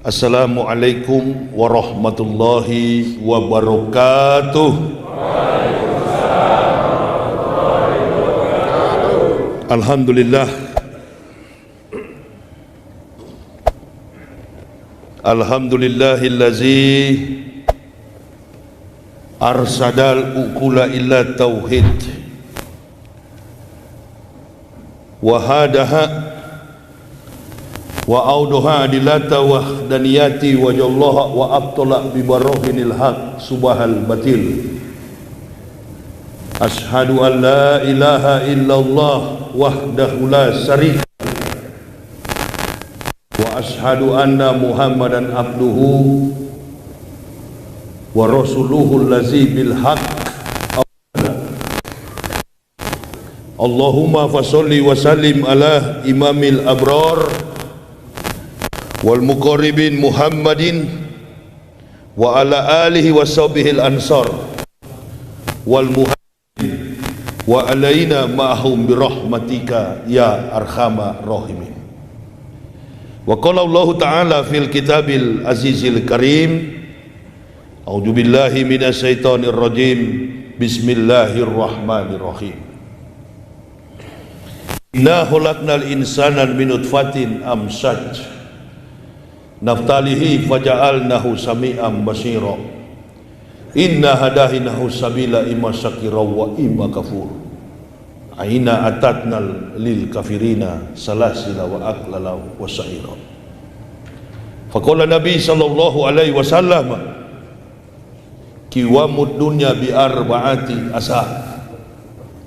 Assalamualaikum warahmatullahi wabarakatuh. Alhamdulillah. Alhamdulillahillazi arsadal uqula illa tauhid wa hadaha wa auduha adilata wahdaniyati wa jallaha wa abtala bibarahinil haq subahal batil. Ashhadu an la ilaha illallah wahdahu la syarika wa ashhadu anna muhammadan abduhu wa rasuluhu allazi bil haq. Allahumma fasalli wa sallim ala imamil abrar wal muqarribin Muhammadin wa ala alihi wa sahbihi al ansar wal muhajirin wa alaina ma'hum birahmatika ya arhamar rahimin. Wa qala Allah ta'ala fil kitabil azizil karim, a'udzu billahi minasy syaithanir rajim, bismillahirrahmanirrahim. Inna khalaqnal insana min nutfatin amsaj naftalihi faja'alnahu sami'an basira. Inna hadahinahu sabila imma syakira wa imma kafur. Aina atatnal lil kafirina salasila wa aklala wa sa'ira. Faqala Nabi sallallahu alaihi wasallam, kiwamud dunya bi arba'ati asa,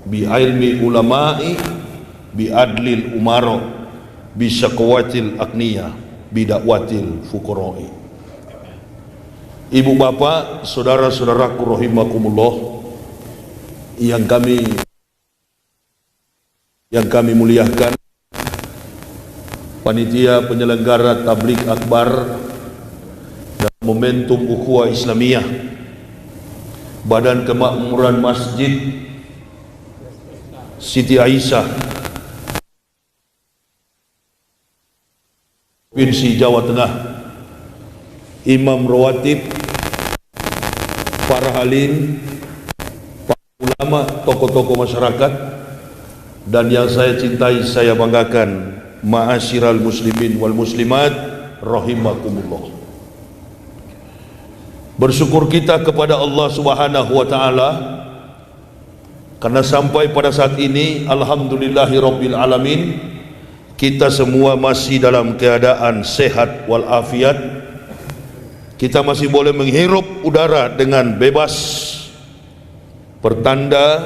bi ilmi ulama'i, bi adlil umara, bi syaqwatil aqniya, bidakwatil fuqara'i. Ibu bapak, saudara-saudaraku rahimakumullah yang kami muliakan, panitia penyelenggara tabligh akbar dan momentum ukhuwah Islamiyah, Badan Kemakmuran Masjid Siti Aisyah Provinsi Jawa Tengah, imam rawatib, para halim, para ulama, tokoh-tokoh masyarakat, dan yang saya cintai, saya banggakan, ma'asyiral muslimin wal muslimat rahimakumullah. Bersyukur kita kepada Allah Subhanahu wa taala karena sampai pada saat ini alhamdulillahirabbil alamin kita semua masih dalam keadaan sehat walafiat. Kita masih boleh menghirup udara dengan bebas, pertanda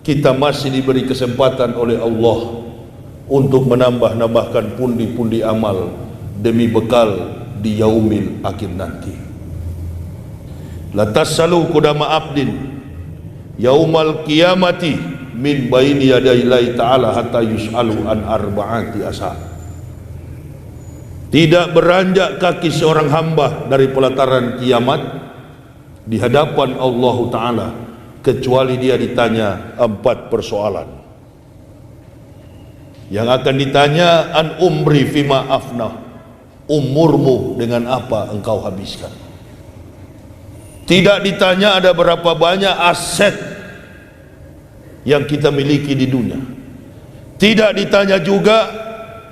kita masih diberi kesempatan oleh Allah untuk menambah-nambahkan pundi-pundi amal demi bekal di yaumil akhir nanti. La tasalu qudama abdin yaumal qiyamati min baini yadayillahi ta'ala hatta yus'alu an arba'ati asa. Tidak beranjak kaki seorang hamba dari pelataran kiamat di hadapan Allah Ta'ala kecuali dia ditanya 4 persoalan. Yang akan ditanya, an umri fima afnah, umurmu dengan apa engkau habiskan. Tidak ditanya ada berapa banyak aset yang kita miliki di dunia. Tidak ditanya juga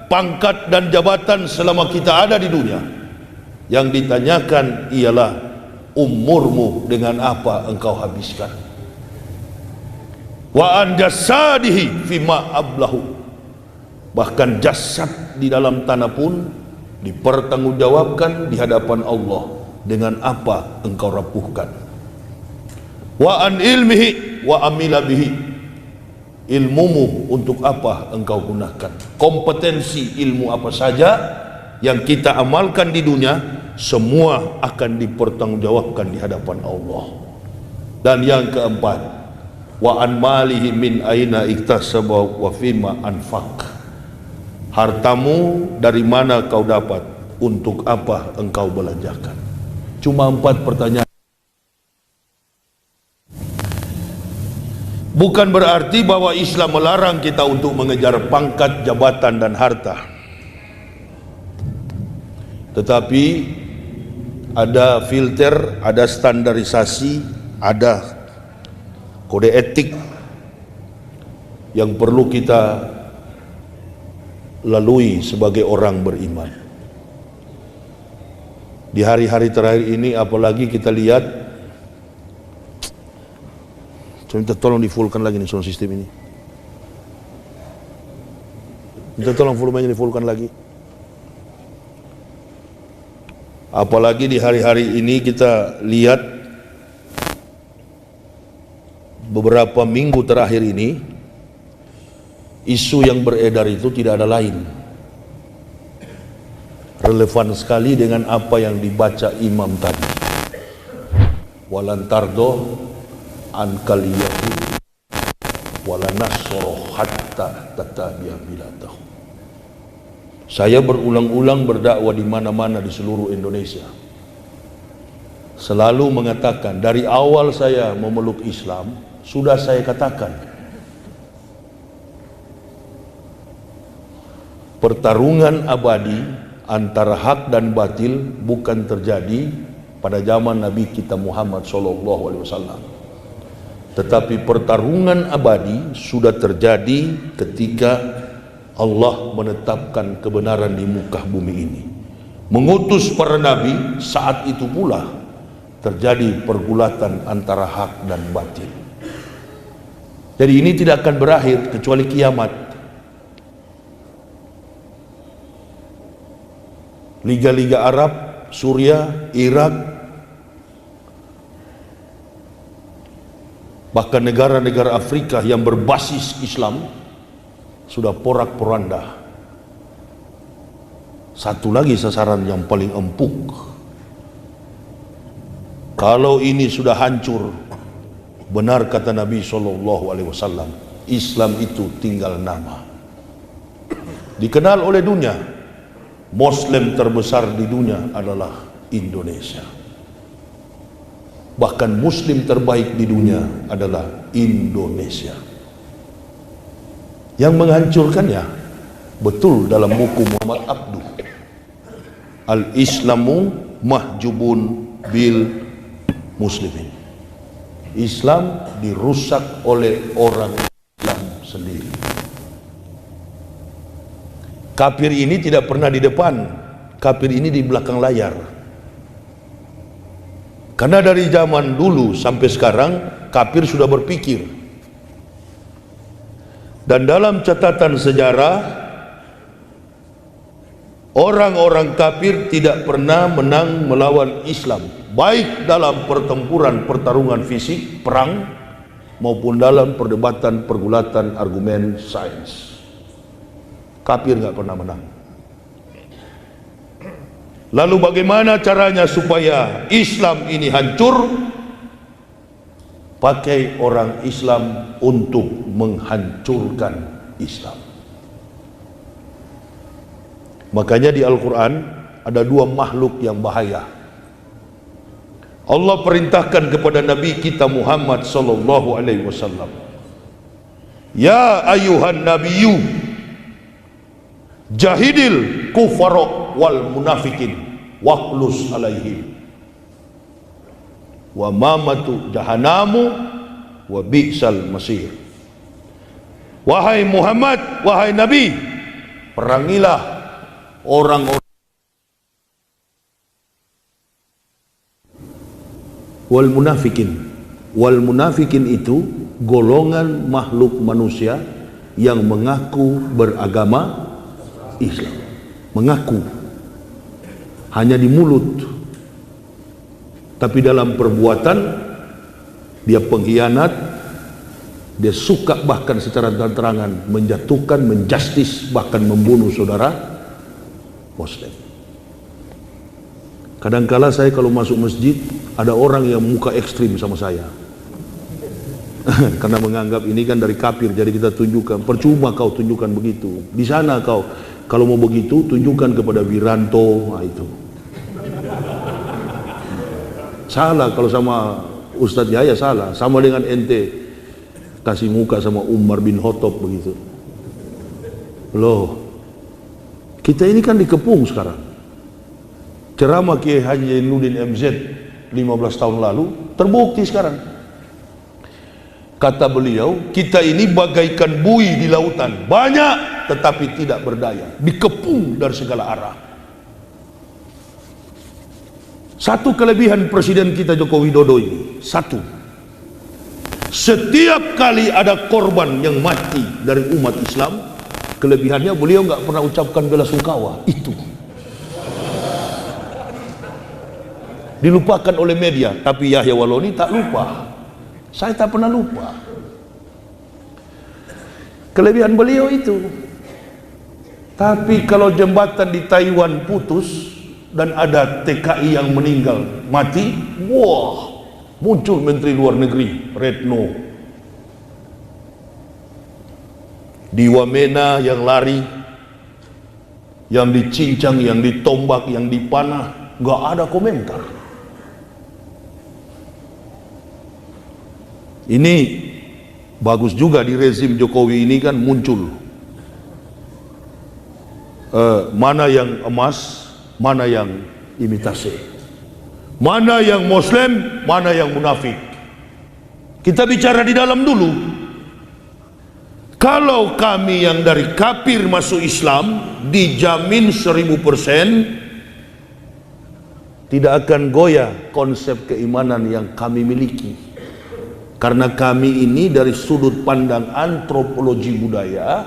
pangkat dan jabatan selama kita ada di dunia. Yang ditanyakan ialah umurmu dengan apa engkau habiskan. Wa an jasadihi fima ablahu, bahkan jasad di dalam tanah pun dipertanggungjawabkan di hadapan Allah dengan apa engkau rapuhkan. Wa an ilmihi wa amila bihi, ilmumu untuk apa engkau gunakan. Kompetensi ilmu apa saja yang kita amalkan di dunia, semua akan dipertanggungjawabkan di hadapan Allah. Dan yang keempat, wa an malihi min aina iktasaba wa fima anfaq, hartamu dari mana kau dapat, untuk apa engkau belanjakan. Cuma 4 pertanyaan. Bukan berarti bahwa Islam melarang kita untuk mengejar pangkat, jabatan dan harta. Tetapi ada filter, ada standarisasi, ada kode etik yang perlu kita lalui sebagai orang beriman. Di hari-hari terakhir ini apalagi kita lihat, minta tolong di fullkan lagi nih sound system ini. Minta tolong volumenya di fullkan lagi. Apalagi di hari-hari ini kita lihat beberapa minggu terakhir ini, isu yang beredar itu tidak ada lain, relevan sekali dengan apa yang dibaca imam tadi. Walantardo ankal yahud walanasoro hatta tatabi'a milatahu. Saya berulang-ulang berdakwah di mana-mana di seluruh Indonesia, selalu mengatakan, dari awal saya memeluk Islam sudah saya katakan, pertarungan abadi antara hak dan batil bukan terjadi pada zaman Nabi kita Muhammad SAW, tetapi pertarungan abadi sudah terjadi ketika Allah menetapkan kebenaran di muka bumi ini, mengutus para nabi. Saat itu pula terjadi pergulatan antara hak dan batil. Jadi ini tidak akan berakhir kecuali kiamat. Liga-liga Arab, Suriah, Irak, bahkan negara-negara Afrika yang berbasis Islam sudah porak-poranda. Satu lagi sasaran yang paling empuk. Kalau ini sudah hancur, benar kata Nabi SAW, Islam itu tinggal nama. Dikenal oleh dunia, Muslim terbesar di dunia adalah Indonesia. Bahkan Muslim terbaik di dunia adalah Indonesia. Yang menghancurkannya betul dalam buku Muhammad Abduh, Al-Islamu mahjubun bil muslimin. Islam dirusak oleh orang Islam sendiri. Kafir ini tidak pernah di depan, kafir ini di belakang layar. Karena dari zaman dulu sampai sekarang kafir sudah berpikir. Dan dalam catatan sejarah, orang-orang kafir tidak pernah menang melawan Islam, baik dalam pertempuran fisik, perang, maupun dalam perdebatan pergulatan argumen sains. Kafir nggak pernah menang. Lalu bagaimana caranya supaya Islam ini hancur? Pakai orang Islam untuk menghancurkan Islam. Makanya di Al-Quran ada dua makhluk yang bahaya. Allah perintahkan kepada Nabi kita Muhammad SAW, ya ayuhan nabiyyu jahidil kufara wal munafikin waqlus alaihim wa mamatu jahannamu wa bi'sal masir. Wahai Muhammad, wahai Nabi, perangilah orang-orang wal munafikin itu golongan makhluk manusia yang mengaku beragama Islam, mengaku hanya di mulut, tapi dalam perbuatan dia pengkhianat, dia suka bahkan secara terang-terangan menjatuhkan, menjustis, bahkan membunuh saudara Muslim. Kadangkala saya kalau masuk masjid ada orang yang muka ekstrim sama saya karena menganggap ini kan dari kafir, jadi kita tunjukkan. Percuma kau tunjukkan begitu, di sana kau kalau mau begitu tunjukkan kepada Wiranto. Nah, itu salah. Kalau sama Ustadz Yahya salah, sama dengan ente kasih muka sama Umar bin Khattab begitu. Loh, kita ini kan dikepung sekarang. ceramah Kiai Haji Zainuddin MZ 15 tahun lalu terbukti sekarang. Kata beliau, kita ini bagaikan buih di lautan, banyak tetapi tidak berdaya, dikepung dari segala arah. Satu kelebihan Presiden kita Joko Widodo ini, satu, setiap kali ada korban yang mati dari umat Islam, kelebihannya beliau nggak pernah ucapkan bela sungkawa. Itu dilupakan oleh media, tapi Yahya Waloni tak lupa. Saya tak pernah lupa. Kelebihan beliau itu. Tapi kalau jembatan di Taiwan putus dan ada TKI yang meninggal mati, wah, muncul Menteri Luar Negeri Retno. Di Wamena yang lari, yang dicincang, yang ditombak, yang dipanah, nggak ada komentar. Ini bagus juga di rezim Jokowi ini kan muncul mana yang emas, mana yang imitasi, mana yang Muslim, mana yang munafik. Kita bicara di dalam dulu. Kalau kami yang dari kafir masuk Islam dijamin 1000% tidak akan goyah konsep keimanan yang kami miliki. Karena kami ini dari sudut pandang antropologi budaya,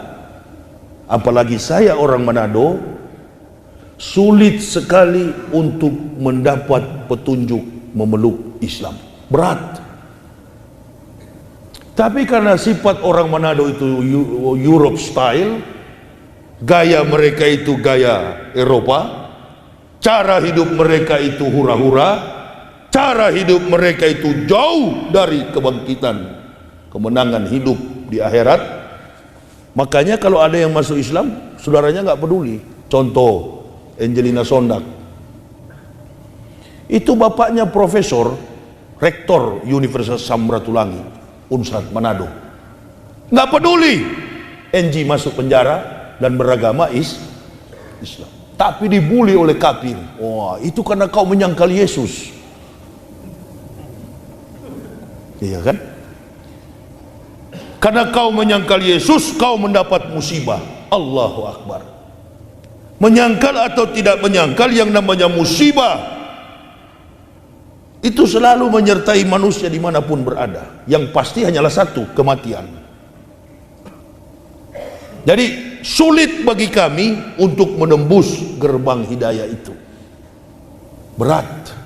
apalagi saya orang Manado, sulit sekali untuk mendapat petunjuk memeluk Islam. Berat. Tapi karena sifat orang Manado itu Europe style, gaya mereka itu gaya Eropa, cara hidup mereka itu hura-hura, cara hidup mereka itu jauh dari kebangkitan, kemenangan hidup di akhirat. Makanya kalau ada yang masuk Islam, saudaranya nggak peduli. Contoh Angelina Sondak, itu bapaknya profesor, rektor Universitas Samratulangi, Unsad Manado. Nggak peduli Angie masuk penjara dan beragama Islam, tapi dibully oleh kafir. Wah, itu karena kau menyangkal Yesus. Iya kan? Karena kau menyangkal Yesus, kau mendapat musibah. Allahu Akbar. Menyangkal atau tidak menyangkal, yang namanya musibah itu selalu menyertai manusia dimanapun berada. Yang pasti hanyalah satu, kematian. Jadi sulit bagi kami untuk menembus gerbang hidayah itu. Berat.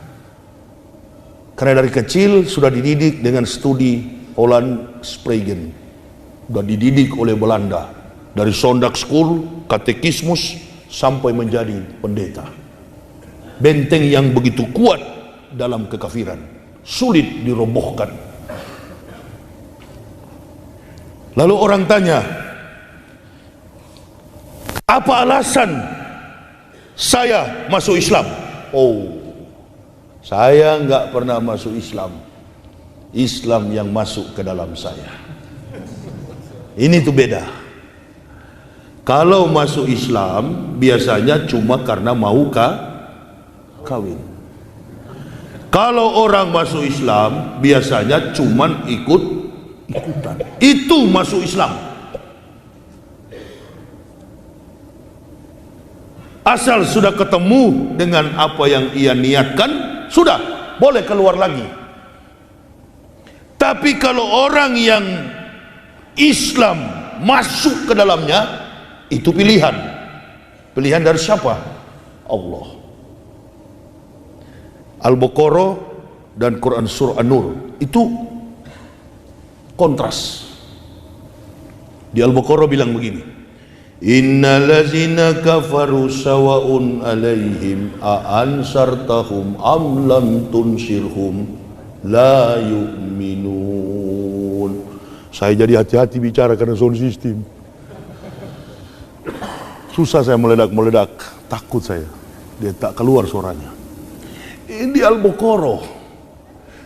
Karena dari kecil sudah dididik dengan studi Holland Spragen, sudah dididik oleh Belanda, dari Sondag School, katekismus, sampai menjadi pendeta. Benteng yang begitu kuat dalam kekafiran, sulit dirobohkan. Lalu orang tanya, apa alasan saya masuk Islam? Oh, saya nggak pernah masuk Islam. Islam yang masuk ke dalam saya. Ini tuh beda. Kalau masuk Islam biasanya cuma karena mau kawin. Kalau orang masuk Islam biasanya cuma ikut-ikutan. Itu masuk Islam. Asal sudah ketemu dengan apa yang ia niatkan, sudah boleh keluar lagi. Tapi kalau orang yang Islam masuk ke dalamnya, itu pilihan. Pilihan dari siapa? Allah. Al-Baqarah dan Quran Surah An-Nur itu kontras. Di Al-Baqarah bilang begini, Innal ladzina kafaru sawa'un 'alaihim a ansartahum am lam tunsirhum la yu'minun. Saya jadi hati-hati bicara karena sound system. Susah saya meledak-meledak, takut saya. Dia tak keluar suaranya. Ini di Al-Baqarah.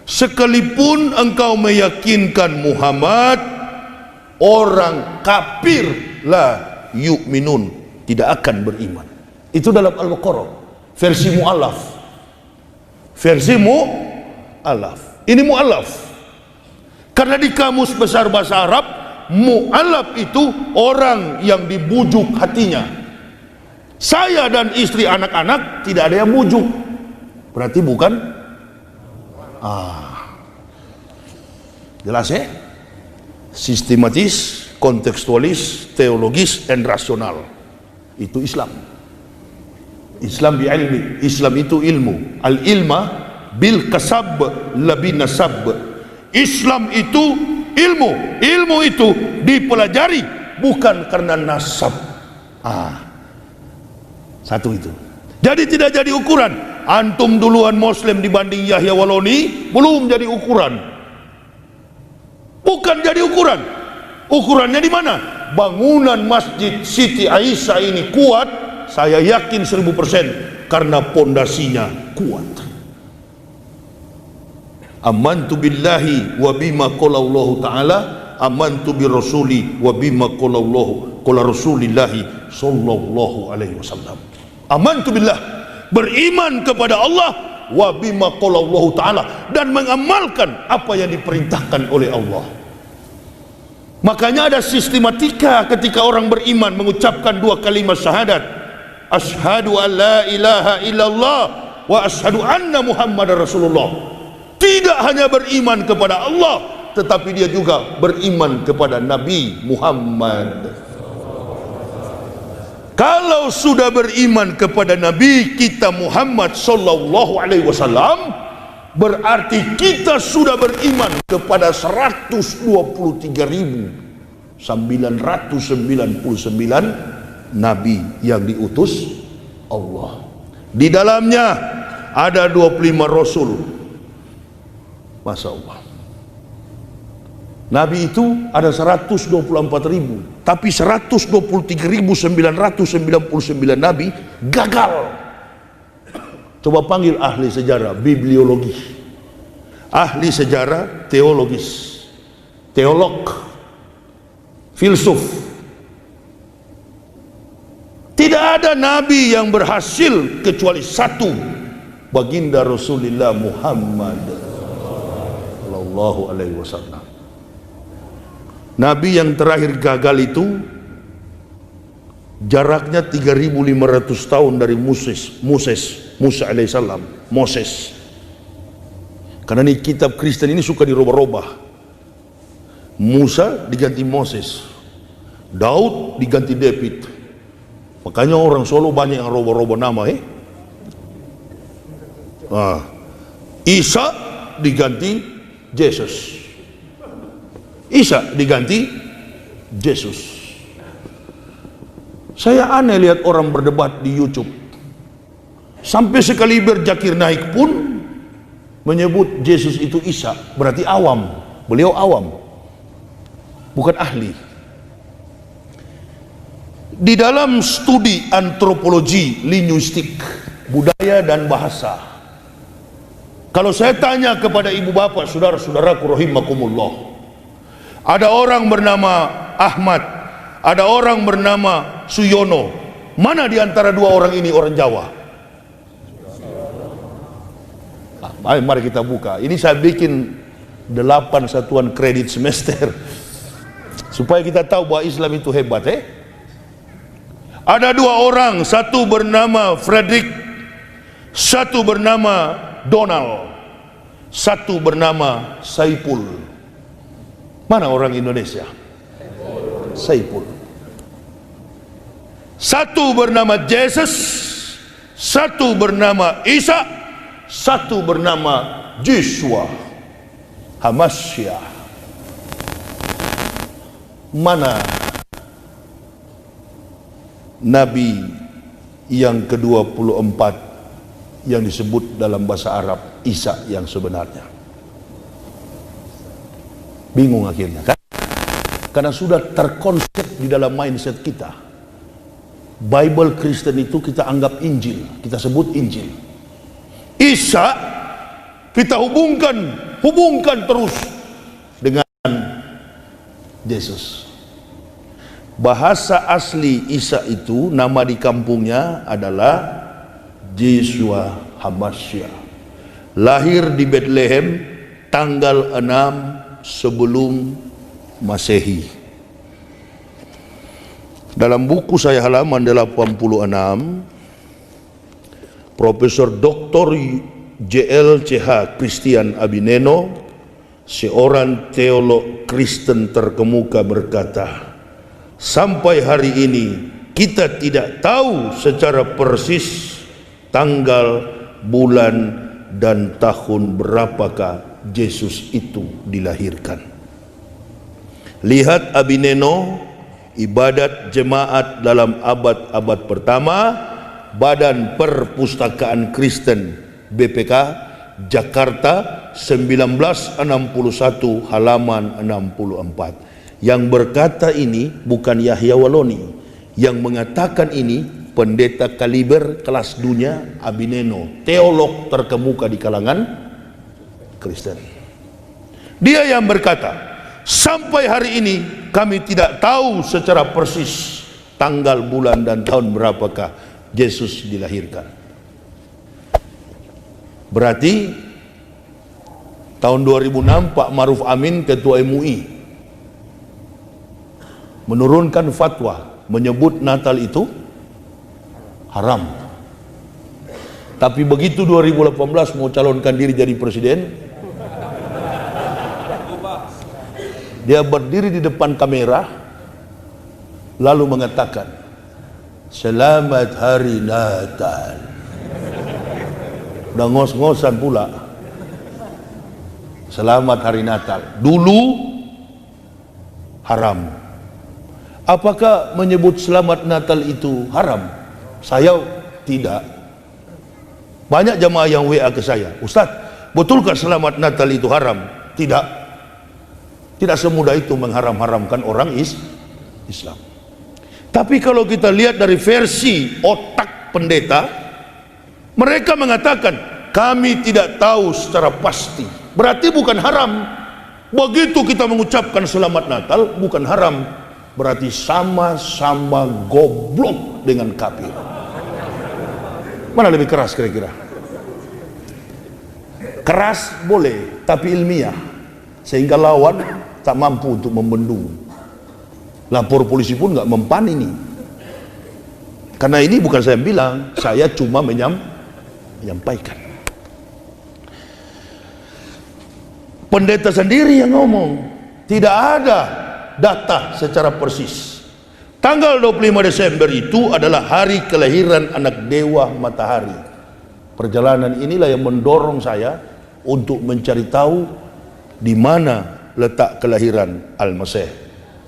Sekalipun engkau meyakinkan Muhammad, orang kafir la yu'minun, tidak akan beriman. Itu dalam Al-Baqarah versi mu'alaf. versi mu'alaf. Ini mu'alaf. Karena di kamus besar bahasa Arab, mu'alaf itu orang yang dibujuk hatinya. Saya dan istri anak-anak tidak ada yang bujuk, berarti bukan jelas ya? Sistematis, kontekstualis, teologis, dan rasional. Itu Islam. Islam bi ilmi. Islam itu ilmu. Al ilma bil kasab labi nasab. Islam itu ilmu. Ilmu itu dipelajari bukan karena nasab. Satu itu. Jadi tidak jadi ukuran. Antum duluan Muslim dibanding Yahya Waloni, belum jadi ukuran. Bukan jadi ukuran. Ukurannya di mana? Bangunan Masjid Siti Aisyah ini kuat, saya yakin 1000%, karena pondasinya kuat. Amantu billahi wa bima qala Allah Ta'ala, amantu bi rasuli wa bima qala Rasulillahi sallallahu alaihi wasallam. Amantu billah, beriman kepada Allah, wa bima qala Allah Ta'ala, dan mengamalkan apa yang diperintahkan oleh Allah. Makanya ada sistematika ketika orang beriman mengucapkan dua kalimat syahadat, asyhadu an la ilaha illallah wa asyhadu anna Muhammadar Rasulullah. Tidak hanya beriman kepada Allah, tetapi dia juga beriman kepada Nabi Muhammad. Kalau sudah beriman kepada Nabi kita Muhammad sallallahu alaihi wasallam, berarti kita sudah beriman kepada 123.999 Nabi yang diutus Allah. Di dalamnya ada 25 Rasul. Masya Allah. Nabi itu ada 124.000, tapi 123.999 Nabi gagal. Coba panggil ahli sejarah, bibliologi, ahli sejarah, teologis, teolog, filsuf. Tidak ada Nabi yang berhasil kecuali satu, baginda Rasulullah Muhammad sallallahu alaihi wasallam. Nabi yang terakhir gagal itu jaraknya 3.500 tahun dari Musa alaihissalam, Moses. Karena ini kitab Kristen ini suka dirubah-rubah. Musa diganti Moses, Daud diganti David. Makanya orang Solo banyak yang rubah-rubah nama. Isa diganti Yesus, Isa diganti Yesus. Saya aneh lihat orang berdebat di YouTube. Sampai sekali Zakir Naik pun menyebut Yesus itu Isa, berarti awam. Beliau awam, bukan ahli. Di dalam studi antropologi linguistik, budaya dan bahasa, kalau saya tanya kepada ibu bapak, saudara-saudaraku rahimakumullah, ada orang bernama Ahmad, ada orang bernama Suyono, mana di antara dua orang ini orang Jawa? Mari kita buka. Ini saya bikin 8 satuan kredit semester supaya kita tahu bahwa Islam itu hebat. Ada dua orang, satu bernama Frederick, satu bernama Donald, satu bernama Saipul. Mana orang Indonesia? Saipul. Satu bernama Jesus, satu bernama Isa, satu bernama Joshua Hamasya. Mana Nabi yang ke-24 yang disebut dalam bahasa Arab Isa yang sebenarnya? Bingung akhirnya kan? Karena sudah terkonsep di dalam mindset kita. Bible Kristen itu kita anggap Injil, kita sebut Injil. Isa kita hubungkan terus dengan Yesus. Bahasa asli Isa itu, nama di kampungnya adalah Joshua Hamasya. lahir di Bethlehem tanggal 6 sebelum Masehi. Dalam buku saya halaman 86, Profesor Dr. J.L.C.H. Christian Abineno, seorang teolog Kristen terkemuka, berkata, sampai hari ini kita tidak tahu secara persis tanggal, bulan, dan tahun berapakah Yesus itu dilahirkan. Lihat Abineno, ibadat jemaat dalam abad-abad pertama, Badan Perpustakaan Kristen BPK, Jakarta 1961 halaman 64. Yang berkata ini bukan Yahya Waloni, yang mengatakan ini pendeta kaliber kelas dunia Abineno, teolog terkemuka di kalangan Kristen. Dia yang berkata, sampai hari ini kami tidak tahu secara persis tanggal, bulan, dan tahun berapakah Yesus dilahirkan. Berarti tahun 2006 Pak Maruf Amin, Ketua MUI, menurunkan fatwa menyebut Natal itu haram. Tapi begitu 2018 mau calonkan diri jadi presiden, dia berdiri di depan kamera lalu mengatakan, selamat hari Natal. Udah ngos-ngosan pula, selamat hari Natal. Dulu haram. Apakah menyebut selamat Natal itu haram? Saya tidak. Banyak jamaah yang WA ke saya, Ustaz, betulkah selamat Natal itu haram? Tidak. Tidak semudah itu mengharam-haramkan orang Islam. Tapi kalau kita lihat dari versi otak pendeta, mereka mengatakan kami tidak tahu secara pasti. Berarti bukan haram. Begitu kita mengucapkan selamat Natal bukan haram, berarti sama-sama goblok dengan kafir. Mana lebih keras kira-kira? Keras boleh, tapi ilmiah, sehingga lawan tak mampu untuk membendung. Lapor polisi pun nggak mempan ini. Karena ini bukan saya bilang, saya cuma menyampaikan. Pendeta sendiri yang ngomong, tidak ada data secara persis. Tanggal 25 Desember itu adalah hari kelahiran anak dewa matahari. Perjalanan inilah yang mendorong saya untuk mencari tahu di mana letak kelahiran Al-Masih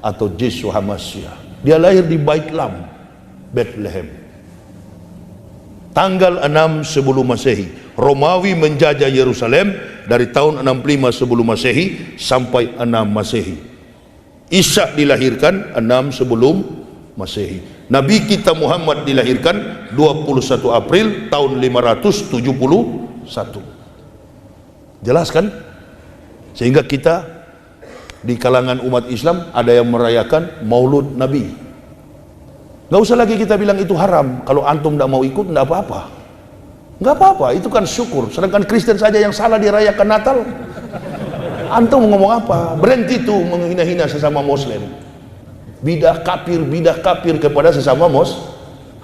atau Yesus Hamasiah. Dia lahir di Bait Lam, Bethlehem, tanggal 6 sebelum Masehi. Romawi menjajah Yerusalem dari tahun 65 sebelum Masehi sampai 6 Masehi. Isa dilahirkan 6 sebelum Masehi. Nabi kita Muhammad dilahirkan 21 April tahun 571. Jelas kan? Sehingga kita di kalangan umat Islam ada yang merayakan Maulud Nabi. Gak usah lagi kita bilang itu haram. Kalau antum tidak mau ikut, tidak apa-apa. Nggak apa-apa, itu kan syukur. Sedangkan Kristen saja yang salah dirayakan Natal. Antum ngomong apa? Berhenti tuh menghina-hina sesama Muslim. Bidah kafir kepada sesama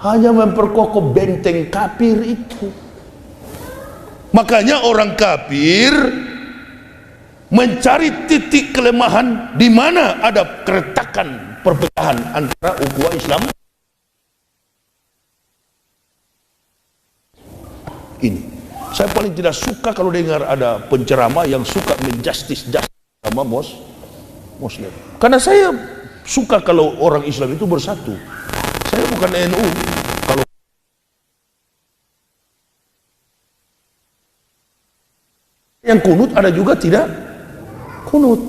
hanya memperkokoh benteng kafir itu. Makanya orang kafir mencari titik kelemahan di mana ada keretakan perpecahan antara ukhuwah Islam ini. Saya paling tidak suka kalau dengar ada penceramah yang suka menjustis sama Muslim. Karena saya suka kalau orang Islam itu bersatu. Saya bukan NU. Kalau yang kunut ada juga tidak kunut.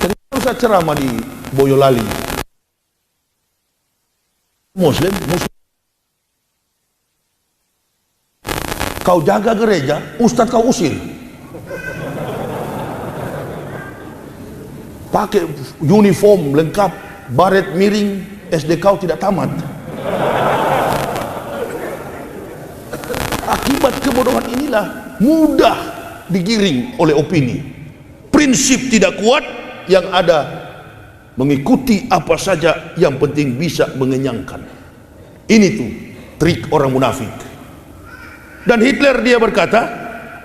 Jadi usah ceramah di Boyolali. Muslim. Kau jaga gereja, ustadz kau usir. Pakai uniform lengkap, baret miring, SD kau tidak tamat. Akibat kebodohan kebodohan inilah mudah digiring oleh opini. Prinsip tidak kuat, yang ada mengikuti apa saja yang penting bisa mengenyangkan. Ini tuh trik orang munafik. Dan Hitler dia berkata,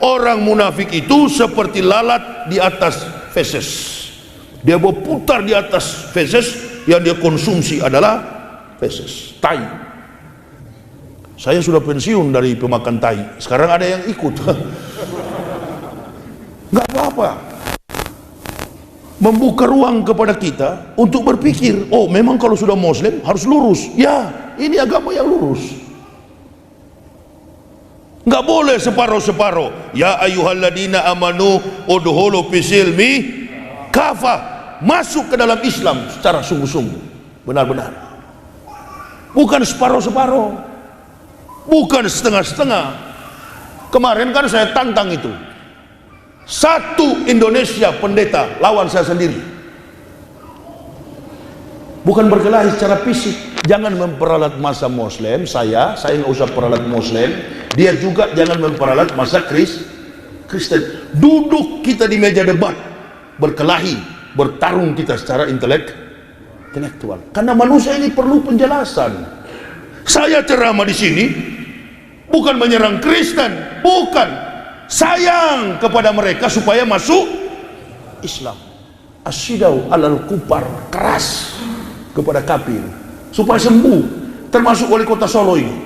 orang munafik itu seperti lalat di atas feses. Dia berputar di atas feses, yang dia konsumsi adalah feses, tai. Saya sudah pensiun dari pemakan tai, sekarang ada yang ikut. Nggak apa-apa. Membuka ruang kepada kita untuk berpikir, oh memang kalau sudah Muslim harus lurus. Ya, ini agama yang lurus. Nggak boleh separuh-separuh. Ya ayyuhalladzina amanu udhulu fisilmi kafah. Masuk ke dalam Islam secara sungguh-sungguh, benar-benar. Bukan separuh-separuh, bukan setengah-setengah. Kemarin kan saya tantang itu. Satu Indonesia pendeta lawan saya sendiri. Bukan berkelahi secara fisik. Jangan memperalat masa Muslim. Saya nggak usah peralat Muslim. Dia juga jangan memperalat masa Kristen. Duduk kita di meja debat, berkelahi, bertarung kita secara intelektual. Karena manusia ini perlu penjelasan. Saya ceramah di sini bukan menyerang Kristen, bukan. Sayang kepada mereka supaya masuk Islam. Asyidau alal kupar, keras kepada kafir supaya sembuh, termasuk wali kota Solo ini.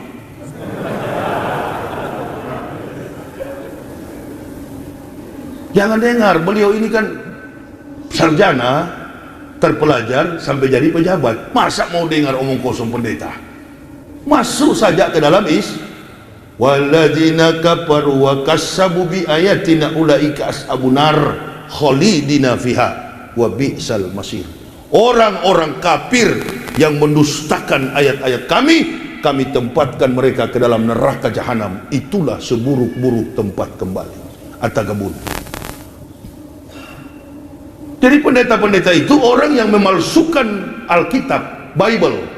Jangan dengar, beliau ini kan sarjana, terpelajar sampai jadi pejabat. Masa mau dengar omong kosong pendeta? Masuk saja ke dalam walladzina kafaru wa kassabu bi ayatina ulaika ashabun nar khalidina fiha wa bi'sal masir. Orang-orang kafir yang mendustakan ayat-ayat kami tempatkan mereka ke dalam neraka jahanam. Itulah seburuk-buruk tempat kembali. At-Tagabun. Jadi pendeta-pendeta itu orang yang memalsukan Alkitab, Bible.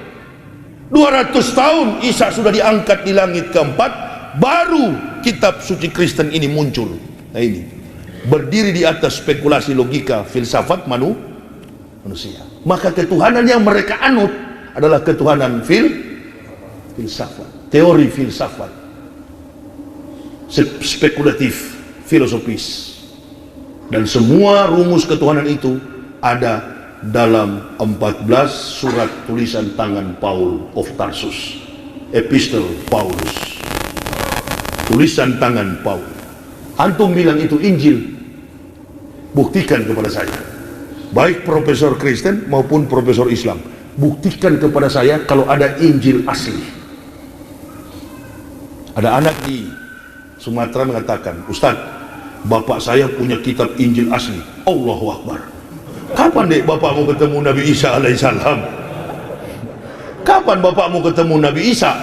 200 tahun Isa sudah diangkat di langit keempat, baru kitab suci Kristen ini muncul. Nah ini, berdiri di atas spekulasi logika filsafat manusia. Maka ketuhanan yang mereka anut adalah ketuhanan filsafat, teori filsafat, spekulatif, filosofis. Dan semua rumus ketuhanan itu ada dalam 14 surat tulisan tangan Paul of Tarsus, Epistle Paulus, tulisan tangan Paul. Antum bilang itu Injil, buktikan kepada saya, baik profesor Kristen maupun profesor Islam, buktikan kepada saya kalau ada Injil asli. Ada anak di Sumatera mengatakan, Ustadz, bapak saya punya kitab Injil asli. Allahu Akbar. Kapan dek bapakmu ketemu Nabi Isa alaihissalam? Kapan bapakmu ketemu Nabi Isa?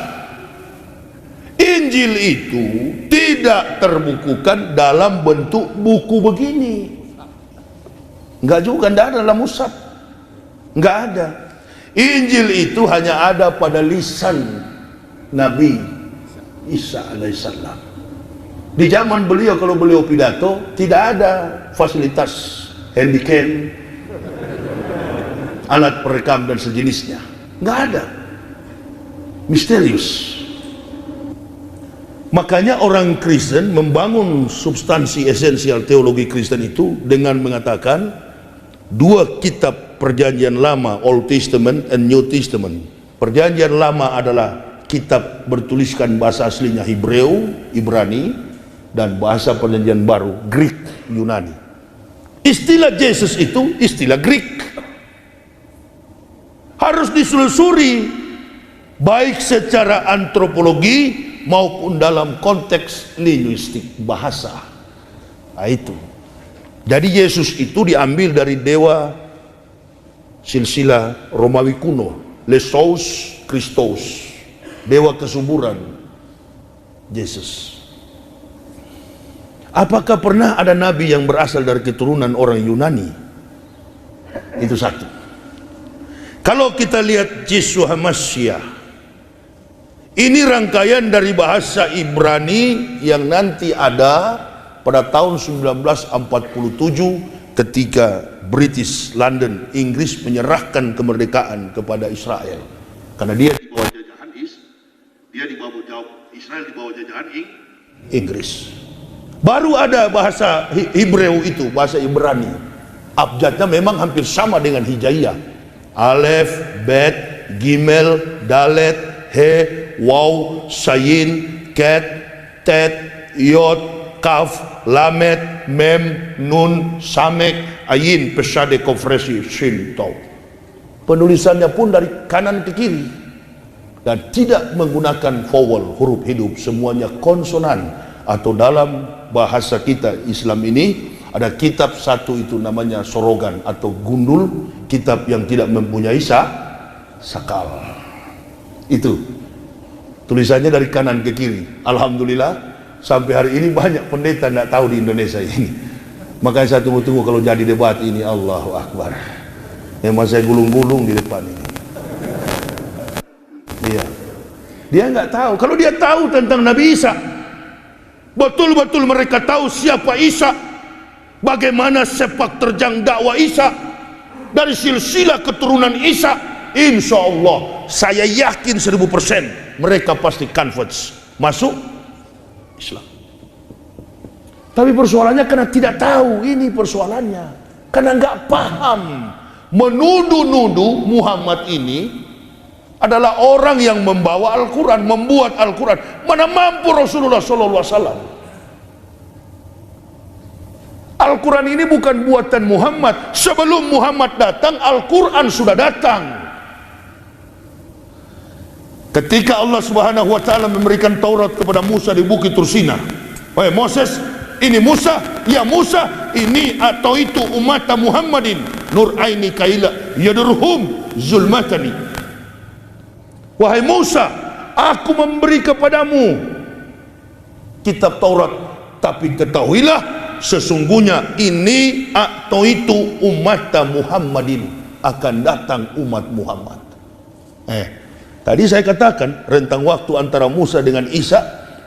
Injil itu tidak terbukukan dalam bentuk buku begini. Enggak juga, enggak ada dalam mushaf. Enggak ada. Injil itu hanya ada pada lisan Nabi Isa alaihissalam. Di zaman beliau, kalau beliau pidato, tidak ada fasilitas handycam, alat perekam dan sejenisnya. Nggak ada. Misterius. Makanya orang Kristen membangun substansi esensial teologi Kristen itu dengan mengatakan dua kitab perjanjian lama, Old Testament and New Testament. Perjanjian lama adalah kitab bertuliskan bahasa aslinya Hebreu, Ibrani, dan bahasa perjanjian baru Greek, Yunani. Istilah Yesus itu istilah Greek. Harus ditelusuri baik secara antropologi maupun dalam konteks linguistik, bahasa. Nah itu. Jadi Yesus itu diambil dari dewa silsilah Romawi kuno, Lesos Christos, dewa kesuburan Yesus. Apakah pernah ada nabi yang berasal dari keturunan orang Yunani? Itu satu. Kalau kita lihat Yeshua Mashiach, Ini rangkaian dari bahasa Ibrani yang nanti ada pada tahun 1947 ketika British London, Inggris menyerahkan kemerdekaan kepada Israel. Karena dia di bawah jajahan Israel di bawah jajahan Inggris. Baru ada bahasa Hebreu itu, bahasa Ibrani. Abjadnya memang hampir sama dengan Hijaiyah. Alef, Bet, Gimel, Dalet, He, Waw, Sayin, Ket, Tet, Yod, Kaf, Lamet, Mem, Nun, Samek, Ayin, Pesade, Kofresi, Shin, Tau. Penulisannya pun dari kanan ke kiri dan tidak menggunakan vowel, huruf hidup, semuanya konsonan. Atau dalam bahasa kita Islam ini ada kitab satu itu namanya sorogan atau gundul, kitab yang tidak mempunyai sakal. Itu tulisannya dari kanan ke kiri. Alhamdulillah sampai hari ini banyak pendeta tidak tahu di Indonesia ini. Makanya saya tunggu-tunggu kalau jadi debat ini. Allahu Akbar. Memang saya gulung-gulung di depan ini. Dia nggak tahu. Kalau dia tahu tentang Nabi Isa, betul-betul mereka tahu siapa Isa, bagaimana sepak terjang dakwah Isa dari silsilah keturunan Isa. Insya Allah saya yakin 1000% mereka pasti convert, masuk Islam. Tapi persoalannya karena tidak tahu, ini persoalannya karena nggak paham. Menuduh-nuduh Muhammad ini adalah orang yang membawa Al-Quran, membuat Al-Quran. Mana mampu Rasulullah SAW. Al-Quran ini bukan buatan Muhammad. Sebelum Muhammad datang, Al-Quran sudah datang. Ketika Allah Subhanahu wa taala memberikan Taurat kepada Musa di Bukit Tursina. Wahai Moses, ini Musa, ya Musa, ini atau itu umat Muhammadin nur aini kaila yadurhum zulmatani. Wahai Musa, aku memberi kepadamu kitab Taurat, tapi ketahuilah sesungguhnya ini atau itu umat Muhammadin, akan datang umat Muhammad. Tadi saya katakan rentang waktu antara Musa dengan Isa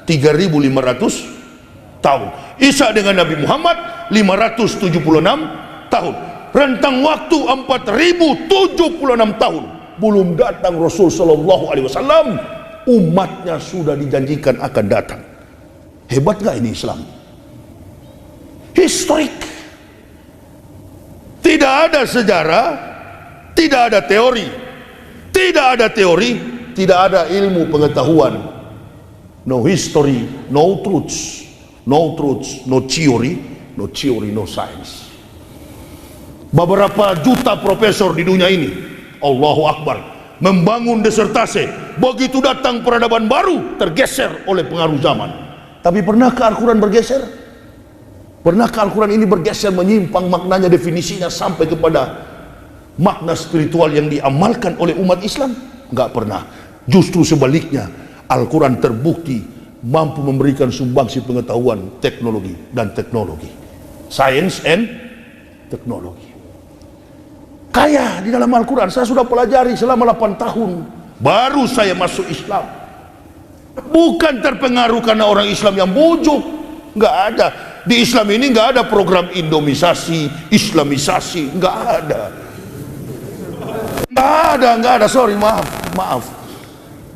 3500 tahun. Isa dengan Nabi Muhammad 576 tahun. Rentang waktu 4076 tahun. Belum datang Rasul sallallahu alaihi wasallam, umatnya sudah dijanjikan akan datang. Hebat gak ini Islam? Historik. Tidak ada sejarah, tidak ada teori, tidak ada teori, tidak ada ilmu pengetahuan. No history, no truths, no truths, no theory, no theory, no science. Beberapa juta profesor di dunia ini, Allahu Akbar, membangun disertasi. Begitu datang peradaban baru, tergeser oleh pengaruh zaman. Tapi pernahkah Al-Quran bergeser? Pernahkah Al-Quran ini bergeser, menyimpang maknanya, definisinya sampai kepada makna spiritual yang diamalkan oleh umat Islam? Enggak pernah. Justru sebaliknya, Al-Quran terbukti mampu memberikan sumbangsi pengetahuan, teknologi dan teknologi, science and teknologi. Kaya di dalam Al-Quran. Saya sudah pelajari selama 8 tahun, baru saya masuk Islam. Bukan terpengaruh karena orang Islam yang bujuk, nggak ada. Di Islam ini nggak ada program Indomisasi, Islamisasi, nggak ada. Nggak ada, sorry, maaf.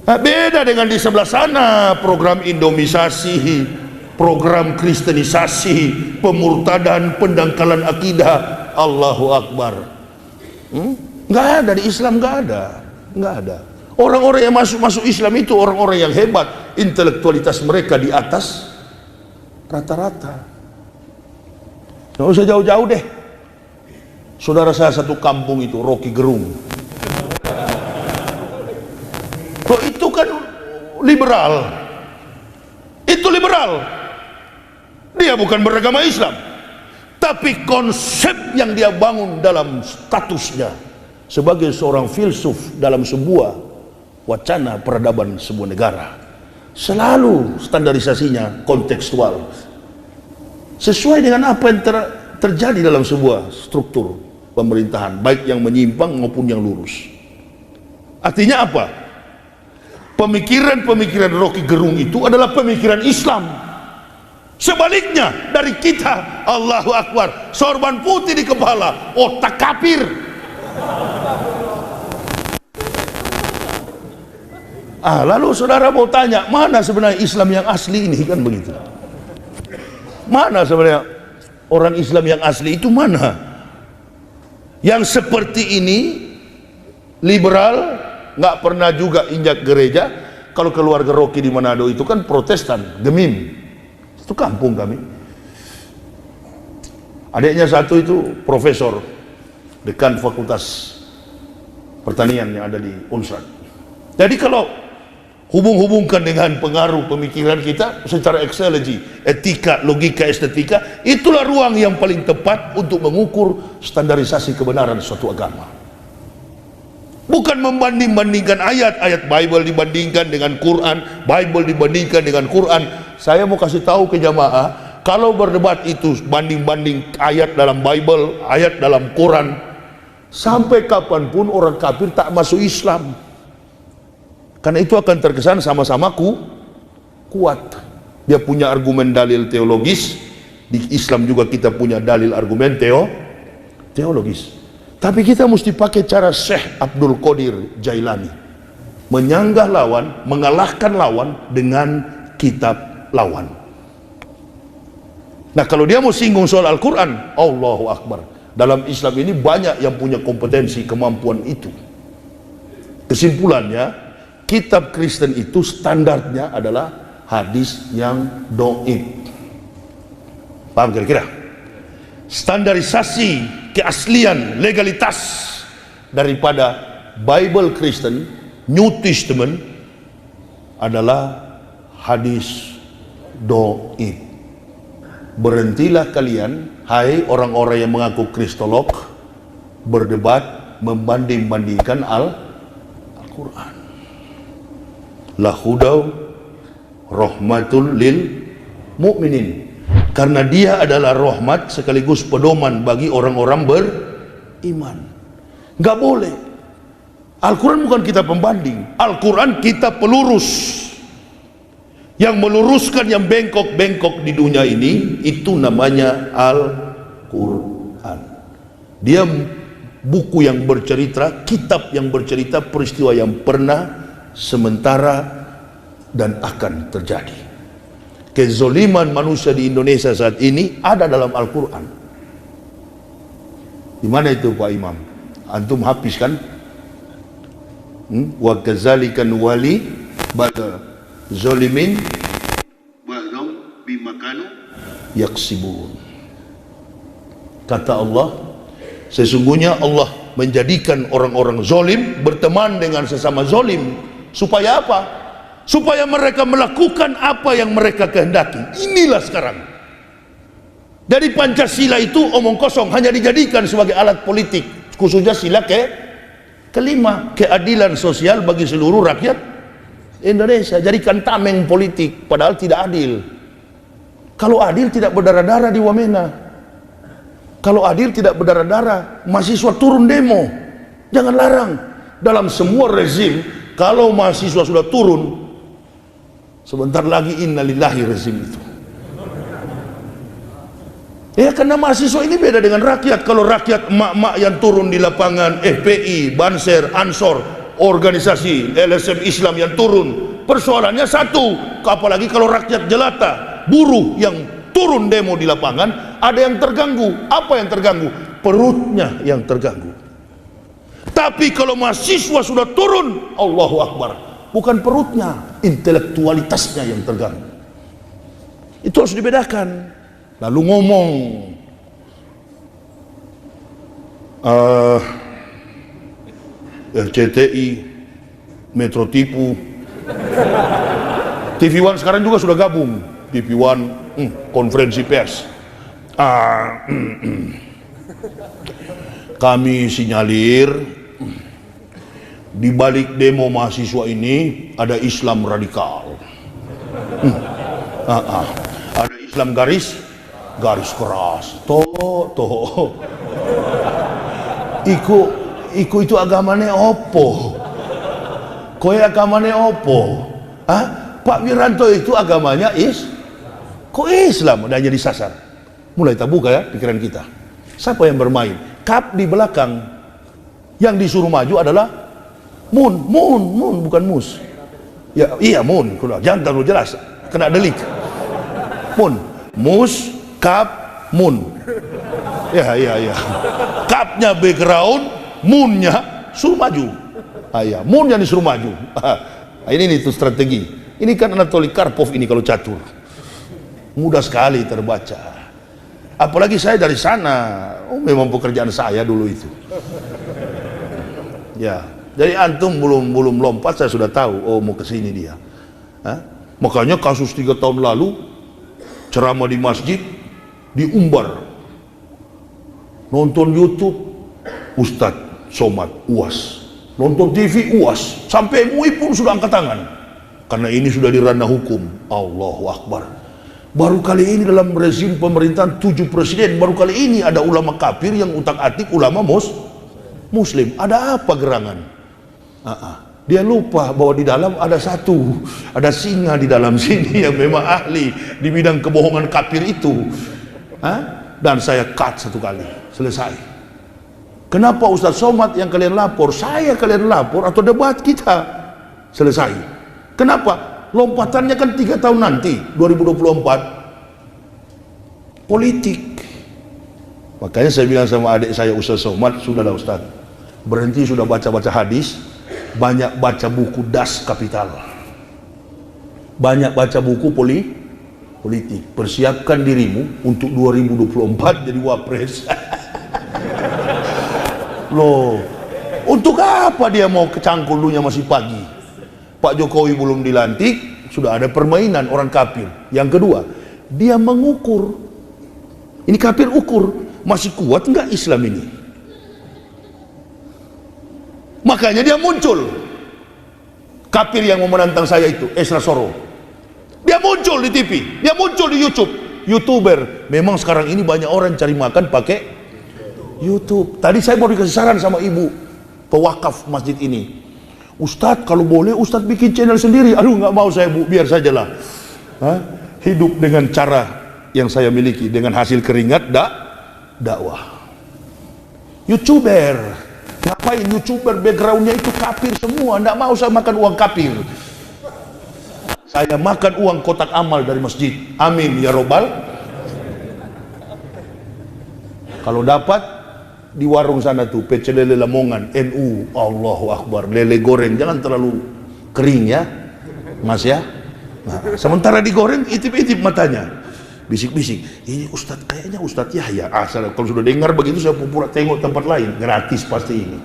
Beda dengan di sebelah sana, program Indomisasi, program Kristenisasi, pemurtadan, pendangkalan akidah. Allahu Akbar. Nggak ada di Islam, nggak ada. Orang-orang yang masuk Islam itu orang-orang yang hebat, intelektualitas mereka di atas rata-rata. Nggak usah jauh-jauh deh. Saudara saya satu kampung itu, Rocky Gerung. Kok itu kan liberal. Itu liberal. Dia bukan beragama Islam. Tapi konsep yang dia bangun dalam statusnya sebagai seorang filsuf dalam sebuah wacana peradaban sebuah negara, selalu standarisasinya kontekstual, sesuai dengan apa yang terjadi dalam sebuah struktur pemerintahan, baik yang menyimpang maupun yang lurus. Artinya apa? Pemikiran-pemikiran Rocky Gerung itu adalah pemikiran Islam. Sebaliknya dari kita, Allahu Akbar, sorban putih di kepala, otak kafir. Lalu saudara mau tanya, mana sebenarnya Islam yang asli ini, kan begitu? Mana sebenarnya orang Islam yang asli itu mana? Yang seperti ini, liberal, nggak pernah juga injak gereja. Kalau keluarga Rocky di Manado itu kan Protestan, Gemim. Itu kampung kami. Adiknya satu itu profesor, dekan fakultas pertanian yang ada di Unsad. Jadi kalau hubung-hubungkan dengan pengaruh pemikiran kita secara ekseleji, etika, logika, estetika, itulah ruang yang paling tepat untuk mengukur standarisasi kebenaran suatu agama. Bukan membanding-bandingkan ayat-ayat Bible dibandingkan dengan Quran, Bible dibandingkan dengan Quran. Saya mau kasih tahu ke jamaah, kalau berdebat itu banding-banding ayat dalam Bible, ayat dalam Quran, sampai kapanpun orang kafir tak masuk Islam. Karena itu akan terkesan sama-sama kuat. Dia punya argumen dalil teologis. Di Islam juga kita punya dalil argumen teologis. Tapi kita mesti pakai cara Syekh Abdul Qadir Jailani, menyanggah lawan, mengalahkan lawan dengan kitab lawan. Nah, kalau dia mau singgung soal Al-Quran, Allahu Akbar, dalam Islam ini banyak yang punya kompetensi, kemampuan itu. Kesimpulannya, kitab Kristen itu standarnya adalah hadis yang dhaif. Paham kira-kira? Standarisasi keaslian, legalitas daripada Bible Kristen, New Testament adalah hadis dhaif. Berhentilah kalian, hai orang-orang yang mengaku kristolog, berdebat membanding-bandingkan Al-Quran. Lahudau rahmatul lil mu'minin, karena dia adalah rahmat sekaligus pedoman bagi orang-orang beriman. Gak boleh. Al-Quran bukan kita pembanding, Al-Quran kita pelurus. Yang meluruskan yang bengkok-bengkok di dunia ini, itu namanya Al-Quran. Dia buku yang bercerita, kitab yang bercerita peristiwa yang pernah, sementara, dan akan terjadi. Kezoliman manusia di Indonesia saat ini ada dalam Al-Quran. Di mana itu Pak Imam? Antum habis kan? Wa kadzalikan wali ba'da zolimin ba'dhum bimakanu yaksibun. Kata Allah, sesungguhnya Allah menjadikan orang-orang zolim berteman dengan sesama zolim. Supaya apa? Supaya mereka melakukan apa yang mereka kehendaki. Inilah sekarang. Dari Pancasila itu omong kosong, hanya dijadikan sebagai alat politik. Khususnya sila kelima, keadilan sosial bagi seluruh rakyat Indonesia. Jadikan tameng politik, padahal tidak adil. Kalau adil tidak berdarah-darah di Wamena. Kalau adil tidak berdarah-darah, mahasiswa turun demo. Jangan larang. Dalam semua rezim, kalau mahasiswa sudah turun, sebentar lagi innalillahi rezim itu. Ya, karena mahasiswa ini beda dengan rakyat. Kalau rakyat emak-emak yang turun di lapangan, FPI, Banser, Ansor, organisasi LSM Islam yang turun, persoalannya satu. Apalagi kalau rakyat jelata, buruh yang turun demo di lapangan, ada yang terganggu. Apa yang terganggu? Perutnya yang terganggu. Tapi kalau mahasiswa sudah turun, Allahu Akbar, bukan perutnya, intelektualitasnya yang terganggu. Itu harus dibedakan. Lalu ngomong RCTI, Metro Tipu, TV One sekarang juga sudah gabung. TV One konferensi pers. Kami sinyalir di balik demo mahasiswa ini ada Islam radikal. Ada Islam garis keras. Iku itu agamanya opo? Kowe agamane opo? Hah? Pak Wiranto itu agamanya kok Islam dan jadi sasar. Mulai terbuka ya pikiran kita. Siapa yang bermain? Kap di belakang. Yang disuruh maju adalah Mun bukan Mus. Ya, iya Mun. Jangan terlalu jelas, kena delik. Mun, Mus, Kap, Mun. Ya. Kapnya background, Munnya suruh maju. Ya, Munnya disuruh maju. Ini tuh strategi. Ini kan Anatoly Karpov ini kalau catur. Mudah sekali terbaca. Apalagi saya dari sana. Memang pekerjaan saya dulu itu. Ya, jadi antum belum lompat saya sudah tahu. Mau kesini dia. Makanya kasus 3 tahun lalu ceramah di masjid diumbar. Nonton YouTube Ustadz Somad UAS, nonton TV UAS, sampai MUI pun sudah angkat tangan karena ini sudah di ranah hukum. Allahu Akbar. Baru kali ini dalam rezim pemerintahan 7 presiden, baru kali ini ada ulama kafir yang utak-atik ulama muslim. Ada apa gerangan? Dia lupa bahwa di dalam ada singa di dalam sini yang memang ahli di bidang kebohongan kafir itu. Dan saya cut 1 kali, selesai. Kenapa Ustadz Somad yang kalian lapor, saya kalian lapor, atau debat kita selesai? Kenapa? Lompatannya kan 3 tahun nanti, 2024 politik. Makanya saya bilang sama adik saya Ustadz Somad, sudahlah Ustadz, berhenti sudah baca-baca hadis, banyak baca buku Das Kapital, banyak baca buku politik. Persiapkan dirimu untuk 2024 jadi wapres. Loh, untuk apa dia mau kecangkul, dulunya masih pagi. Pak Jokowi belum dilantik, sudah ada permainan orang kafir. Yang kedua, dia mengukur. Ini kafir ukur, masih kuat enggak Islam ini? Makanya dia muncul. Kafir yang mau menantang saya itu, Esra Soro. Dia muncul di TV, dia muncul di YouTube. YouTuber, memang sekarang ini banyak orang cari makan pakai YouTube. Tadi saya mau dikasih saran sama ibu pewakaf masjid ini. Ustadz, kalau boleh Ustadz bikin channel sendiri. Aduh, nggak mau saya Bu, biar sajalah. Hidup dengan cara yang saya miliki, dengan hasil keringat dakwah. YouTuber, ngapain YouTuber backgroundnya itu kafir semua, nggak mau saya makan uang kafir. Saya makan uang kotak amal dari masjid. Amin ya robbal. Kalau dapat di warung sana tuh pecel lele Lamongan NU, Allahu Akbar, lele goreng jangan terlalu kering ya Mas ya. Sementara digoreng itip-itip matanya, bisik-bisik, ini Ustadz kayaknya Ustadz Yahya. Kalau sudah dengar begitu saya pura tengok tempat lain, gratis pasti ini.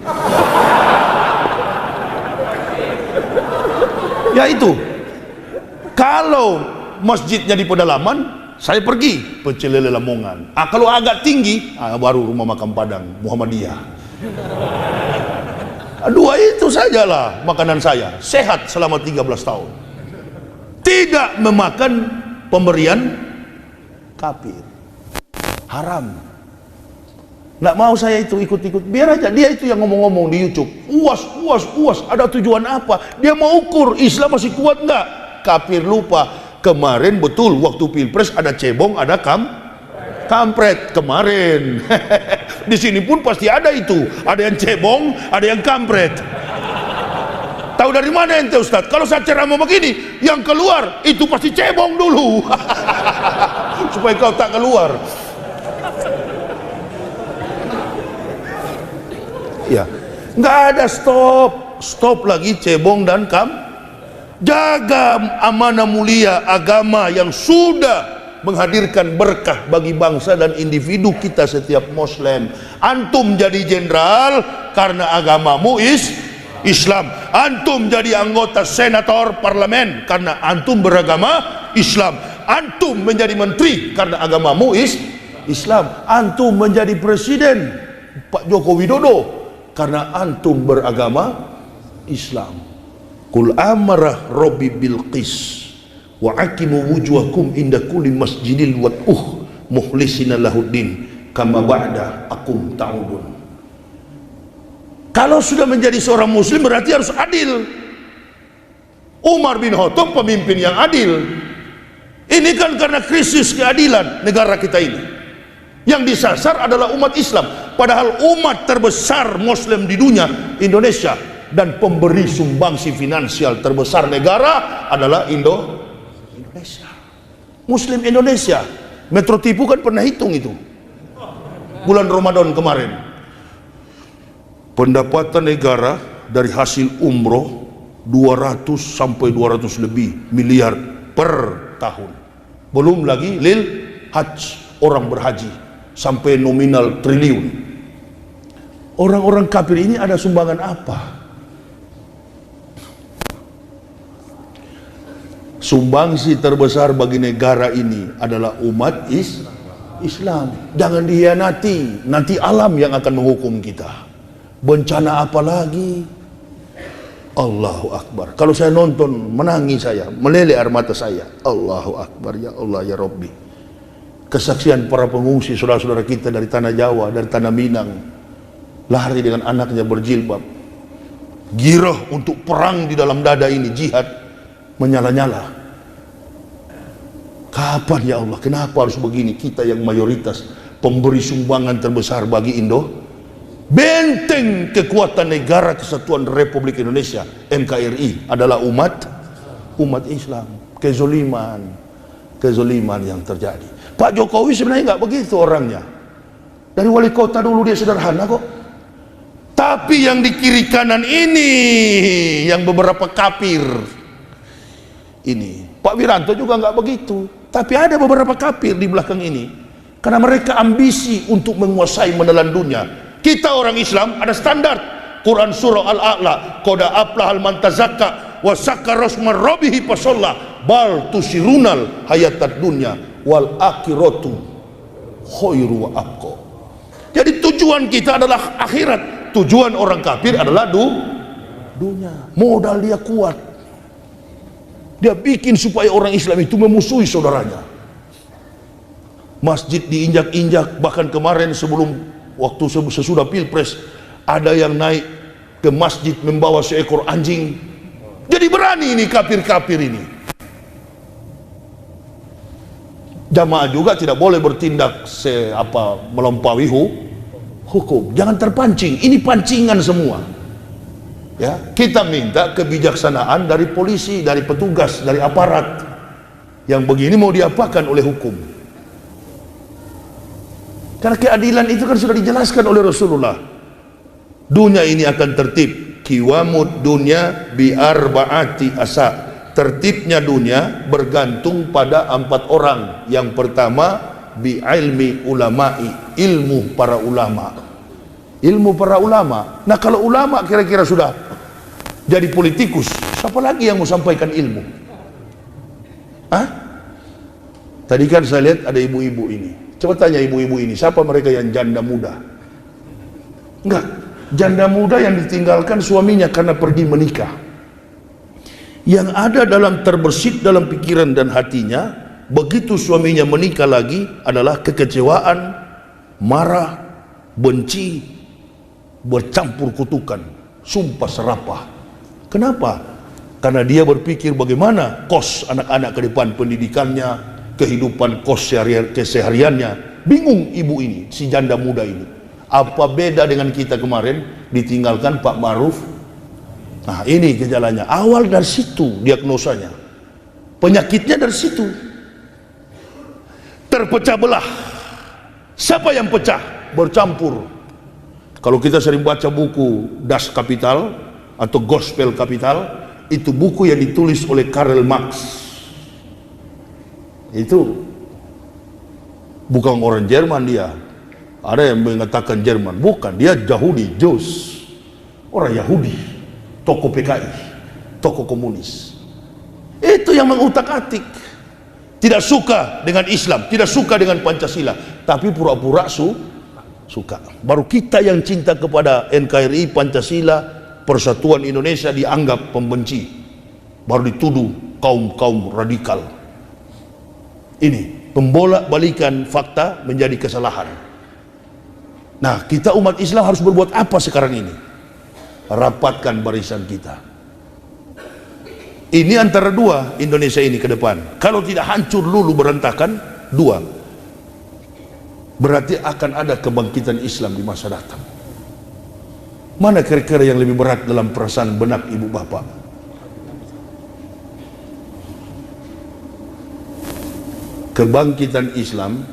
Ya itu. Kalau masjidnya di pedalaman, saya pergi pecel lele Lamongan. Kalau agak tinggi, baru rumah makan Padang Muhammadiyah. 2 itu sajalah makanan saya. Sehat selama 13 tahun. Tidak memakan pemberian kafir. Haram. Nggak mau saya itu ikut-ikut. Biar aja dia itu yang ngomong-ngomong di YouTube. UAS. Ada tujuan apa? Dia mau ukur Islam masih kuat nggak? Kafir lupa. Kemarin betul waktu pilpres ada cebong, ada kampret kemarin. Di sini pun pasti ada itu. Ada yang cebong, ada yang kampret. Tahu dari mana ente Ustadz? Kalau saya ceramah begini, yang keluar itu pasti cebong dulu. Supaya kau tak keluar. Ya, nggak ada stop lagi cebong dan jaga amanah mulia agama yang sudah menghadirkan berkah bagi bangsa dan individu kita setiap Muslim. Antum jadi jenderal karena agamamu Islam. Antum jadi anggota senator parlemen karena antum beragama Islam. Antum menjadi menteri karena agamamu Islam. Antum menjadi presiden Pak Joko Widodo karena antum beragama Islam. Qul amarah Rabbi bil qis wa aqimu wujuhakum inda kulli masjidil wad'uh mukhlisina lahuddin kama ba'da akum ta'udun. Kalau sudah menjadi seorang muslim berarti harus adil. Umar bin Khattab pemimpin yang adil. Ini kan karena krisis keadilan negara kita ini. Yang disasar adalah umat Islam. Padahal umat terbesar Muslim di dunia, Indonesia, dan pemberi sumbangsi finansial terbesar negara adalah Indonesia. Muslim Indonesia. Metro TV kan pernah hitung itu. Bulan Ramadan kemarin. Pendapatan negara dari hasil umroh 200 sampai 200 lebih miliar per tahun. Belum lagi lil hajj, orang berhaji sampai nominal triliun. Orang-orang kafir ini ada sumbangan apa? Sumbangsi terbesar bagi negara ini adalah umat Islam. Jangan dihianati, nanti alam yang akan menghukum kita. Bencana apa lagi? Allahu Akbar. Kalau saya nonton, menangis saya, meleleh air mata saya. Allahu Akbar, ya Allah, ya Rabbi. Kesaksian para pengungsi, saudara-saudara kita dari tanah Jawa, dari tanah Minang, lari dengan anaknya berjilbab, girah untuk perang di dalam dada ini, jihad menyala-nyala. Kapan ya Allah, kenapa harus begini? Kita yang mayoritas pemberi sumbangan terbesar bagi benteng kekuatan negara kesatuan Republik Indonesia, NKRI, adalah umat Islam. Kezoliman yang terjadi. Pak Jokowi sebenarnya nggak begitu orangnya. Dari wali kota dulu dia sederhana kok. Tapi yang di kiri kanan ini, yang beberapa kafir ini, Pak Wiranto juga nggak begitu. Tapi ada beberapa kafir di belakang ini, karena mereka ambisi untuk menguasai menelan dunia. Kita orang Islam ada standar. Quran surah Al-A'la, qad aflahal man tazakka wa sakkara rasma rabbih fasalla bal tusirunal hayatad dunya wal akhiratu khairu wa abqa. Jadi tujuan kita adalah akhirat. Tujuan orang kafir adalah dunia. Modal dia kuat. Dia bikin supaya orang Islam itu memusuhi saudaranya. Masjid diinjak-injak, bahkan kemarin waktu sesudah Pilpres ada yang naik ke masjid membawa seekor anjing. Jadi berani ini kafir-kafir ini. Jamaah juga tidak boleh bertindak melampaui hukum. Jangan terpancing. Ini pancingan semua. Ya, kita minta kebijaksanaan dari polisi, dari petugas, dari aparat. Yang begini mau diapakan oleh hukum? Karena keadilan itu kan sudah dijelaskan oleh Rasulullah. Dunia ini akan tertib. Kiwamud dunia bi'arba'ati asa. Tertibnya dunia bergantung pada 4 orang. Yang pertama, bi'ilmi ulama'i, ilmu para ulama. Ilmu para ulama. Nah, kalau ulama kira-kira sudah jadi politikus, siapa lagi yang mau sampaikan ilmu? Tadi kan saya lihat ada ibu-ibu ini. Coba tanya ibu-ibu ini, siapa mereka yang janda muda? Enggak, janda muda yang ditinggalkan suaminya karena pergi menikah. Yang ada terbersit dalam pikiran dan hatinya, begitu suaminya menikah lagi adalah kekecewaan, marah, benci, bercampur kutukan, sumpah serapah. Kenapa? Karena dia berpikir bagaimana kos anak-anak ke depan, pendidikannya, kehidupan kos kesehariannya. Bingung ibu ini, si janda muda ini. Apa beda dengan kita kemarin ditinggalkan Pak Maruf? Nah, ini gejalanya. Awal dari situ diagnosanya. Penyakitnya dari situ. Terpecah belah. Siapa yang pecah? Bercampur. Kalau kita sering baca buku Das Kapital atau Gospel Kapital, itu buku yang ditulis oleh Karl Marx. Itu bukan orang Jerman dia. Ada yang mengatakan Jerman, bukan, dia Yahudi, Jews, orang Yahudi, tokoh PKI, tokoh komunis. Itu yang mengutak-atik. Tidak suka dengan Islam, tidak suka dengan Pancasila, tapi pura-pura suka. Baru kita yang cinta kepada NKRI, Pancasila, Persatuan Indonesia dianggap pembenci. Baru dituduh kaum radikal. Ini pembolak-balikan fakta menjadi kesalahan. Nah, kita umat Islam harus berbuat apa sekarang ini? Rapatkan barisan kita. Ini antara dua Indonesia ini ke depan. Kalau tidak hancur lulu berantakan, dua. Berarti akan ada kebangkitan Islam di masa datang. Mana kira-kira yang lebih berat dalam perasaan benak ibu bapak? Kebangkitan Islam,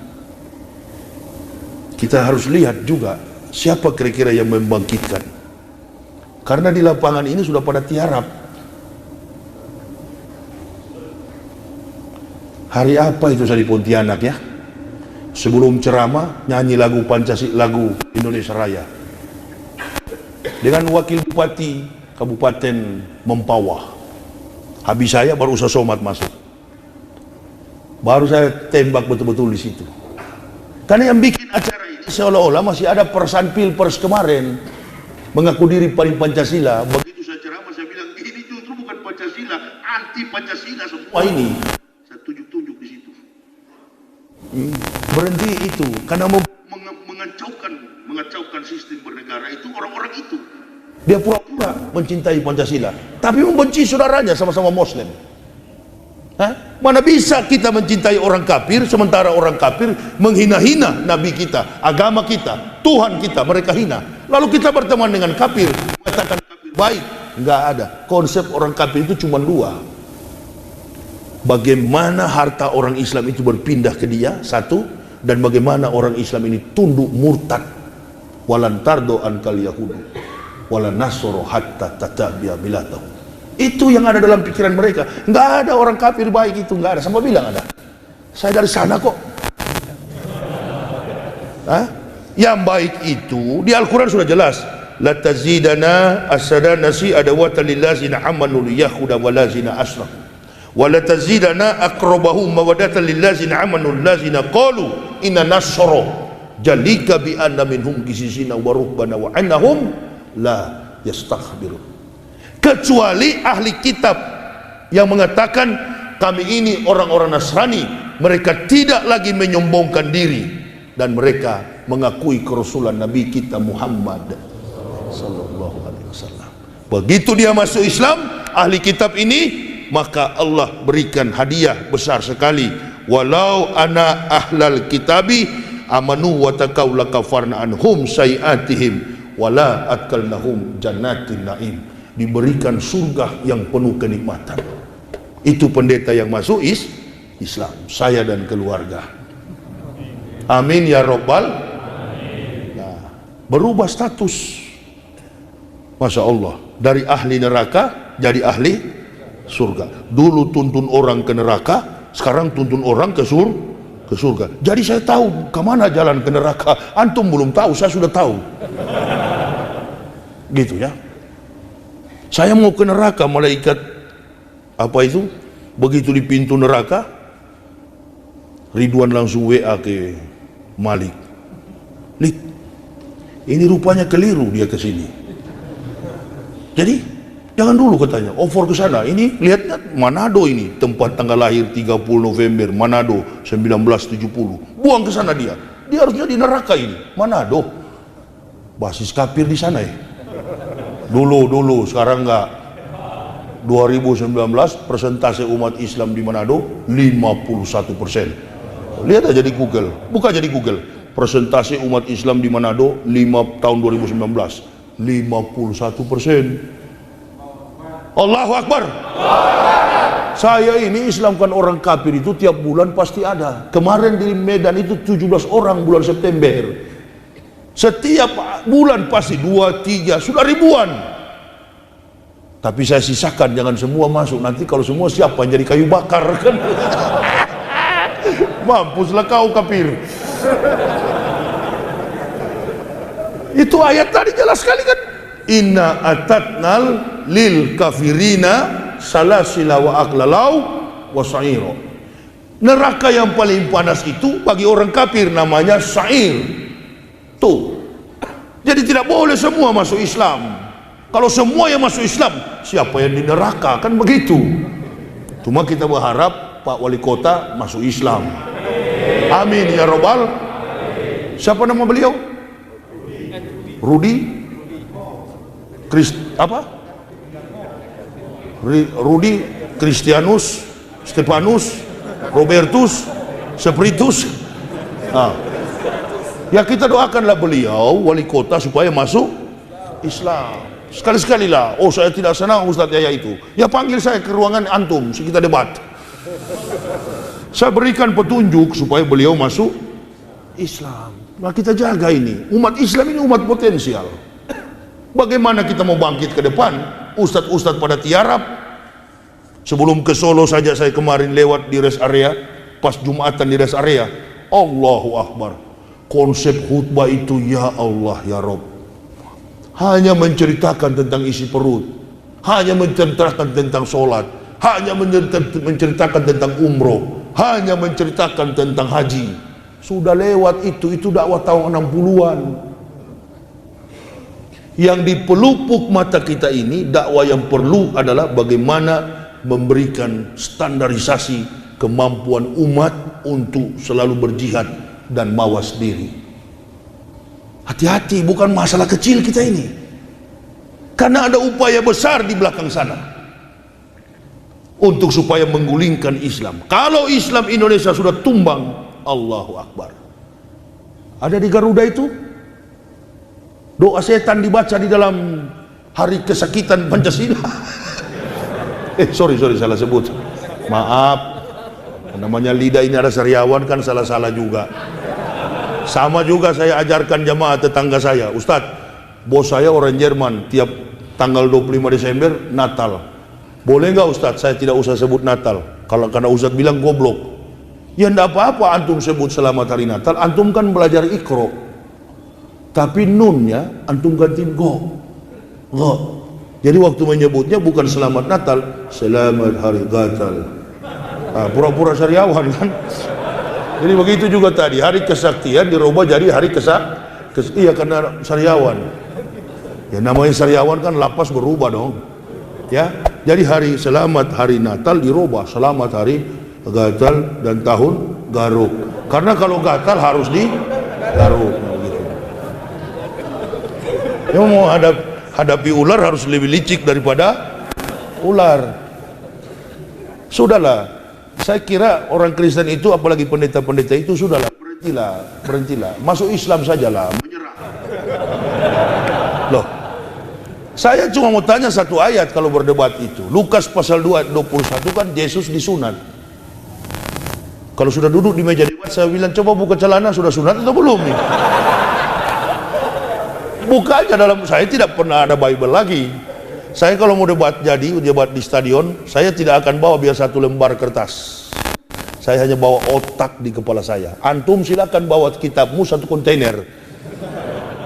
kita harus lihat juga siapa kira-kira yang membangkitkan. Karena di lapangan ini sudah pada tiarap. Hari apa itu saya di Pontianak ya? Sebelum ceramah nyanyi lagu Pancasila, lagu Indonesia Raya dengan wakil bupati Kabupaten Mempawah. Habis saya baru Ustaz Somad masuk. Baru saya tembak betul-betul di situ. Karena yang bikin acara ini seolah-olah masih ada perasaan pilpres kemarin, mengaku diri paling Pancasila. Begitu saya ceramah saya bilang ini justru bukan Pancasila, anti Pancasila semua ini. Saya tunjuk-tunjuk di situ. Berhenti itu karena mengacaukan sistem bernegara itu orang-orang itu. Dia pura-pura mencintai Pancasila, tapi membenci saudaranya sama-sama Muslim. Hah? Mana bisa kita mencintai orang kafir sementara orang kafir menghina-hina Nabi kita, agama kita, Tuhan kita, mereka hina. Lalu kita berteman dengan kafir, mengatakan kafir baik. Enggak ada. Konsep orang kafir itu cuma dua. Bagaimana harta orang Islam itu berpindah ke dia, satu, dan bagaimana orang Islam ini tunduk murtad. Walan tardo ankal yahudu walan nasoro hatta tatabi'a milatahu. Itu yang ada dalam pikiran mereka. Enggak ada orang kafir baik itu, enggak ada. Sama bilang ada. Saya dari sana kok. Hah? Yang baik itu di Al-Quran sudah jelas. La tazidana as-sadana si adawatan lillazina amanu liyahuda walazina asrak. Wa la tazidana aqrabahum mawaddatan lillazina amanu allazina qalu inna nasra jalika bi anna minhum qisisina wa rubbana wa annahum la yastakhbirun. Kecuali ahli kitab yang mengatakan kami ini orang-orang Nasrani, mereka tidak lagi menyombongkan diri dan mereka mengakui kerasulan Nabi kita Muhammad sallallahu alaihi wasallam. Begitu dia masuk Islam, ahli kitab ini, maka Allah berikan hadiah besar sekali. Walau ana ahlal kitabi amanu wa taqaw lakafarna anhum sayiatihim wala atkalnahum jannatin naim. Diberikan surga yang penuh kenikmatan. Itu pendeta yang masuk Islam, saya dan keluarga. Amin ya Rabbal. Nah, berubah status, Masya Allah, dari ahli neraka jadi ahli surga. Dulu tuntun orang ke neraka, sekarang tuntun orang ke surga. Jadi saya tahu kemana jalan ke neraka. Antum belum tahu, saya sudah tahu. Gitu ya. Saya mau ke neraka, malaikat apa itu? Begitu di pintu neraka, Ridwan langsung WA ke Malik. Lik, ini rupanya keliru dia ke sini. Jadi jangan dulu katanya, over ke sana. Ini lihatnya Manado ini, tempat tanggal lahir 30 November, Manado 1970. Buang ke sana dia. Dia harusnya di neraka ini, Manado. Basis kafir di sana ya. Dulu, sekarang enggak. 2019 persentase umat Islam di Manado 51%. Lihat aja di Google, buka aja di Google. Persentase umat Islam di Manado tahun 2019 51%. Allahu Akbar. Saya ini Islamkan orang kafir itu tiap bulan pasti ada. Kemarin di Medan itu 17 orang bulan September. Setiap bulan pasti 2, 3, sudah ribuan. Tapi saya sisakan, jangan semua masuk. Nanti kalau semua siapa yang jadi kayu bakar kan? Mampuslah kau kafir. Itu ayat tadi jelas sekali kan? Inna atatnal lil kafirina salasila wa aklalau wa sa'iro. Neraka yang paling panas itu bagi orang kafir namanya sa'ir. Tuh. Jadi tidak boleh semua masuk Islam. Kalau semua yang masuk Islam, siapa yang di neraka? Kan begitu. Cuma kita berharap Pak Wali Kota masuk Islam. Amin ya Rabbal. Siapa nama beliau? Rudi Rudi Christianus, Stefanus, Robertus, Spiritus. Nah, ya kita doakanlah beliau wali kota supaya masuk Islam. Sekali-sekali lah. Oh, saya tidak senang Ustadz Yahya itu. Ya panggil saya ke ruangan antum, kita debat. Saya berikan petunjuk supaya beliau masuk Islam. Nah, kita jaga ini. Umat Islam ini umat potensial. Bagaimana kita mau bangkit ke depan? Ustadz-ustadz pada tiarap. Sebelum ke Solo saja saya kemarin lewat di rest area, pas Jumatan di rest area. Allahu Akbar. Konsep khutbah itu, ya Allah ya Rob, hanya menceritakan tentang isi perut, hanya menceritakan tentang sholat, hanya menceritakan tentang umroh, hanya menceritakan tentang haji. Sudah lewat itu dakwah tahun 60-an. Yang di pelupuk mata kita ini, dakwah yang perlu adalah bagaimana memberikan standarisasi kemampuan umat untuk selalu berjihad dan mawas diri. Hati-hati, bukan masalah kecil kita ini, karena ada upaya besar di belakang sana untuk supaya menggulingkan Islam. Kalau Islam Indonesia sudah tumbang, Allahu Akbar. Ada di Garuda itu doa setan dibaca di dalam hari kesakitan Pancasila. Sorry salah sebut, maaf. Namanya lidah ini ada sariawan kan, salah-salah juga. Sama juga saya ajarkan jamaah tetangga saya, Ustadz, bos saya orang Jerman, tiap tanggal 25 Desember Natal. Boleh nggak Ustadz saya tidak usah sebut Natal? Karena Ustadz bilang goblok. Ya enggak apa-apa antum sebut selamat hari Natal, antum kan belajar Iqra. Tapi nunnya antum ganti go. Jadi waktu menyebutnya bukan selamat Natal, selamat hari Natal. Nah, pura-pura sariawan kan. Jadi begitu juga tadi, hari kesaktian dirubah jadi hari iya karena sariawan. Ya namanya sariawan kan lapas berubah dong. Ya, jadi hari selamat hari Natal dirubah selamat hari Gatal dan tahun Garuk. Karena kalau Gatal harus di Garuk gitu. Yang mau hadapi ular harus lebih licik daripada ular. Sudahlah. Saya kira orang Kristen itu, apalagi pendeta-pendeta itu, sudahlah, berhentilah, masuk Islam sajalah, menyerah. Loh, saya cuma mau tanya satu ayat kalau berdebat itu. Lukas pasal 2 ayat 21 kan Yesus disunat. Kalau sudah duduk di meja debat, saya bilang coba buka celana, sudah sunat atau belum nih? Buka aja dalam, saya tidak pernah ada Bible lagi. Saya kalau mau debat di stadion, saya tidak akan bawa biar satu lembar kertas. Saya hanya bawa otak di kepala saya. Antum silakan bawa kitabmu satu kontainer.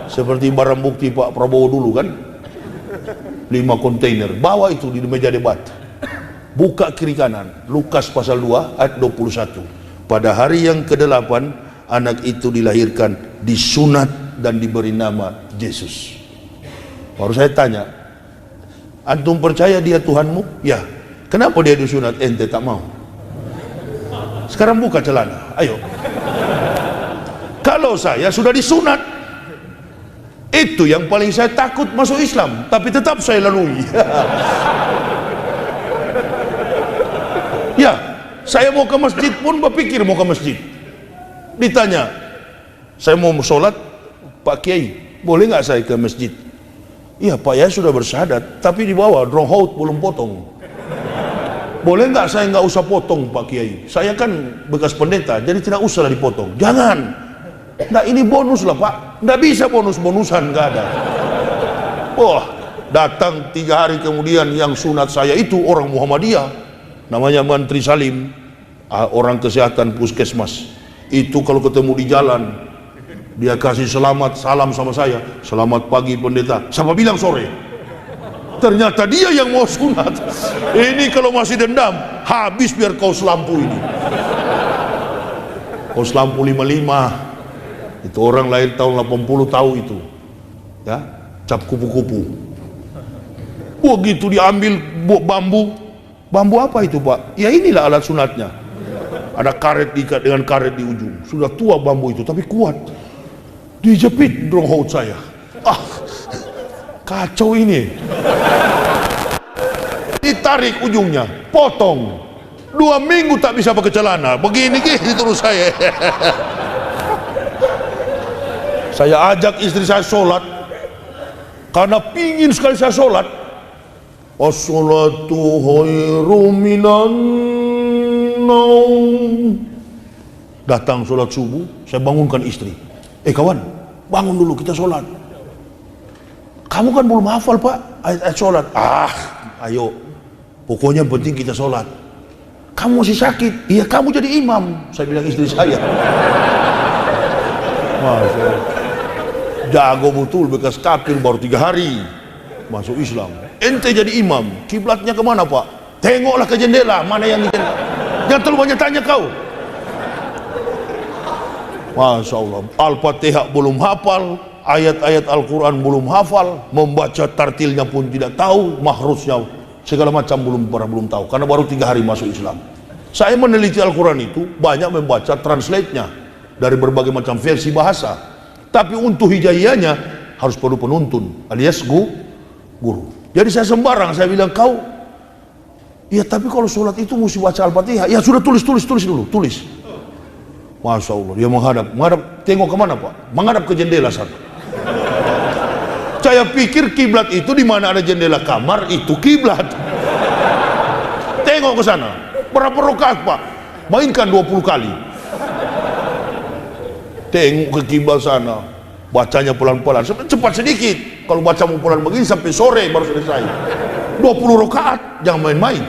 Seperti barang bukti Pak Prabowo dulu kan. 5 kontainer. Bawa itu di meja debat. Buka kiri kanan. Lukas pasal 2 ayat 21. Pada hari yang ke-8, anak itu dilahirkan, disunat dan diberi nama Yesus. Baru saya tanya, antum percaya dia Tuhanmu? Ya. Kenapa dia disunat? Ente tak mau. Sekarang buka celana, ayo. Kalau saya sudah disunat, itu yang paling saya takut masuk Islam, tapi tetap saya lalui. Ya, saya mau ke masjid pun berpikir mau ke masjid. Ditanya, saya mau sholat, Pak Kiai, boleh nggak saya ke masjid? Iya Pak, ya sudah bersyahadat, tapi di bawah drum haut belum potong. Boleh nggak saya nggak usah potong Pak Kiai? Saya kan bekas pendeta, jadi tidak usah dipotong. Jangan. Nah ini bonus lah Pak. Nggak bisa bonus-bonusan, nggak ada. Wah, datang 3 hari kemudian yang sunat saya itu orang Muhammadiyah, namanya Mantri Salim, orang kesehatan puskesmas. Itu kalau ketemu di jalan, dia kasih salam sama saya, selamat pagi pendeta. Siapa bilang sore? Ternyata dia yang mau sunat. Ini kalau masih dendam, habis biar kaos lampu ini. Kaos lampu 55. Itu orang lahir tahun 80 tahu itu. Ya, cap kupu-kupu. Begitu diambil bambu. Bambu apa itu Pak? Ya inilah alat sunatnya. Ada karet diikat dengan karet di ujung. Sudah tua bambu itu tapi kuat. Dijepit drum haut saya. Kacau ini. ditarik ujungnya, potong. 2 minggu tak bisa pakai celana, begini terus saya. Saya ajak istri saya sholat, karena pingin sekali saya sholat. As-sholatu khairum minan naum. Datang sholat subuh, saya bangunkan istri. Kawan, bangun dulu, kita sholat. Kamu kan belum hafal pak ayat-ayat sholat. Ayo, pokoknya penting kita sholat. Kamu masih sakit, iya kamu jadi imam, saya bilang istri saya. Masya, jago betul, bekas kafir baru 3 hari masuk Islam. Ente jadi imam, kiblatnya kemana pak? Tengoklah ke jendela, mana yang di jendela. Jangan terlalu banyak tanya kau. Masya Allah, Al-Fatihah belum hafal, ayat-ayat Al-Quran belum hafal, membaca tartilnya pun tidak tahu, mahrusnya segala macam belum tahu, karena baru 3 hari masuk Islam. Saya meneliti Al-Quran itu banyak membaca translate-nya dari berbagai macam versi bahasa, tapi untuk hijayahnya harus perlu penuntun alias guru. Jadi saya sembarang, saya bilang kau, ya tapi kalau sholat itu mesti baca Al-Fatihah. Ya sudah, tulis dulu, tulis. Masya Allah, dia menghadap, tengok kemana pak? Menghadap ke jendela sana. Saya pikir kiblat itu di mana ada jendela kamar itu kiblat. Tengok ke sana. Berapa rakaat pak? Mainkan 20 kali. Tengok ke kiblat sana. Bacanya pelan-pelan, cepat sedikit. Kalau baca pelan begini sampai sore baru selesai. 20 rakaat, jangan main-main.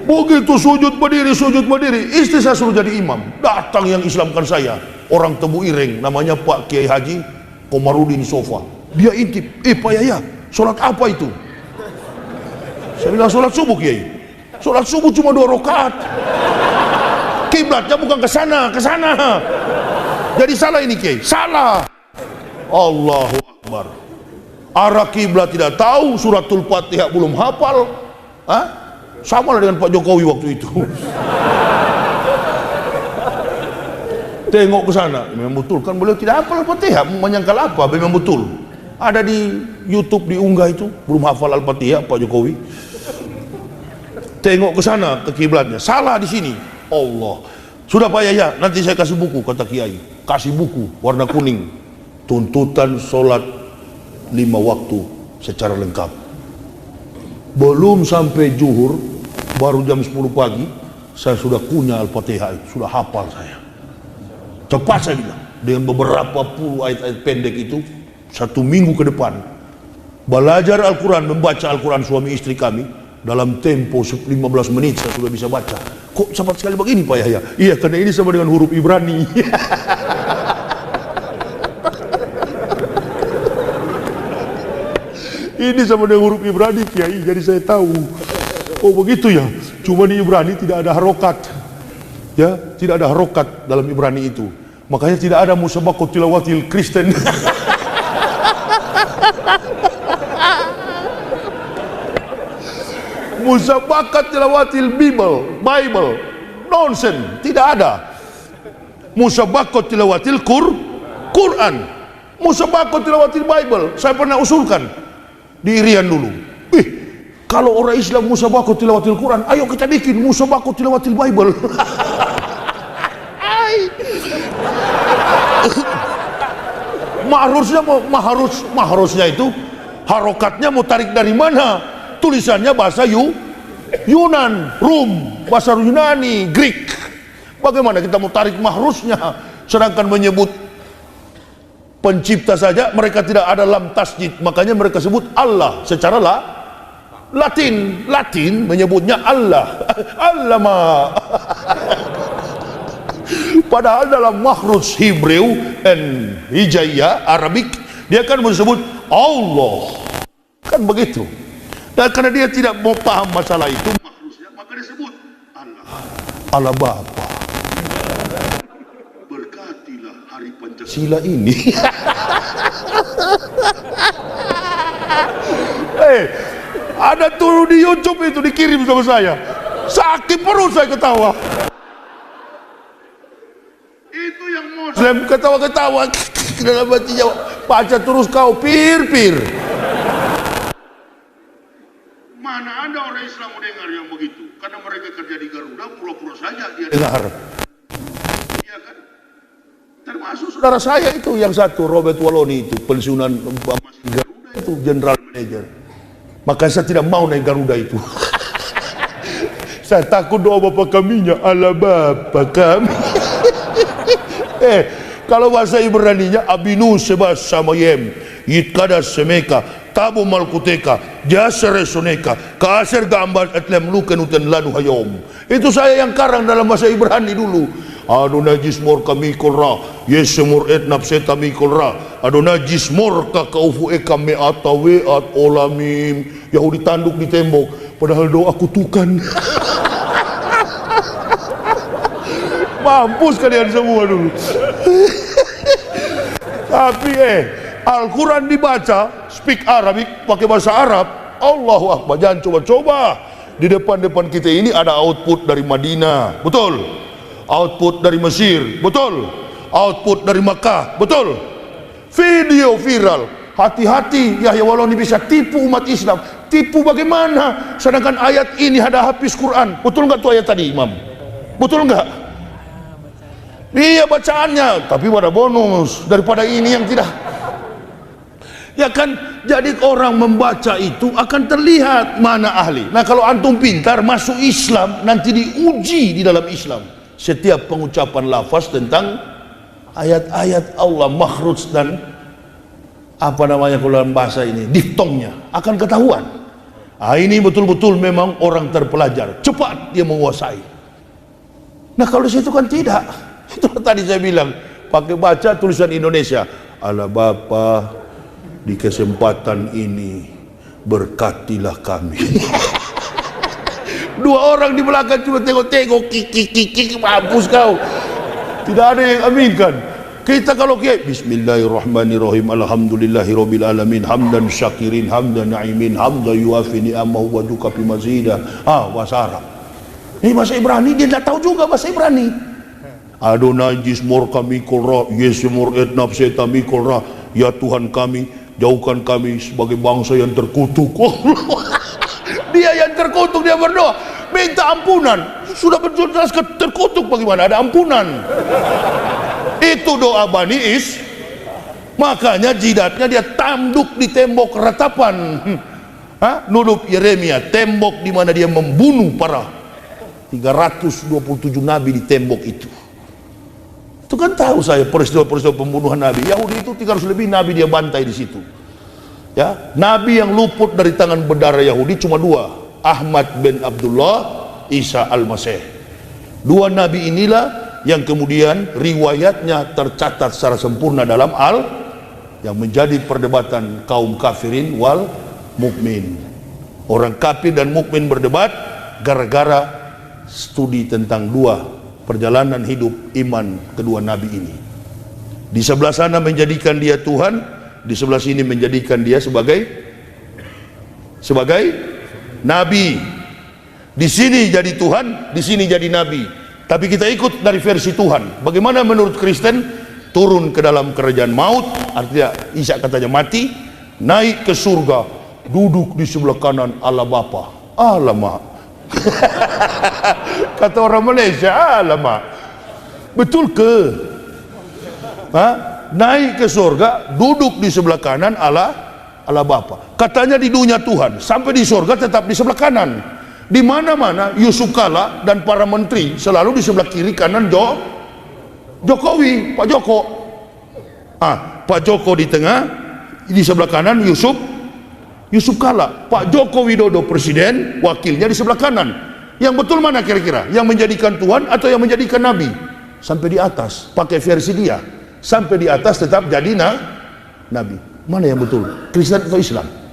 Begitu sujud berdiri, istri saya suruh jadi imam. Datang yang Islamkan saya, orang Tebu Ireng, namanya Pak Kiai Haji Komarudin Sofa. Dia intip, Pak Yaya, sholat apa itu? Saya bilang sholat subuh Kiai. Sholat subuh cuma 2 rakaat. Kiblatnya bukan ke sana. Jadi salah ini Kiai, salah. Allahu Akbar. Arah kiblat tidak tahu, suratul Fatihah belum hafal. Sama dengan Pak Jokowi waktu itu. Tengok ke sana, memang betul kan beliau tidak hafal Al-Fatihah, menyangkal apa, memang betul. Ada di YouTube diunggah itu, belum hafal Al-Fatihah Pak Jokowi. Tengok ke sana ke kiblatnya, salah di sini. Allah. Sudah Pak Yaya, nanti saya kasih buku, kata Kiai. Kasih buku warna kuning. Tuntutan sholat 5 waktu secara lengkap. Belum sampai zuhur, baru jam 10 pagi, saya sudah punya Al-Fatihah itu, sudah hafal saya. Cepat saya bilang, dengan beberapa puluh ayat-ayat pendek itu, 1 minggu ke depan, belajar Al-Quran, membaca Al-Quran suami istri kami, dalam tempo 15 menit saya sudah bisa baca. Kok cepat sekali begini Pak Yahya? Iya, karena ini sama dengan huruf Ibrani. Ini sama dengan huruf Ibrani Kiai, jadi saya tahu. Oh begitu ya, cuma di Ibrani tidak ada harokat. Ya, tidak ada harokat dalam Ibrani itu. Makanya tidak ada musabaqat tilawatil Kristen. Musabaqat tilawatil Bible, nonsense, tidak ada. Musabaqat tilawatil Quran, musabaqat tilawatil Bible. Saya pernah usulkan di Irian dulu. Kalau orang Islam musabaqat tilawatil Quran, ayo kita bikin musabaqat tilawatil Bible. Maharusnya itu harokatnya mau tarik dari mana? Tulisannya bahasa Yunan, Rum, bahasa Yunani, Greek. Bagaimana kita mau tarik mahrusnya? Sedangkan menyebut pencipta saja mereka tidak ada lam tasjid, makanya mereka sebut Allah secara Latin menyebutnya Allah. Allama. Padahal dalam mahrus Hebrew dan Hijaiyah Arabik dia kan menyebut Allah, kan begitu. Dan karena dia tidak mau paham masalah itu mahrusnya, maka dia sebut Allah Bapa. Berkatilah hari Pancasila ini. Ada turun di YouTube itu, dikirim sama saya. Sakit perut saya ketawa. Itu yang Muslim ketawa-ketawa dalam hatinya, baca terus kau pir. Islam mendengar yang begitu? Karena mereka kerja di Garuda, pura-pura saja dia dengar. Iya kan? Termasuk saudara saya itu yang satu, Robert Waloni itu, pensiunan Garuda itu, general manager. Maka saya tidak mau naik Garuda itu. Saya takut doa bapak kaminya, ala bapak kami. Kalau bahasa Ibraninya, abinu sebas samayem, yitkada semeka, tabu malkuteka, jasa resoneka, kaser gambar etlem luken uten lanu hayom. Itu saya yang karang dalam bahasa Ibrani dulu. Adonai jismor kami kolra, yesemur et nafseta mi kolra, Adonai jismor ka kaufu eka me atawe at olamim. Yahudi tanduk di tembok, padahal doa kutukan. Mampus kalian semua dulu. Tapi Al-Quran dibaca, speak Arabic, pakai bahasa Arab, Allahu Akbar. Jangan coba-coba. Di depan-depan kita ini ada output dari Madinah, betul. Output dari Mesir, betul. Output dari Makkah, betul. Video viral. Hati-hati, Yahya Waloni bisa tipu umat Islam. Tipu bagaimana? Sedangkan ayat ini ada hafiz Quran. Betul nggak tuh ayat tadi, Imam? Betul nggak? Iya bacaannya, tapi pada bonus daripada ini yang tidak. Ya kan, jadi orang membaca itu akan terlihat mana ahli. Nah kalau antum pintar masuk Islam, nanti diuji di dalam Islam. Setiap pengucapan lafaz tentang ayat-ayat Allah, makhraj dan apa namanya kalau dalam bahasa ini, diftongnya akan ketahuan. Ah ini betul-betul memang orang terpelajar, cepat dia menguasai. Nah kalau di situ kan tidak. Itu tadi saya bilang, pakai baca tulisan Indonesia. Ala Bapa, di kesempatan ini berkatilah kami. Dua orang di belakang cuma tengok-tengok, kiki, mampus kau. Tidak ada yang aminkan. Kita kalau kayak Bismillahirrahmanirrahim, Alhamdulillahirabbil alamin, hamdan syakirin, hamdan na'imin, hamdan yuafi ni'amahu wa dukafi mazida. Bahasa Arab. Ini bahasa Ibrani, dia tidak tahu juga bahasa Ibrani. Adonai jismor kami kolra, yesemor et nafseta mi kolra. Ya Tuhan kami, jauhkan kami sebagai bangsa yang terkutuk. Dia yang terkutuk, dia berdoa minta ampunan. Sudah berjelas terkutuk, bagaimana ada ampunan? Itu doa Bani Is. Makanya jidatnya dia tanduk di tembok ratapan. Nurut Yeremia, tembok di mana dia membunuh para 327 nabi di tembok itu. Itu kan tahu saya peristiwa-peristiwa pembunuhan nabi. Yahudi itu 300 lebih nabi dia bantai di situ. Ya, nabi yang luput dari tangan berdarah Yahudi cuma dua, Ahmad bin Abdullah, Isa al-Masih. Dua nabi inilah yang kemudian riwayatnya tercatat secara sempurna dalam yang menjadi perdebatan kaum kafirin wal mukmin. Orang kafir dan mukmin berdebat gara-gara studi tentang dua perjalanan hidup iman kedua nabi ini. Di sebelah sana menjadikan dia Tuhan, di sebelah sini menjadikan dia sebagai nabi. Di sini jadi Tuhan, di sini jadi nabi. Tapi kita ikut dari versi Tuhan. Bagaimana menurut Kristen? Turun ke dalam kerajaan maut, artinya Isa katanya mati, naik ke surga, duduk di sebelah kanan Allah Bapa. Alamak. Kata orang Malaysia, alamak. Betul ke? Naik ke surga, duduk di sebelah kanan Allah Bapa. Katanya di dunia Tuhan, sampai di surga tetap di sebelah kanan. Di mana-mana Yusuf Kala dan para menteri selalu di sebelah kiri kanan Jokowi, Pak Joko. Pak Joko di tengah, di sebelah kanan Yusuf Kala. Pak Joko Widodo presiden, wakilnya di sebelah kanan. Yang betul mana kira-kira? Yang menjadikan Tuhan atau yang menjadikan nabi? Sampai di atas pakai versi dia. Sampai di atas tetap jadi nabi. Mana yang betul? Kristen atau Islam?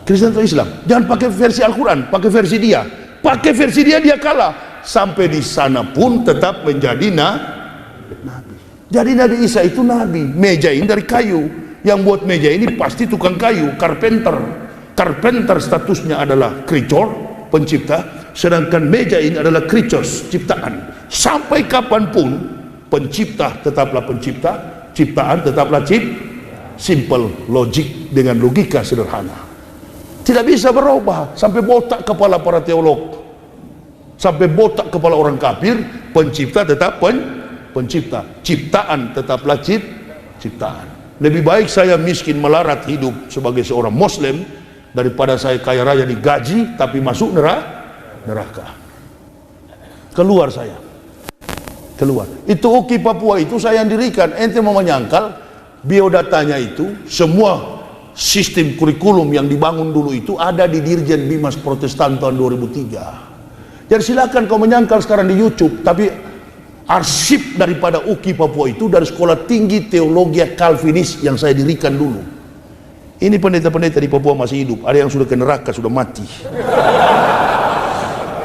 Kristen atau Islam? Jangan pakai versi Al-Quran, pakai versi dia. Pakai versi dia, dia kalah. Sampai di sana pun tetap menjadi nabi. Jadi Nabi Isa itu nabi. Meja ini dari kayu. Yang buat meja ini pasti tukang kayu, carpenter. Carpenter statusnya adalah creature, pencipta. Sedangkan meja ini adalah creatures, ciptaan. Sampai kapanpun pencipta tetaplah pencipta, ciptaan tetaplah simple, logik dengan logika sederhana. Tidak bisa berubah. Sampai botak kepala para teolog, sampai botak kepala orang kafir. Pencipta tetap pencipta, ciptaan tetaplah ciptaan. Lebih baik saya miskin melarat hidup sebagai seorang muslim daripada saya kaya raya digaji tapi masuk neraka. Keluar saya, keluar. Itu UKI Papua itu saya yang dirikan. Ente mau menyangkal biodatanya itu, semua sistem kurikulum yang dibangun dulu itu ada di Dirjen Bimas Protestan tahun 2003. Jadi silakan kau menyangkal sekarang di YouTube, tapi arsip daripada UKI Papua itu dari Sekolah Tinggi Teologi Calvinis yang saya dirikan dulu. Ini pendeta-pendeta di Papua masih hidup, ada yang sudah ke neraka, sudah mati.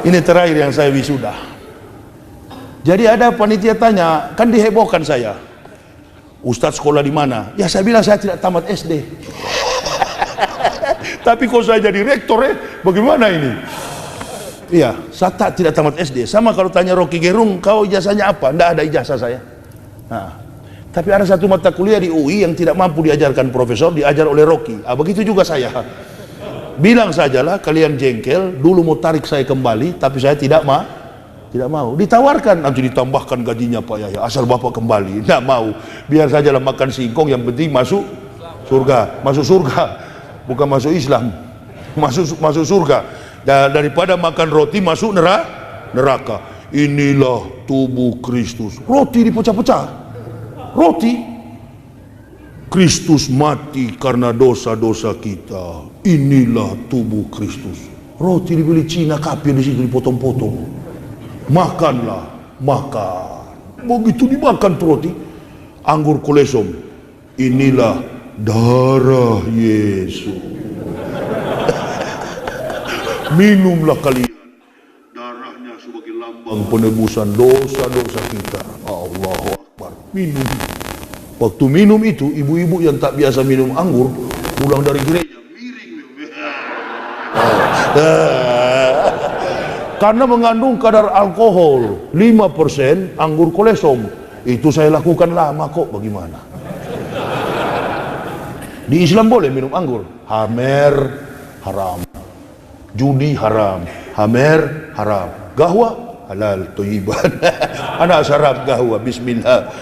Ini terakhir yang saya wisuda. Jadi ada panitia tanya, kan dihebohkan saya, Ustadz sekolah di mana? Ya saya bilang saya tidak tamat SD. Tapi kok saya jadi rektor bagaimana ini? Iya, saya tidak tamat SD. Sama kalau tanya Rocky Gerung, kau ijazahnya apa? Tidak ada ijazah saya. Nah, tapi ada satu mata kuliah di UI yang tidak mampu diajarkan profesor, diajar oleh Rocky. Begitu juga saya. Bilang sajalah kalian jengkel, dulu mau tarik saya kembali, tapi saya tidak mau. Ditawarkan, nanti ditambahkan gajinya Pak Yahya, asal Bapak kembali. Tidak mau. Biar sajalah makan singkong, yang penting masuk surga. Masuk surga. Bukan masuk Islam, masuk surga. Daripada makan roti masuk neraka. Inilah tubuh Kristus. Roti dipecah-pecah. Roti. Kristus mati karena dosa-dosa kita. Inilah tubuh Kristus. Roti dibeli Cina, kafir di situ dipotong-potong. Makanlah, makan. Begitu dimakan roti, anggur kolesom. Inilah darah Yesus. Minumlah kalian darahnya sebagai lambang penebusan dosa-dosa kita. Allahu Akbar. Minum. Waktu minum itu, ibu-ibu yang tak biasa minum anggur pulang dari gereja miring. Karena mengandung kadar alkohol 5% anggur kolesom. Itu saya lakukan lama kok, bagaimana? Di Islam boleh minum anggur. Hamer haram, judi haram, hamer haram, gahwa halal thayyiban. Anak sarap gahwa, bismillah.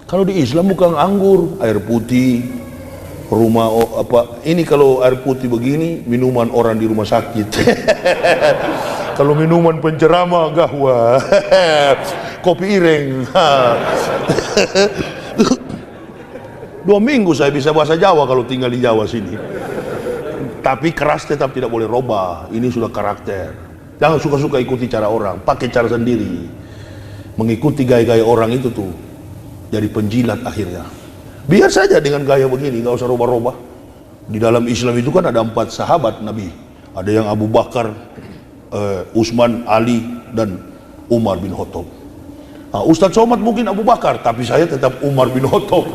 Kalau di Islam bukan anggur, air putih, ini kalau air putih begini minuman orang di rumah sakit. Kalau minuman penceramah gahwa, kopi ireng. 2 minggu saya bisa bahasa Jawa kalau tinggal di Jawa sini. Tapi keras tetap tidak boleh robah. Ini sudah karakter. Jangan suka-suka ikuti cara orang, pakai cara sendiri. Mengikuti gaya-gaya orang itu tuh jadi penjilat akhirnya. Biar saja dengan gaya begini, nggak usah robah-robah. Di dalam Islam itu kan ada 4 sahabat Nabi. Ada yang Abu Bakar, Utsman, Ali, dan Umar bin Khattab. Ustadz Somad mungkin Abu Bakar, tapi saya tetap Umar bin Khattab.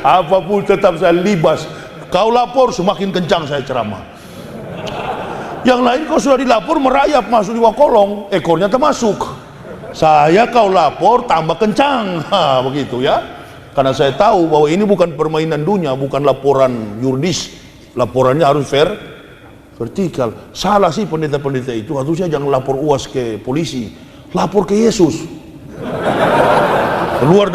Apapun tetap saya libas. Kau lapor, semakin kencang saya ceramah. Yang lain kau sudah dilapor merayap masuk di kolong, ekornya termasuk. Saya kau lapor tambah kencang, begitu ya. Karena saya tahu bahwa ini bukan permainan dunia, bukan laporan yuridis. Laporannya harus vertikal. Salah sih pendeta-pendeta itu, harusnya jangan lapor UAS ke polisi. Lapor ke Yesus. Keluar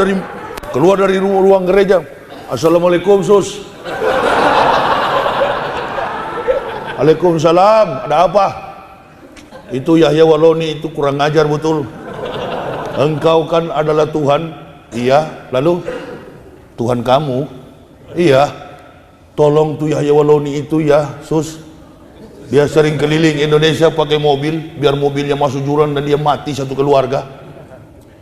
dari ruang gereja. Assalamualaikum sus. Waalaikumsalam. Ada apa? Itu Yahya Waloni itu kurang ajar betul. Engkau kan adalah Tuhan. Iya. Lalu Tuhan kamu? Iya. Tolong tuh Yahya Waloni itu ya sus. Dia sering keliling Indonesia pakai mobil, biar mobilnya masuk jurang dan dia mati satu keluarga.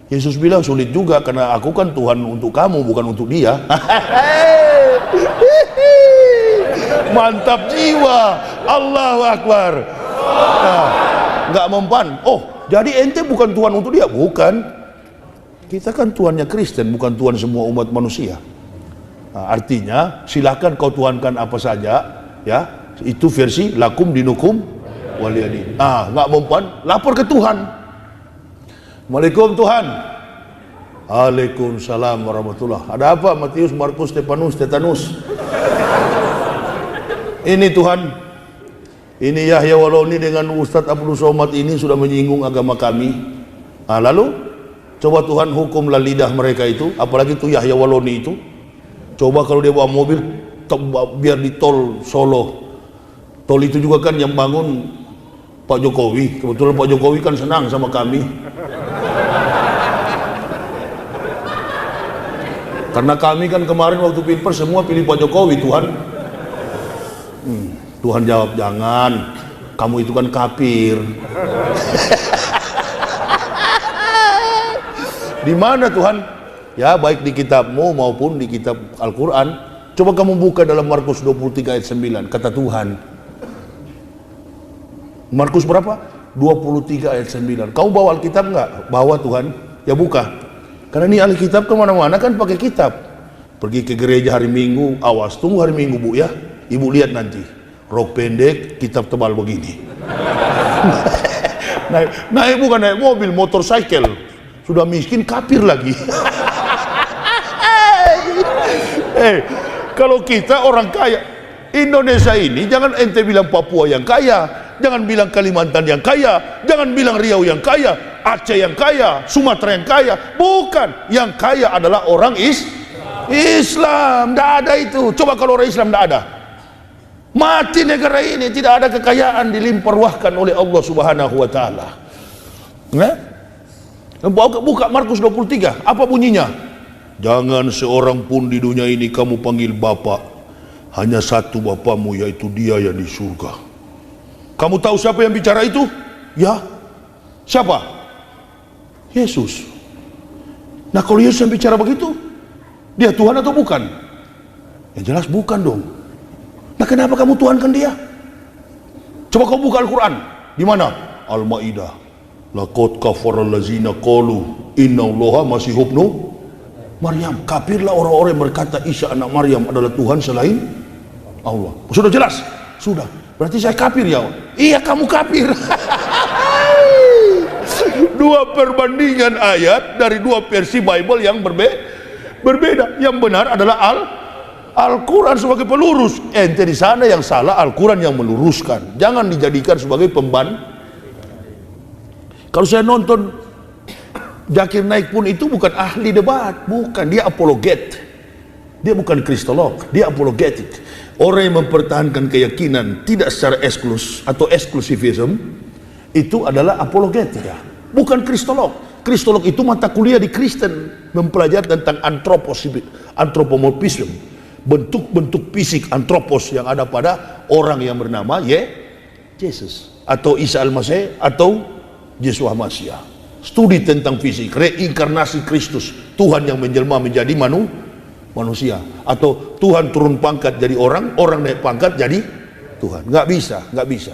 Yesus bilang sulit juga karena aku kan Tuhan untuk kamu, bukan untuk dia. Mantap jiwa. Allahu Akbar. Nah, nggak mempan. Oh, jadi ente bukan Tuhan untuk dia? Bukan. Kita kan Tuhannya Kristen, bukan Tuhan semua umat manusia. Nah, artinya silakan kau tuhankan apa saja, ya. Itu versi lakum dinukum waliyadin. Nggak mempan, lapor ke Tuhan. Waalaikumsalam Tuhan. Waalaikumsalam warahmatullah. Ada apa? Matius, Markus, Stefanus, Tetanus. Ini Tuhan, ini Yahya Waloni dengan Ustadz Abdul Somad ini sudah menyinggung agama kami. Nah, lalu coba Tuhan hukumlah lidah mereka itu, apalagi itu Yahya Waloni itu. Coba kalau dia bawa mobil biar di tol Solo, tol itu juga kan yang bangun Pak Jokowi. Kebetulan Pak Jokowi kan senang sama kami, karena kami kan kemarin waktu Pilpres semua pilih Pak Jokowi. Tuhan jawab, jangan, kamu itu kan kafir. Di mana Tuhan? Ya, baik di kitabmu maupun di kitab Al-Quran. Coba kamu buka dalam Markus 23 ayat 9, kata Tuhan. Markus berapa? 23 ayat 9. Kamu bawa Alkitab enggak? Bawa Tuhan. Ya buka. Karena ini Alkitab kemana-mana kan pakai kitab. Pergi ke gereja hari Minggu, awas, tunggu hari Minggu Bu ya. Ibu lihat nanti, rok pendek, kitab tebal begini. naik bukan naik mobil, motorcycle. Sudah miskin, kafir lagi. Kalau kita orang kaya, Indonesia ini jangan ente bilang Papua yang kaya, jangan bilang Kalimantan yang kaya, jangan bilang Riau yang kaya, Aceh yang kaya, Sumatera yang kaya. Bukan, yang kaya adalah orang Islam. Tidak ada itu. Coba kalau orang Islam tidak ada, mati negara ini, tidak ada kekayaan dilimpahkan oleh Allah Subhanahu wa taala. Buka Markus 23, apa bunyinya? Jangan seorang pun di dunia ini kamu panggil Bapa, hanya satu Bapamu, yaitu Dia yang di surga. Kamu tahu siapa yang bicara itu? Ya, siapa? Yesus. Nah, kalau Yesus yang bicara begitu, Dia Tuhan atau bukan? Yang jelas bukan dong. Nah, kenapa kamu tuhankan Dia? Coba kamu buka Al-Quran. Di mana? Al-Maidah. Laqad kafara allazina qalu innallaha masihun ibnu Maryam. Kafirlah orang-orang yang berkata Isa anak Maryam adalah Tuhan selain Allah. Sudah jelas? Sudah. Berarti saya kafir ya? Iya, kamu kafir. Dua perbandingan ayat dari dua versi Bible yang berbeda. Yang benar adalah Al-Quran sebagai pelurus. Ente di sana yang salah, Al-Quran yang meluruskan. Jangan dijadikan sebagai pemban. Kalau saya nonton Zakir Naik pun itu bukan ahli debat, bukan, dia apologet. Dia bukan kristolog, dia apologetik. Orang yang mempertahankan keyakinan tidak secara eksklus atau eksklusivisme itu adalah apologetika, bukan kristolog. Kristolog itu mata kuliah di Kristen, mempelajari tentang antropomorfisme, bentuk-bentuk fisik antropos yang ada pada orang yang bernama Yesus atau Isa Al-Masih atau Yesus Masya. Studi tentang fisik, reinkarnasi Kristus, Tuhan yang menjelma menjadi manusia, atau Tuhan turun pangkat jadi orang naik pangkat jadi Tuhan. Nggak bisa.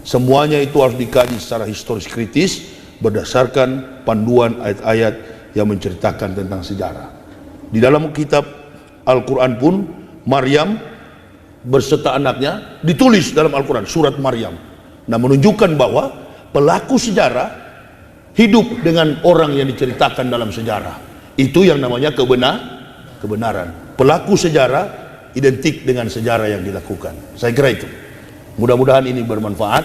Semuanya itu harus dikaji secara historis kritis berdasarkan panduan ayat-ayat yang menceritakan tentang sejarah. Di dalam kitab Al-Quran pun Maryam berserta anaknya ditulis dalam Al-Quran, surat Maryam. Nah, menunjukkan bahwa pelaku sejarah hidup dengan orang yang diceritakan dalam sejarah. Itu yang namanya kebenaran. Pelaku sejarah identik dengan sejarah yang dilakukan. Saya kira itu. Mudah-mudahan ini bermanfaat.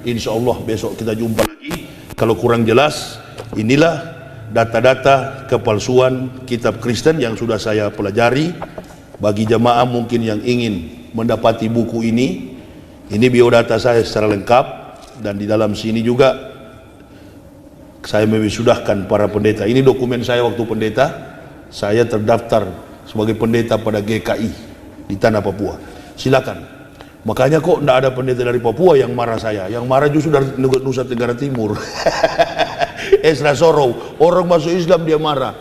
Insya Allah besok kita jumpa lagi. Kalau kurang jelas, inilah data-data kepalsuan kitab Kristen yang sudah saya pelajari. Bagi jamaah mungkin yang ingin mendapati buku ini biodata saya secara lengkap. Dan di dalam sini juga saya mewisudahkan para pendeta. Ini dokumen saya waktu pendeta. Saya terdaftar sebagai pendeta pada GKI di tanah Papua. Silakan. Makanya kok tidak ada pendeta dari Papua yang marah saya. Yang marah justru dari Nusa Tenggara Timur. Esra Sorow, orang masuk Islam dia marah.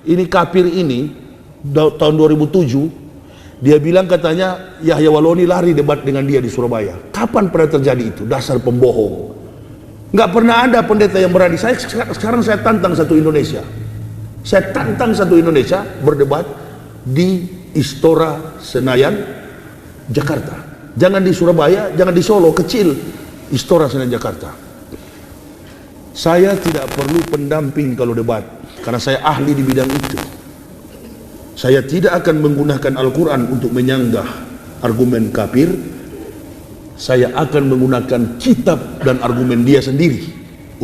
Ini kafir ini tahun 2007 dia bilang katanya Yahya Waloni lari debat dengan dia di Surabaya. Kapan pernah terjadi itu? Dasar pembohong. Nggak pernah ada pendeta yang berani. Sekarang saya tantang satu Indonesia. Saya tantang satu Indonesia berdebat di Istora Senayan, Jakarta. Jangan di Surabaya, jangan di Solo, kecil. Istora Senayan, Jakarta. Saya tidak perlu pendamping kalau debat, karena saya ahli di bidang itu. Saya tidak akan menggunakan Al-Quran untuk menyanggah argumen kafir, saya akan menggunakan kitab dan argumen dia sendiri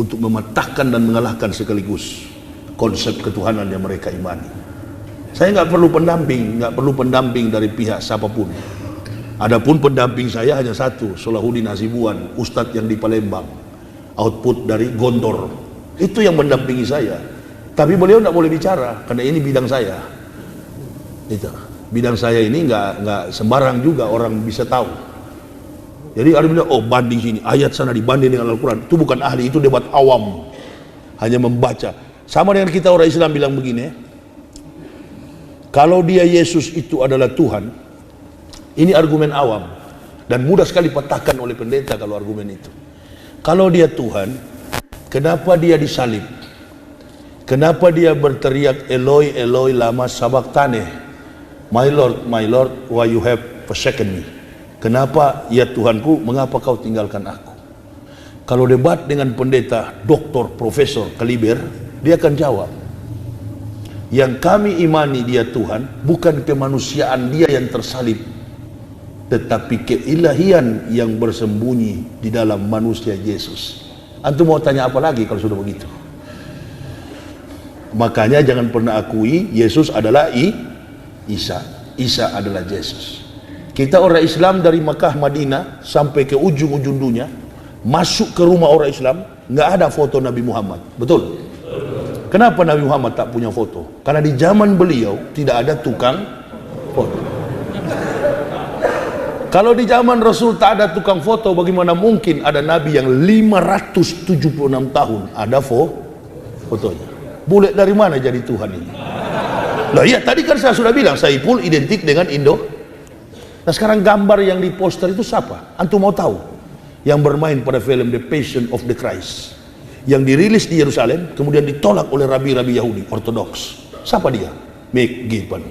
untuk mematahkan dan mengalahkan sekaligus konsep ketuhanan yang mereka imani. Saya nggak perlu pendamping dari pihak siapapun. Adapun pendamping saya hanya satu, Solahuddin Hasibuan, Ustadz yang di Palembang, output dari Gondor. Itu yang mendampingi saya. Tapi beliau tidak boleh bicara karena ini bidang saya. Itu bidang saya ini nggak sembarang juga orang bisa tahu. Jadi ada bilang, oh banding sini, ayat sana dibanding dengan Al-Quran. Itu bukan ahli, itu debat awam, hanya membaca. Sama dengan kita orang Islam bilang begini, kalau dia Yesus itu adalah Tuhan, ini argumen awam dan mudah sekali patahkan oleh pendeta kalau argumen itu. Kalau dia Tuhan, kenapa dia disalib? Kenapa dia berteriak Eloi Eloi lama sabachthani? My Lord, why you have forsaken me? Kenapa ya Tuhanku, mengapa kau tinggalkan aku? Kalau debat dengan pendeta, doktor, profesor, kaliber, dia akan jawab, yang kami imani dia Tuhan, bukan kemanusiaan dia yang tersalib, tetapi keilahian yang bersembunyi di dalam manusia Yesus. Antum mau tanya apa lagi kalau sudah begitu? Makanya jangan pernah akui Yesus adalah Isa. Isa adalah Yesus. Kita orang Islam dari Makkah Madinah sampai ke ujung-ujung dunia, masuk ke rumah orang Islam, nggak ada foto Nabi Muhammad. Betul? Kenapa Nabi Muhammad tak punya foto? Karena di zaman beliau tidak ada tukang foto. Kalau di zaman Rasul tak ada tukang foto, bagaimana mungkin ada Nabi yang 576 tahun ada fotonya? Bule dari mana jadi Tuhan ini? Lah iya, tadi kan saya sudah bilang Saiful identik dengan Indo. Nah sekarang gambar yang di poster itu siapa? Antum mau tahu? Yang bermain pada film The Passion of the Christ, yang dirilis di Yerusalem, kemudian ditolak oleh rabi-rabi Yahudi Ortodoks. Siapa dia? Mick Gibbon,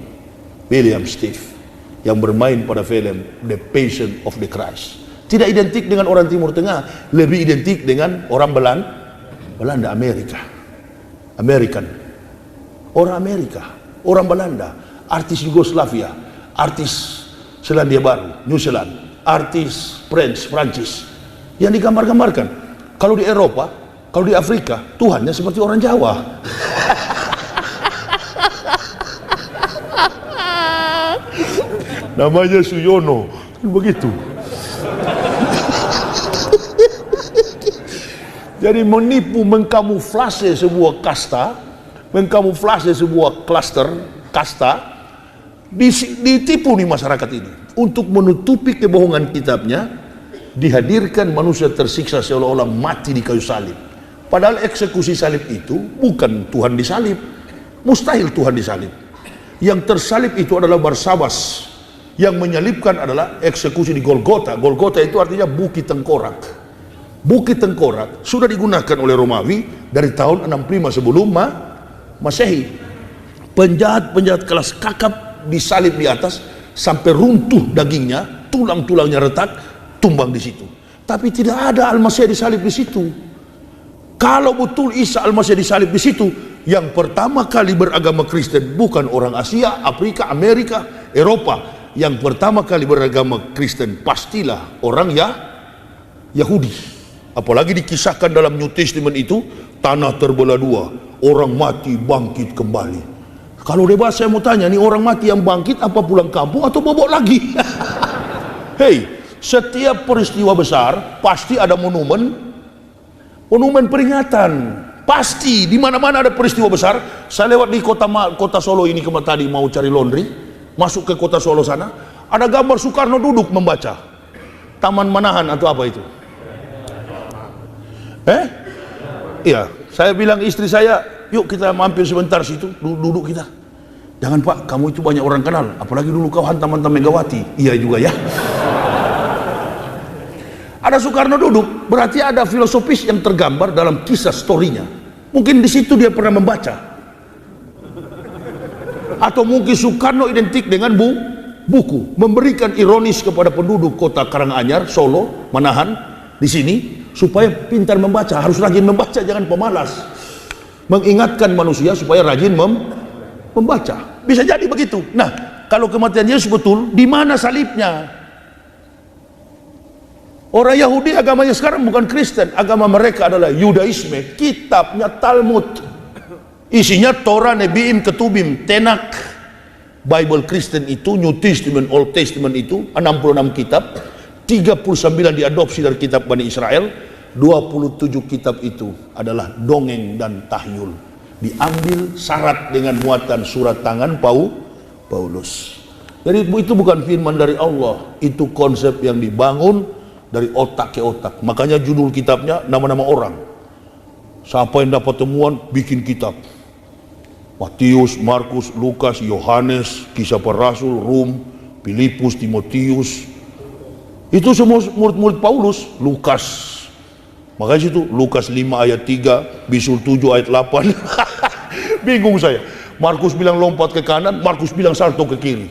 William Steve, yang bermain pada film The Passion of the Christ. Tidak identik dengan orang Timur Tengah, lebih identik dengan orang Belanda, American, orang Amerika, orang Belanda, artis Yugoslavia, artis Selandia Baru, New Zealand, artis Prancis, yang digambar-gambarkan. Kalau di Eropa, kalau di Afrika, Tuhannya seperti orang Jawa. Namanya Suyono, begitu. Jadi menipu, mengkamuflase sebuah kasta, mengkamuflase sebuah kasta, ditipu nih masyarakat ini. Untuk menutupi kebohongan kitabnya, dihadirkan manusia tersiksa seolah-olah mati di kayu salib. Padahal eksekusi salib itu bukan Tuhan disalib. Mustahil Tuhan disalib. Yang tersalib itu adalah Barsabas. Yang menyalibkan adalah eksekusi di Golgota. Golgota itu artinya bukit tengkorak. Bukit tengkorak sudah digunakan oleh Romawi dari tahun 65 sebelum Masehi. Penjahat-penjahat kelas kakap disalib di atas sampai runtuh dagingnya, tulang-tulangnya retak, tumbang di situ. Tapi tidak ada Al-Masih disalib di situ. Kalau betul Isa Al-Masih disalib di situ, yang pertama kali beragama Kristen bukan orang Asia, Afrika, Amerika, Eropa. Yang pertama kali beragama Kristen pastilah orang Yahudi. Apalagi dikisahkan dalam New Testament itu, tanah terbelah dua, orang mati bangkit kembali. Kalau debat saya mau tanya, nih orang mati yang bangkit apa pulang kampung atau bobok lagi? Hei, setiap peristiwa besar pasti ada monumen peringatan. Pasti di mana-mana ada peristiwa besar. Saya lewat di kota Solo ini tadi mau cari laundry, masuk ke kota Solo sana, ada gambar Soekarno duduk membaca. Taman Manahan atau apa itu? Iya, saya bilang istri saya, yuk kita mampir sebentar situ, duduk kita. Jangan Pak, kamu itu banyak orang kenal, apalagi dulu kau hantam Megawati. Iya juga ya. Ada Soekarno duduk, berarti ada filosofis yang tergambar dalam kisah storynya. Mungkin di situ dia pernah membaca. Atau mungkin Soekarno identik dengan buku, memberikan ironis kepada penduduk kota Karanganyar, Solo, Manahan, di sini, supaya pintar membaca, harus rajin membaca, jangan pemalas. Mengingatkan manusia supaya rajin membaca. Bisa jadi begitu. Nah, kalau kematian Yesus betul, di mana salibnya? Orang Yahudi agamanya sekarang bukan Kristen, agama mereka adalah Yudaisme. Kitabnya Talmud, isinya Torah, Nebiim, Ketubim, Tenak. Bible Kristen itu, New Testament, Old Testament itu 66 kitab, 39 diadopsi dari kitab Bani Israel, 27 kitab itu adalah dongeng dan tahyul, diambil syarat dengan muatan surat tangan Paulus. Jadi itu bukan firman dari Allah, itu konsep yang dibangun dari otak ke otak. Makanya judul kitabnya nama-nama orang. Siapa yang dapat temuan bikin kitab. Matius, Markus, Lukas, Yohanes, Kisah Para Rasul, Rum, Filipus, Timotius. Itu semua murid-murid Paulus. Lukas. Makanya situ Lukas 5 ayat 3, Bisul 7 ayat 8. Bingung saya. Markus bilang lompat ke kanan, Markus bilang salto ke kiri.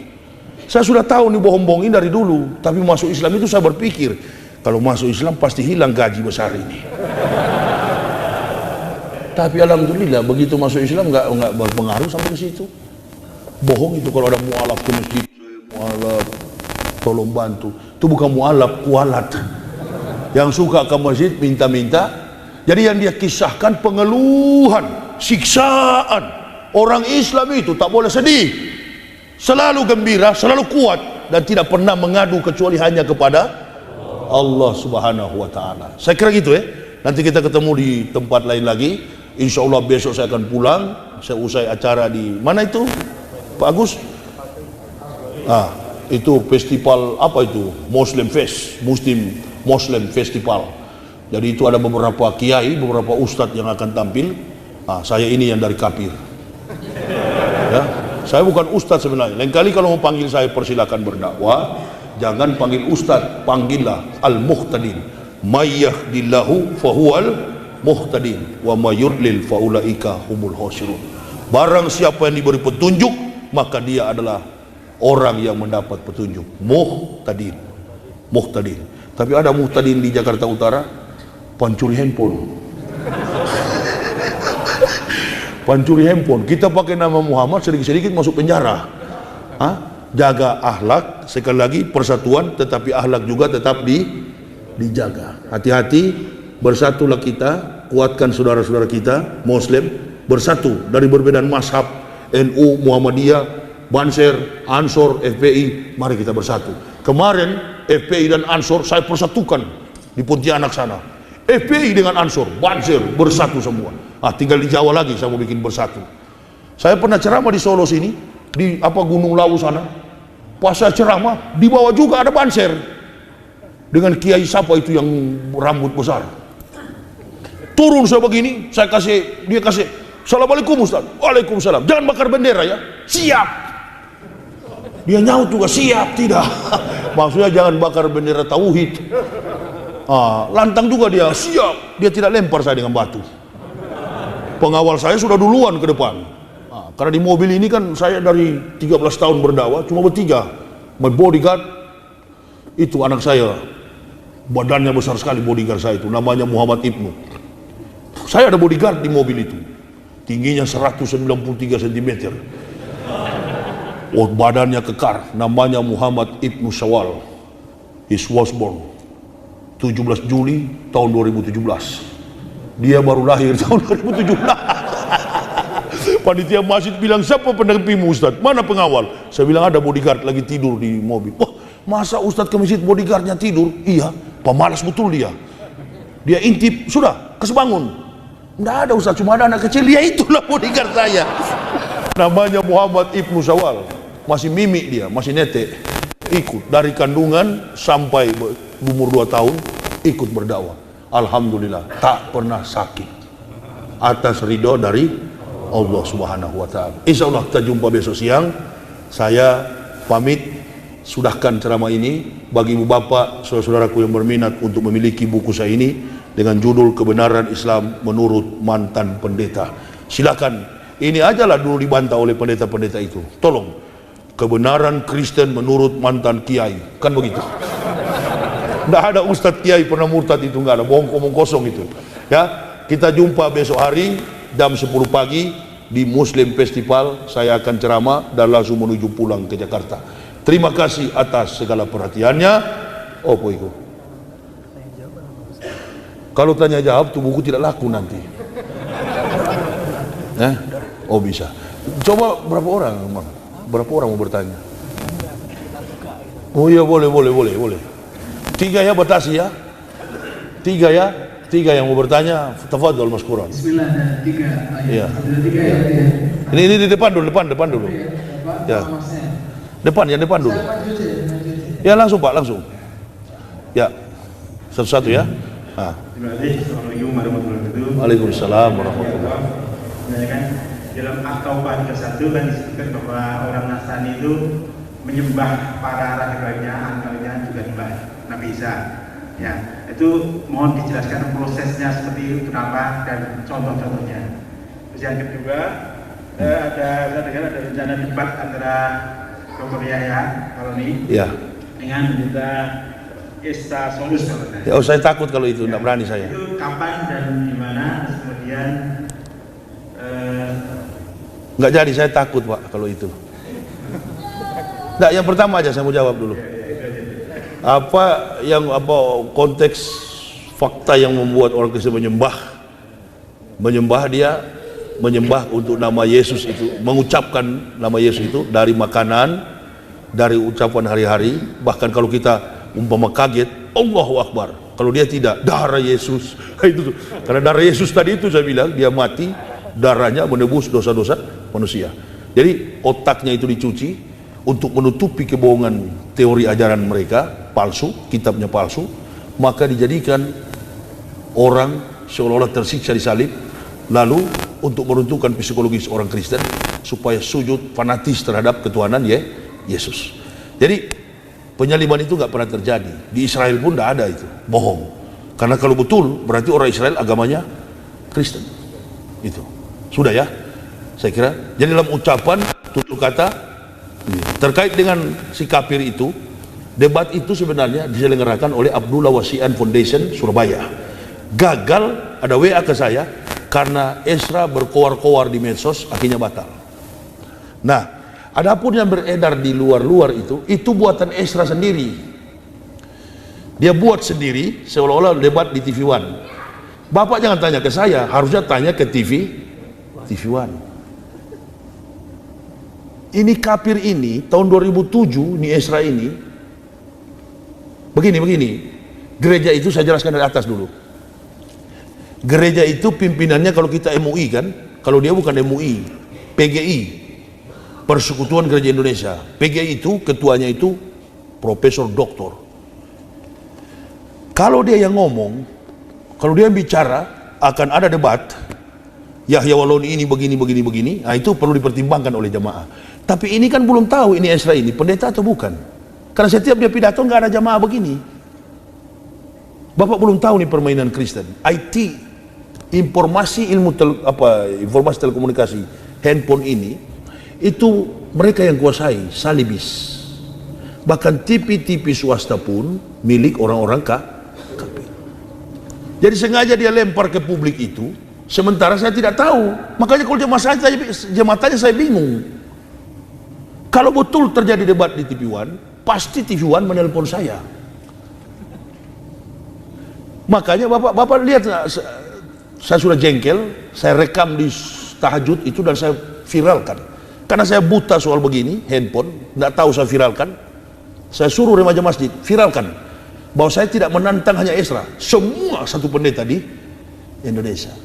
Saya sudah tahu nih bohong-bohong ini dari dulu, tapi masuk Islam itu saya berpikir, kalau masuk Islam pasti hilang gaji besar ini. Tapi alhamdulillah begitu masuk Islam nggak berpengaruh sampai ke situ. Bohong itu kalau ada mualaf ke masjid, mualaf tolong bantu. Itu bukan mualaf, kualat. Yang suka ke masjid minta-minta. Jadi yang dia kisahkan pengeluhan, siksaan. Orang Islam itu tak boleh sedih, selalu gembira, selalu kuat, dan tidak pernah mengadu kecuali hanya kepada Allah Subhanahu wa Ta'ala. Saya kira gitu ya. Nanti kita ketemu di tempat lain lagi. Insya Allah besok saya akan pulang. Saya usai acara di mana itu, Pak Agus? Itu festival apa itu? Muslim Fest, Muslim Festival. Jadi itu ada beberapa kiai, beberapa ustadz yang akan tampil. Saya ini yang dari kafir. Ya, saya bukan ustadz sebenarnya. Lain kali kalau mau panggil saya persilakan berdakwah. Jangan panggil ustadz, panggillah al-muhtadin. Mayyahdillahu fahuwal muhtadin wa mayudlil faulaika humul khasirun. Barang siapa yang diberi petunjuk, maka dia adalah orang yang mendapat petunjuk. Muhtadin. Tapi ada muhtadin di Jakarta Utara, pencuri handphone. Pencuri handphone. Kita pakai nama Muhammad, sedikit-sedikit masuk penjara. Jaga akhlak, sekali lagi persatuan, tetapi akhlak juga tetap dijaga. Hati-hati, bersatulah kita, kuatkan saudara-saudara kita Muslim, bersatu dari perbedaan mazhab, NU, Muhammadiyah, Banser, Ansor, FPI. Mari kita bersatu. Kemarin FPI dan Ansor saya persatukan di Pontianak sana. FPI dengan Ansor, Banser bersatu semua. Tinggal di Jawa lagi saya mau bikin bersatu. Saya pernah ceramah di Solo sini, di Gunung Lawu sana. Pas saya ceramah, di bawah juga ada Banser dengan kiai siapa itu yang rambut besar. Turun saya begini, dia kasih Assalamualaikum Ustaz. Waalaikumsalam. Jangan bakar bendera ya. Siap. Dia nyaut juga, siap. Tidak. Maksudnya jangan bakar bendera tauhid. Lantang juga dia, siap. Dia tidak lempar saya dengan batu. Pengawal saya sudah duluan ke depan. Karena di mobil ini kan saya dari 13 tahun berdakwah cuma bertiga. My bodyguard itu anak saya, badannya besar sekali bodyguard saya itu, namanya Muhammad Ibnu. Saya ada bodyguard di mobil itu, tingginya 193 cm. Badannya kekar, namanya Muhammad Ibnu Syawal. He was born 17 Juli tahun 2017. Dia baru lahir tahun 2017. Panitia masjid bilang, siapa pendampingmu Ustaz? Mana pengawal? Saya bilang ada bodyguard lagi tidur di mobil. Masa Ustaz ke masjid bodyguardnya tidur? Iya, pemalas betul dia. Dia intip, sudah, kesebangun. Nggak ada Ustaz, cuma ada anak kecil. Ya itulah bodyguard saya. Namanya Muhammad Ibnu Syawal. Masih mimik dia, masih netek. Ikut, dari kandungan sampai umur 2 tahun, ikut berdakwah. Alhamdulillah, tak pernah sakit. Atas ridho dari Allah Subhanahu wa Ta'ala. Insya Allah kita jumpa besok siang. Saya pamit, sudahkan ceramah ini. Bagi ibu bapak, saudara-saudaraku yang berminat untuk memiliki buku saya ini dengan judul Kebenaran Islam Menurut Mantan Pendeta, silakan. Ini ajalah dulu dibantah oleh pendeta-pendeta itu. Tolong, kebenaran Kristen menurut mantan kiai, kan begitu. Tidak ada ustadz kiai pernah murtad, itu nggak ada, bohong kosong itu. Ya, kita jumpa besok hari jam 10 pagi di Muslim Festival. Saya akan ceramah dan langsung menuju pulang ke Jakarta. Terima kasih atas segala perhatiannya. Apa itu? Kalau tanya jawab tuh buku tidak laku nanti. Oh bisa. Coba berapa orang, Bang? Berapa orang mau bertanya? Oh iya, boleh. 3 ya, batasi ya. 3 ya. 3 yang mau bertanya, tafadhol Mas Quran. Bismillah, ada 3 ayat. Iya. Ada 3 ayat ya. Ini di depan dulu. Ya. Depan dulu. Ya langsung Pak, langsung. Ya. Satu-satu ya. Nah. Terima kasih. Assalamualaikum warahmatullahi wabarakatuh. Waalaikumsalam warahmatullahi. Kan dalam At-Taubah 31 kan disebutkan bahwa orang Nasrani itu menyembah para raja-raja, antaranya juga menyembah Nabi Isa. Ya, itu mohon dijelaskan prosesnya seperti itu, kenapa dan contoh-contohnya. Terus yang kedua, saya dengar ada rencana debat antara Dr. Yahya Kaloni dengan Pendeta Esa Solus. Ya, saya takut kalau itu, tidak berani saya. Itu kapan dan di mana? Terus kemudian nggak jadi, saya takut Pak kalau itu. Nggak, yang pertama aja saya mau jawab dulu. Apa konteks fakta yang membuat orang Kristen menyembah dia, menyembah untuk nama Yesus itu, mengucapkan nama Yesus itu dari makanan, dari ucapan hari-hari, bahkan kalau kita umpama kaget, Allahu Akbar. Kalau dia tidak, darah Yesus. Itu tuh. Karena darah Yesus tadi itu saya bilang, dia mati, darahnya menebus dosa-dosa manusia. Jadi otaknya itu dicuci untuk menutupi kebohongan teori ajaran mereka palsu, kitabnya palsu, maka dijadikan orang seolah-olah tersiksa di salib, lalu untuk meruntuhkan psikologis orang Kristen supaya sujud fanatis terhadap ketuhanan Yesus. Jadi penyaliban itu nggak pernah terjadi. Di Israel pun tidak ada itu, bohong. Karena kalau betul berarti orang Israel agamanya Kristen. Itu sudah ya, saya kira. Jadi dalam ucapan tutur kata terkait dengan si kafir itu, debat itu sebenarnya diselenggarakan oleh Abdullah Wasian Foundation Surabaya. Gagal, ada WA ke saya karena Esra berkoar-koar di medsos, akhirnya batal. Nah, adapun yang beredar di luar-luar itu buatan Esra sendiri. Dia buat sendiri seolah-olah debat di TV One. Bapak jangan tanya ke saya, harusnya tanya ke TV One. Ini kafir ini tahun 2007 nih Esra ini begini. Gereja itu saya jelaskan dari atas dulu. Gereja itu pimpinannya kalau kita MUI kan, kalau dia bukan MUI, PGI, Persekutuan Gereja Indonesia. PGI itu ketuanya itu Profesor Doktor. Kalau dia yang ngomong, kalau dia yang bicara akan ada debat. Yahya Waloni ini begini. Nah, itu perlu dipertimbangkan oleh jamaah. Tapi ini kan belum tahu ini Esra ini pendeta atau bukan. Karena setiap dia pidato nggak ada jamaah begini. Bapak belum tahu nih permainan Kristen. IT, informasi informasi telekomunikasi, handphone ini itu mereka yang kuasai, salibis. Bahkan TV swasta pun milik orang-orang kafir. Jadi sengaja dia lempar ke publik itu, sementara saya tidak tahu. Makanya kalau jemaah saya bingung. Kalau betul terjadi debat di TV One, pasti TV One menelpon saya. Makanya Bapak lihat, saya sudah jengkel, saya rekam di tahajud itu dan saya viralkan. Karena saya buta soal begini, handphone, nggak tahu saya viralkan. Saya suruh remaja masjid, viralkan. Bahwa saya tidak menantang hanya Esra, semua satu pendeta di Indonesia.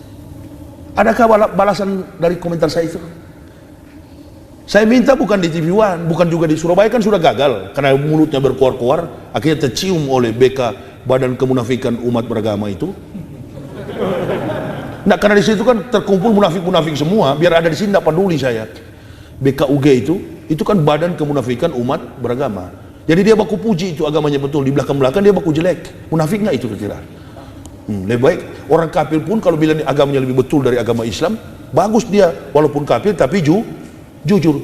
Adakah balasan dari komentar saya itu? Saya minta bukan di TV One, bukan juga di Surabaya, kan sudah gagal karena mulutnya berkoar-koar, akhirnya tercium oleh BK, Badan Kemunafikan Umat Beragama itu. Nah, karena di situ kan terkumpul munafik-munafik semua, biar ada di sini tidak peduli saya. BKUG itu kan Badan Kemunafikan Umat Beragama. Jadi dia baku puji itu agamanya betul, di belakang-belakang dia baku jelek. Munafik nggak itu kira? Lebih baik orang kafir pun kalau bilang agamanya lebih betul dari agama Islam, bagus dia walaupun kafir tapi jujur.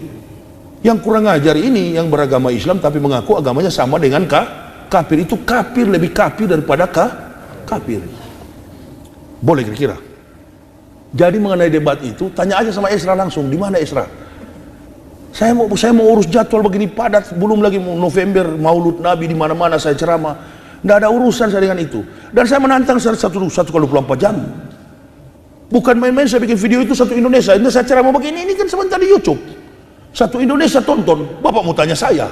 Yang kurang ajar ini yang beragama Islam tapi mengaku agamanya sama dengan kafir. Itu kafir, lebih kafir daripada kafir. Boleh kira-kira. Jadi mengenai debat itu tanya aja sama Esra langsung, di mana Esra? Saya mau urus jadwal begini padat, belum lagi November Maulud Nabi, di mana-mana saya ceramah. Tidak ada urusan saya dengan itu. Dan saya menantang 1 kali 24 jam. Bukan main-main saya bikin video itu satu Indonesia. Ini saya ceramah begini, ini kan sebentar di YouTube. Satu Indonesia tonton, Bapak mau tanya saya.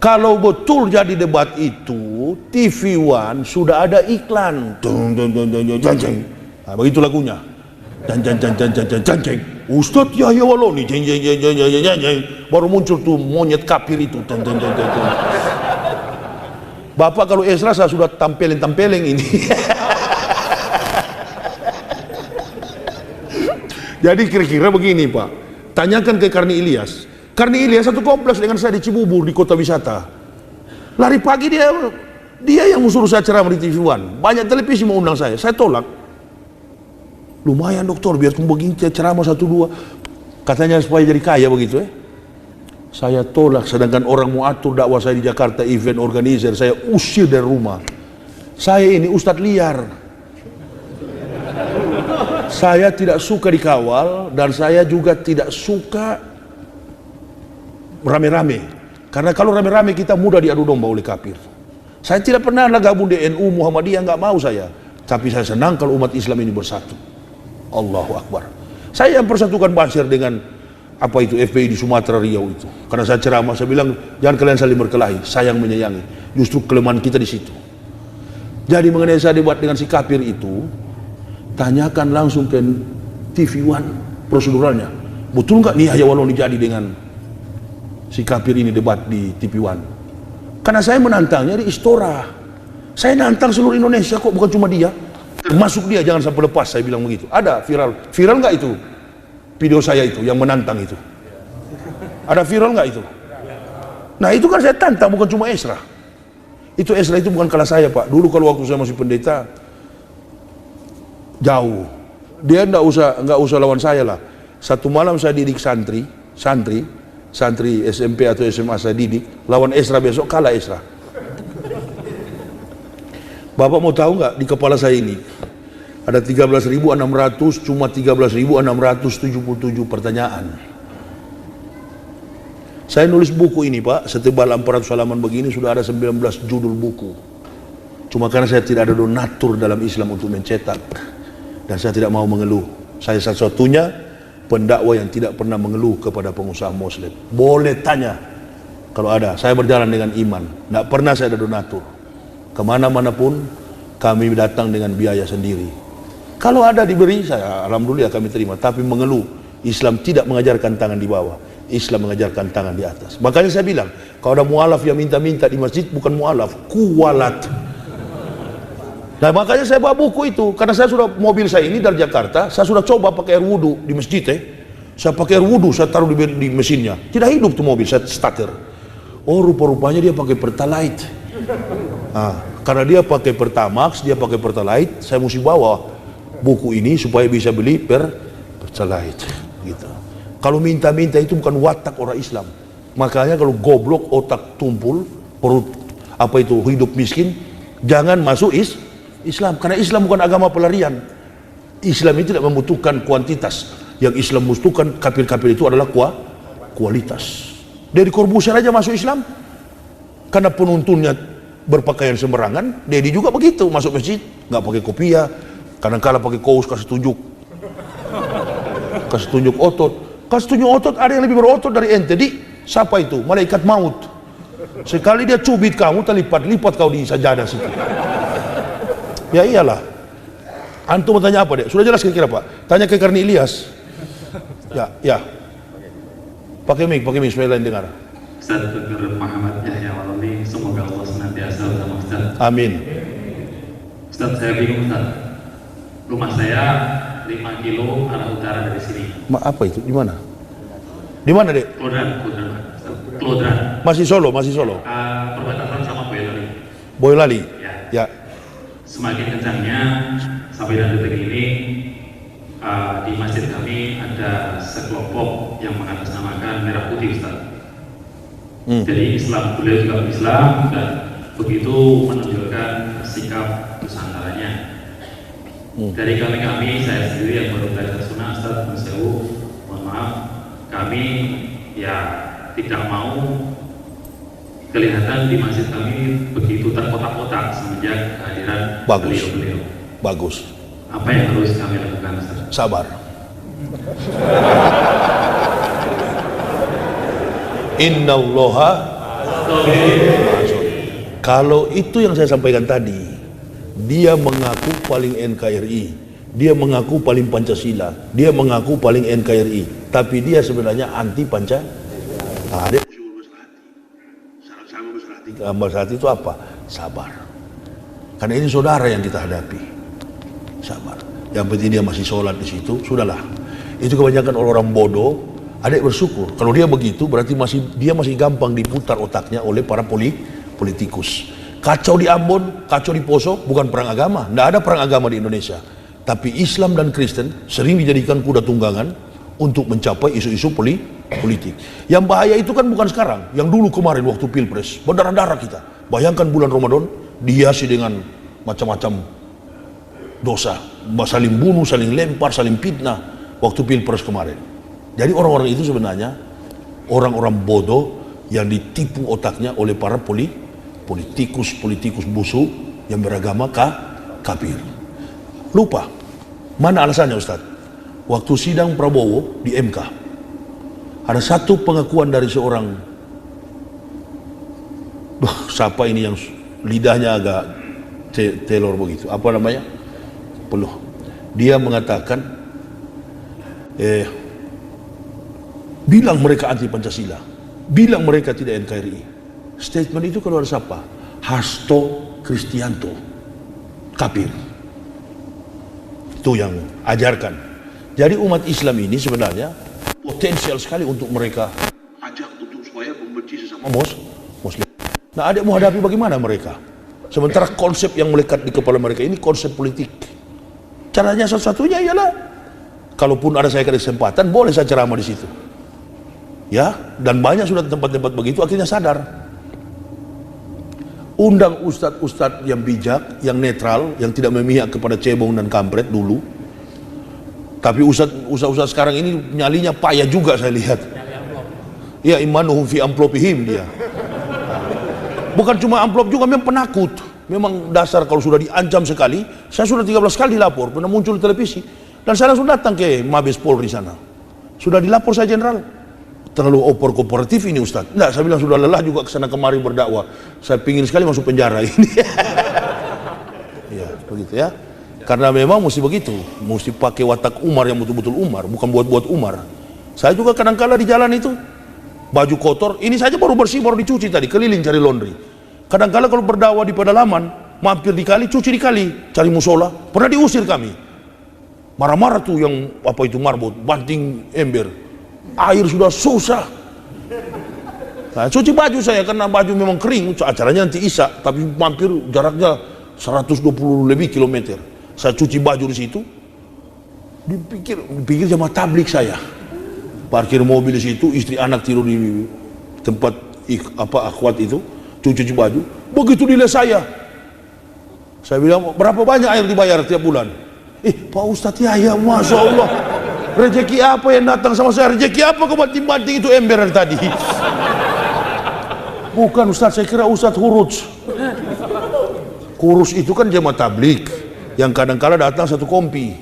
Kalau betul jadi debat itu, TV One sudah ada iklan. Nah, begitu lagunya. Ustadz Yahya Waloni, baru muncul tuh monyet kafir itu. Bapak kalau Esra saya sudah tampelin ini. Jadi kira-kira begini Pak, tanyakan ke Karni Ilyas. Karni Ilyas satu kompleks dengan saya di Cibubur, di kota wisata. Lari pagi dia yang suruh saya ceramah di TV One. Banyak televisi mau undang saya tolak. Lumayan dokter, biar kamu begini ceramah 1-2. Katanya supaya jadi kaya begitu Saya tolak, sedangkan orang mau atur dakwah saya di Jakarta, event organizer, saya usir dari rumah. Saya ini ustadz liar. Saya tidak suka dikawal, dan saya juga tidak suka rame-rame. Karena kalau rame-rame kita mudah diadu domba oleh kafir. Saya tidak pernah gabung di NU Muhammadiyah, nggak mau saya. Tapi saya senang kalau umat Islam ini bersatu. Allahu Akbar. Saya yang persatukan Bashir dengan FPI di Sumatera Riau itu. Karena saya ceramah, saya bilang jangan kalian saling berkelahi, sayang menyayangi. Justru kelemahan kita di situ. Jadi mengenai saya debat dengan si kafir itu, tanyakan langsung ke TV One proseduralnya. Betul nggak nih Yahya Waloni jadi dengan si kafir ini debat di TV One? Karena saya menantangnya di Istora. Saya nantang seluruh Indonesia kok, bukan cuma dia. Masuk dia, jangan sampai lepas, saya bilang begitu. Ada viral nggak itu? Video saya itu yang menantang itu. Ada viral nggak itu? Nah itu kan saya tantang, bukan cuma Esra. Esra itu bukan kalah saya Pak. Dulu kalau waktu saya masih pendeta, jauh. Dia nggak usah lawan saya lah. Satu malam saya didik santri SMP atau SMA saya didik, lawan Esra besok kalah Esra. Bapak mau tahu nggak di kepala saya ini ada 13.600, cuma 13.677 pertanyaan. Saya nulis buku ini Pak, setebal 400 halaman begini, sudah ada 19 judul buku. Cuma karena saya tidak ada donatur dalam Islam untuk mencetak, dan saya tidak mau mengeluh. Saya satu-satunya pendakwah yang tidak pernah mengeluh kepada pengusaha Muslim. Boleh tanya kalau ada. Saya berjalan dengan iman, tidak pernah saya ada donatur. Kemana-mana pun kami datang dengan biaya sendiri. Kalau ada diberi, saya alhamdulillah kami terima. Tapi mengeluh, Islam tidak mengajarkan tangan di bawah, Islam mengajarkan tangan di atas. Makanya saya bilang, kalau ada mualaf yang minta-minta di masjid, bukan mualaf, kuwalat. Nah makanya saya bawa buku itu, karena saya sudah, mobil saya ini dari Jakarta, saya sudah coba pakai air wudhu di masjid saya pakai air wudhu, saya taruh di mesinnya, tidak hidup tuh mobil, saya starter. Oh rupa-rupanya dia pakai Pertalite. Karena dia pakai Pertamax, dia pakai Pertalite, saya mesti bawa buku ini supaya bisa beli Pertalite gitu. Kalau minta-minta itu bukan watak orang Islam. Makanya kalau goblok, otak tumpul, perut hidup miskin, jangan masuk Islam. Karena Islam bukan agama pelarian. Islam itu tidak membutuhkan kuantitas. Yang Islam membutuhkan kafir-kafir itu adalah kualitas. Dari Corbusier aja masuk Islam karena penuntunnya berpakaian sembarangan. Dedi juga begitu, masuk masjid nggak pakai kopiah, kadang-kala pakai kaos, kasih tunjuk otot. Ada yang lebih berotot dari ente. Siapa itu? Malaikat maut. Sekali dia cubit kamu, terlipat kau di sajadah situ. Ya iyalah. Antum mau tanya apa dek? Sudah jelas kira-kira Pak? Tanya ke Karni Ilyas. Ya. Pakai mic supaya lain dengar. Ustaz Dr. Muhammad Yahya Waloni, semoga Allah senantiasa bersama Ustaz. Amin. Ustaz, saya bingung Ustaz. Rumah saya 5 kilo arah utara dari sini. Apa itu? Di mana? Di mana dek? Klodran. Masih Solo. Perbatasan sama Boyolali. Boyolali. Ya. Semakin kencangnya sampai dan detik ini di masjid kami ada sekelompok yang mengatasnamakan merah putih Ustaz. Jadi beliau juga Islam dan begitu menunjukkan sikap nusantaranya. Dari kami saya sendiri yang baru belajar sunnah Ustaz, mohon maaf, kami ya tidak mau kelihatan di masjid kami begitu terkotak-kotak semenjak kehadiran Bagus. beliau-beliau. Bagus. Apa yang harus kami lakukan, Ustaz? Sabar. Innallaha. Kalau itu yang saya sampaikan tadi, dia mengaku paling NKRI, dia mengaku paling Pancasila, dia mengaku paling NKRI, tapi dia sebenarnya anti Pancasila. Ada hati itu apa? Sabar. Karena ini saudara yang kita hadapi. Sabar. Yang penting dia masih sholat di situ, sudahlah. Itu kebanyakan orang bodoh. Adik bersyukur. Kalau dia begitu, berarti dia masih gampang diputar otaknya oleh para politikus. Kacau di Ambon, kacau di Poso, bukan perang agama. Tidak ada perang agama di Indonesia. Tapi Islam dan Kristen sering dijadikan kuda tunggangan untuk mencapai isu-isu politik. Yang bahaya itu kan bukan sekarang, yang dulu kemarin waktu Pilpres, berdarah-darah kita. Bayangkan bulan Ramadan dihiasi dengan macam-macam dosa, saling bunuh, saling lempar, saling fitnah waktu Pilpres kemarin. Jadi orang-orang itu sebenarnya orang-orang bodoh yang ditipu otaknya oleh para politikus busuk yang beragama kafir. Lupa. Mana alasannya, Ustaz? Waktu sidang Prabowo di MK, ada satu pengakuan dari seorang, siapa ini yang lidahnya agak telor begitu, apa namanya? Peluh. Dia mengatakan, bilang mereka anti Pancasila, bilang mereka tidak NKRI. Statement itu keluar siapa? Hasto Kristianto, kafir. Itu yang ajarkan. Jadi umat Islam ini sebenarnya potensial sekali untuk mereka ajak untuk supaya membenci sesama Muslim. Nah, adik mau hadapi bagaimana mereka? Sementara konsep yang melekat di kepala mereka ini konsep politik. Caranya satu-satunya ialah, kalaupun ada saya kesempatan, boleh saya ceramah di situ. Ya, dan banyak sudah tempat-tempat begitu, akhirnya sadar. Undang ustadz-ustadz yang bijak, yang netral, yang tidak memihak kepada cebong dan kampret dulu. Tapi ustadz sekarang ini nyalinya payah juga saya lihat. Ya, imanuhum fi amplopihim dia. Bukan cuma amplop juga, memang penakut. Memang dasar kalau sudah diancam sekali. Saya sudah 13 kali dilapor, pernah muncul di televisi. Dan saya langsung datang ke Mabes Polri sana. Sudah dilapor saya jenderal. Terlalu kooperatif ini Ustaz. Enggak, saya bilang sudah lelah juga kesana kemari berdakwah. Saya pingin sekali masuk penjara ini. Ya, begitu ya. Karena memang mesti begitu. Mesti pakai watak Umar yang betul-betul Umar, bukan buat-buat Umar. Saya juga kadang-kala di jalan itu, baju kotor, ini saja baru bersih, baru dicuci tadi, keliling cari laundry. Kadang-kala kalau berdakwah di pedalaman, mampir di kali, cuci di kali, cari musola. Pernah diusir kami. Marah-marah tuh yang apa itu marbot, banting ember. Air sudah susah. Nah, cuci baju saya karena baju memang kering, acaranya nanti Isya, tapi mampir jaraknya 120 lebih kilometer. Saya cuci baju di situ. Dipikir jamaah tablik saya. Parkir mobil di situ, istri anak tidur di tempat akhwat itu, cuci baju. Begitu nilai saya bilang, berapa banyak air dibayar tiap bulan? Pak Ustadz, ya Masya Allah, rezeki apa yang datang sama saya? Rezeki apa kau banting-banting itu ember tadi? Bukan Ustadz, saya kira Ustadz Kurus. Kurus itu kan jemaah tablik yang kadang-kala datang satu kompi,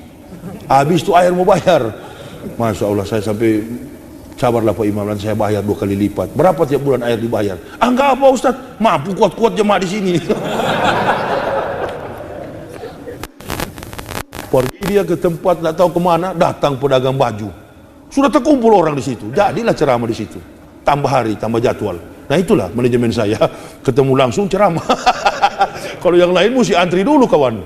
habis itu air mau bayar. Masya Allah, saya sampai sabarlah Pak Imam, dan saya bayar 2 kali lipat. Berapa tiap bulan air dibayar? Enggak apa Ustadz, mampu kuat-kuat jemaah di sini. Pergi dia ke tempat tak tahu kemana, datang pedagang baju. Sudah terkumpul orang di situ, jadilah ceramah di situ. Tambah hari, tambah jadwal. Nah itulah manajemen saya, ketemu langsung ceramah. Kalau yang lain mesti antri dulu kawan.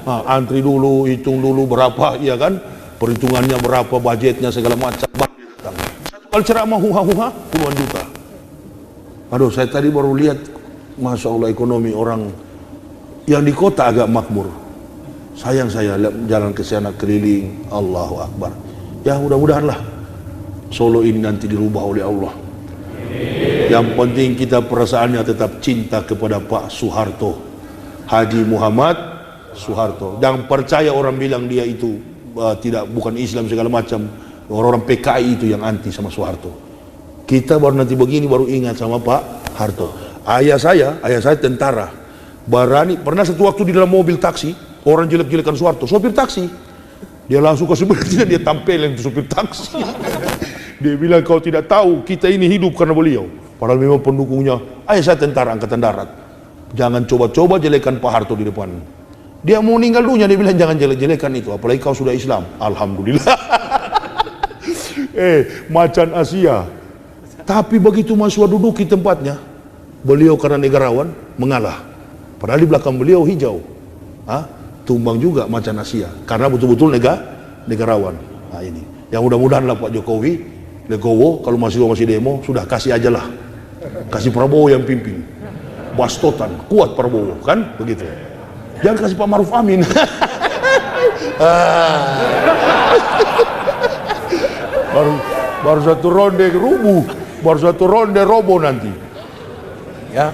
Nah, antri dulu, hitung dulu berapa, iya kan? Perhitungannya berapa, budgetnya segala macam. Satu kali ceramah huha-huha puluhan juta. Aduh, saya tadi baru lihat, Masya Allah, ekonomi orang yang di kota agak makmur. Sayang saya jalan ke sana keliling, Allahu Akbar. Ya mudah-mudahanlah Solo ini nanti dirubah oleh Allah. Yang penting kita perasaannya tetap cinta kepada Pak Soeharto, Haji Muhammad Soeharto. Jangan percaya orang bilang dia itu bukan Islam segala macam. Orang-orang PKI itu yang anti sama Soeharto. Kita baru nanti begini baru ingat sama Pak Harto. Ayah saya tentara. Berani, pernah satu waktu di dalam mobil taksi, orang jelek-jelekan Soeharto, sopir taksi. Dia langsung ke sebenarnya dia tampilin itu sopir taksi. Dia bilang, kau tidak tahu kita ini hidup karena beliau. Padahal memang pendukungnya, ayah saya tentara angkatan darat. Jangan coba-coba jelekan Pak Harto di depan. Dia mau meninggal dunia, dia bilang jangan jelek-jelekan itu, apalagi kau sudah Islam. Alhamdulillah. Macan Asia. Tapi begitu Mahasiswa duduk di tempatnya, beliau karena negarawan mengalah. Padahal di belakang beliau hijau. Tumbang juga macan Asia. Karena betul-betul negarawan. Nah ini. Yang mudah-mudahan lah Pak Jokowi, legowo, kalau masih demo, sudah kasih aja lah. Kasih Prabowo yang pimpin. Bastotan, kuat Prabowo, kan? Begitu. Jangan kasih Pak Maruf Amin. baru satu ronde rubuh, baru satu ronde robo nanti. Ya,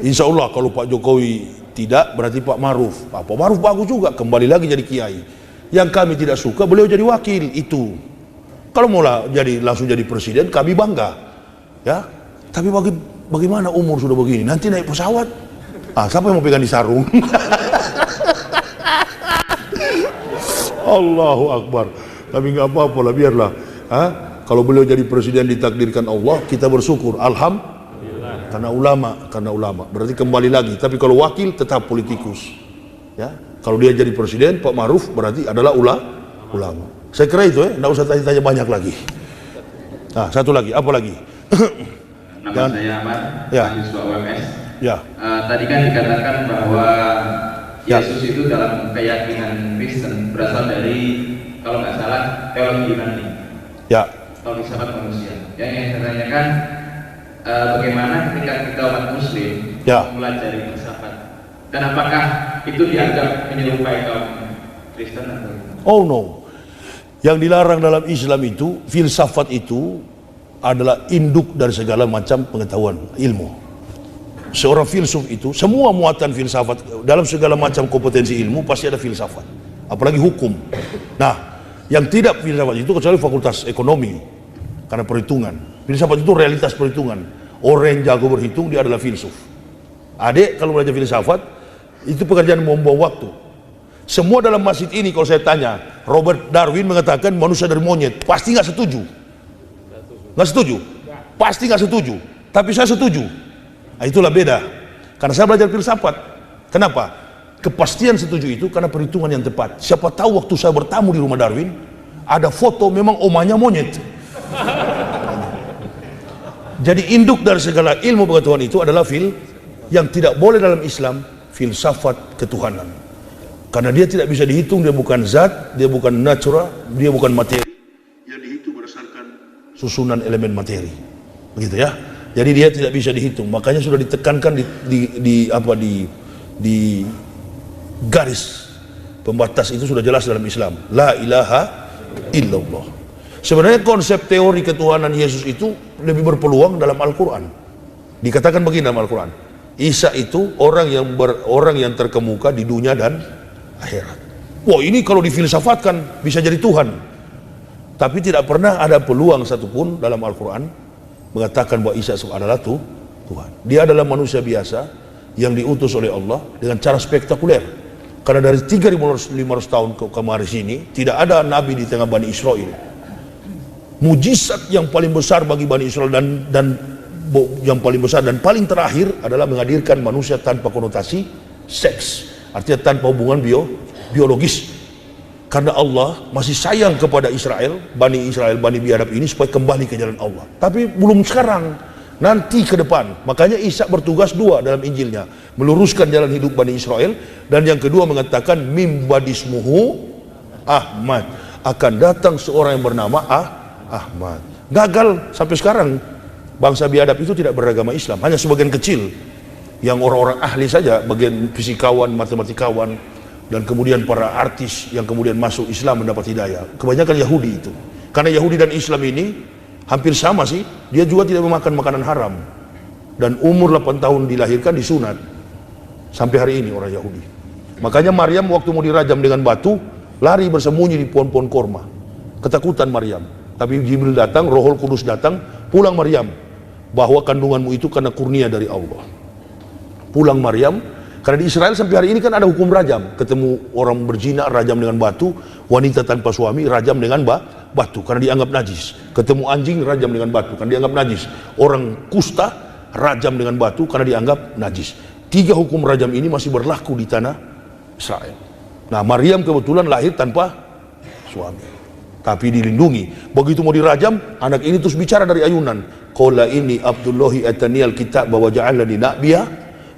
insya Allah kalau Pak Jokowi tidak, berarti Pak Maruf. Pak Maruf bagus juga, kembali lagi jadi kiai. Yang kami tidak suka, beliau jadi wakil itu. Kalau mau langsung jadi presiden, kami bangga. Ya, tapi bagaimana umur sudah begini? Nanti naik pesawat, siapa yang mau pegang di sarung? Allahu Akbar. Tapi nggak apa-apa lah, biarlah. Kalau beliau jadi presiden ditakdirkan Allah, kita bersyukur. Alhamdulillah. Karena ulama. Berarti kembali lagi. Tapi kalau wakil tetap politikus. Ya, kalau dia jadi presiden, Pak Maruf berarti adalah ulama. Saya kira itu nggak usah tanya-tanya banyak lagi. Satu lagi, apa lagi? Nama saya Ahmad, mahasiswa UMS. Ya. Tadi kan dikatakan bahwa Yesus itu dalam keyakinan Kristen berasal dari, kalau nggak salah, teologi Yunani. Ya. Kalau filsafat manusia. Yang saya tanyakan, bagaimana ketika kita umat Muslim mempelajari filsafat, dan apakah itu dianggap menyerupai kaum Kristen atau? Oh no. Yang dilarang dalam Islam itu, filsafat itu adalah induk dari segala macam pengetahuan ilmu. Seorang filsuf itu, semua muatan filsafat dalam segala macam kompetensi ilmu pasti ada filsafat, apalagi hukum. Nah, yang tidak filsafat itu kecuali fakultas ekonomi, karena perhitungan. Filsafat itu realitas perhitungan. Orang yang jago berhitung, dia adalah filsuf. Adik kalau belajar filsafat, itu pekerjaan membuang waktu. Semua dalam masjid ini kalau saya tanya, Robert Darwin mengatakan manusia dari monyet, pasti nggak setuju. Nggak setuju? Pasti nggak setuju. Tapi saya setuju. Nah, itulah beda. Karena saya belajar filsafat. Kenapa? Kepastian setuju itu karena perhitungan yang tepat. Siapa tahu waktu saya bertamu di rumah Darwin, ada foto memang omanya monyet. Jadi induk dari segala ilmu pengetahuan itu adalah yang tidak boleh dalam Islam, filsafat ketuhanan. Karena dia tidak bisa dihitung, dia bukan zat, dia bukan natural, dia bukan materi. Yang dihitung berdasarkan susunan elemen materi. Begitu ya. Jadi dia tidak bisa dihitung. Makanya sudah ditekankan di garis pembatas itu sudah jelas dalam Islam. La ilaha illallah. Sebenarnya konsep teori ketuhanan Yesus itu lebih berpeluang dalam Al-Quran. Dikatakan begini dalam Al-Quran. Isa itu orang yang terkemuka di dunia dan akhirat. Wah, ini kalau difilsafatkan bisa jadi Tuhan. Tapi tidak pernah ada peluang satupun dalam Al-Quran mengatakan bahwa Isa adalah Tuhan. Dia adalah manusia biasa yang diutus oleh Allah dengan cara spektakuler. Karena dari 3.500 tahun kemarin sini tidak ada nabi di tengah Bani Israel. Mujizat yang paling besar bagi Bani Israel dan yang paling besar dan paling terakhir adalah menghadirkan manusia tanpa konotasi seks. Artinya tanpa hubungan biologis. Karena Allah masih sayang kepada Bani biadab ini supaya kembali ke jalan Allah. Tapi belum sekarang, nanti ke depan. Makanya Isa bertugas dua dalam Injilnya, meluruskan jalan hidup Bani Israel, dan yang kedua mengatakan mim badismuhu Ahmad, akan datang seorang yang bernama Ahmad. Gagal sampai sekarang. Bangsa biadab itu tidak beragama Islam, hanya sebagian kecil yang orang-orang ahli saja, bagian fisikawan, matematikawan, dan kemudian para artis yang kemudian masuk Islam mendapat hidayah. Kebanyakan Yahudi itu. Karena Yahudi dan Islam ini hampir sama sih, dia juga tidak memakan makanan haram. Dan umur 8 tahun dilahirkan disunat. Sampai hari ini orang Yahudi. Makanya Maryam waktu mau dirajam dengan batu, lari bersembunyi di pohon-pohon korma. Ketakutan Maryam. Tapi Jibril datang, Rohul Kudus datang, pulang Maryam. bahwa kandunganmu itu karena kurnia dari Allah. Pulang Maryam, karena di Israel sampai hari ini kan ada hukum rajam. Ketemu orang berzina, rajam dengan batu. Wanita tanpa suami, rajam dengan batu, karena dianggap najis. Ketemu anjing, rajam dengan batu, karena dianggap najis. Orang kusta, rajam dengan batu, karena dianggap najis. 3 hukum rajam ini masih berlaku di tanah Israel. Nah, Maryam kebetulan lahir tanpa suami, tapi dilindungi. Begitu mau dirajam, anak ini terus bicara dari ayunan. Qala ini Abdullahi ataniyal kitab wa ja'alani nabiyya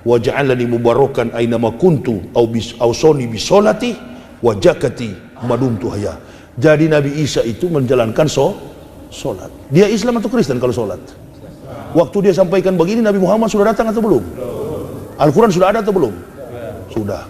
wa ja'alani mubarakan ainama kuntu au soni bisolati wa jakati madumtu haya. Jadi Nabi Isa itu menjalankan solat. Dia Islam atau Kristen kalau solat? Waktu dia sampaikan begini, Nabi Muhammad sudah datang atau belum? Al-Quran sudah ada atau belum? Sudah.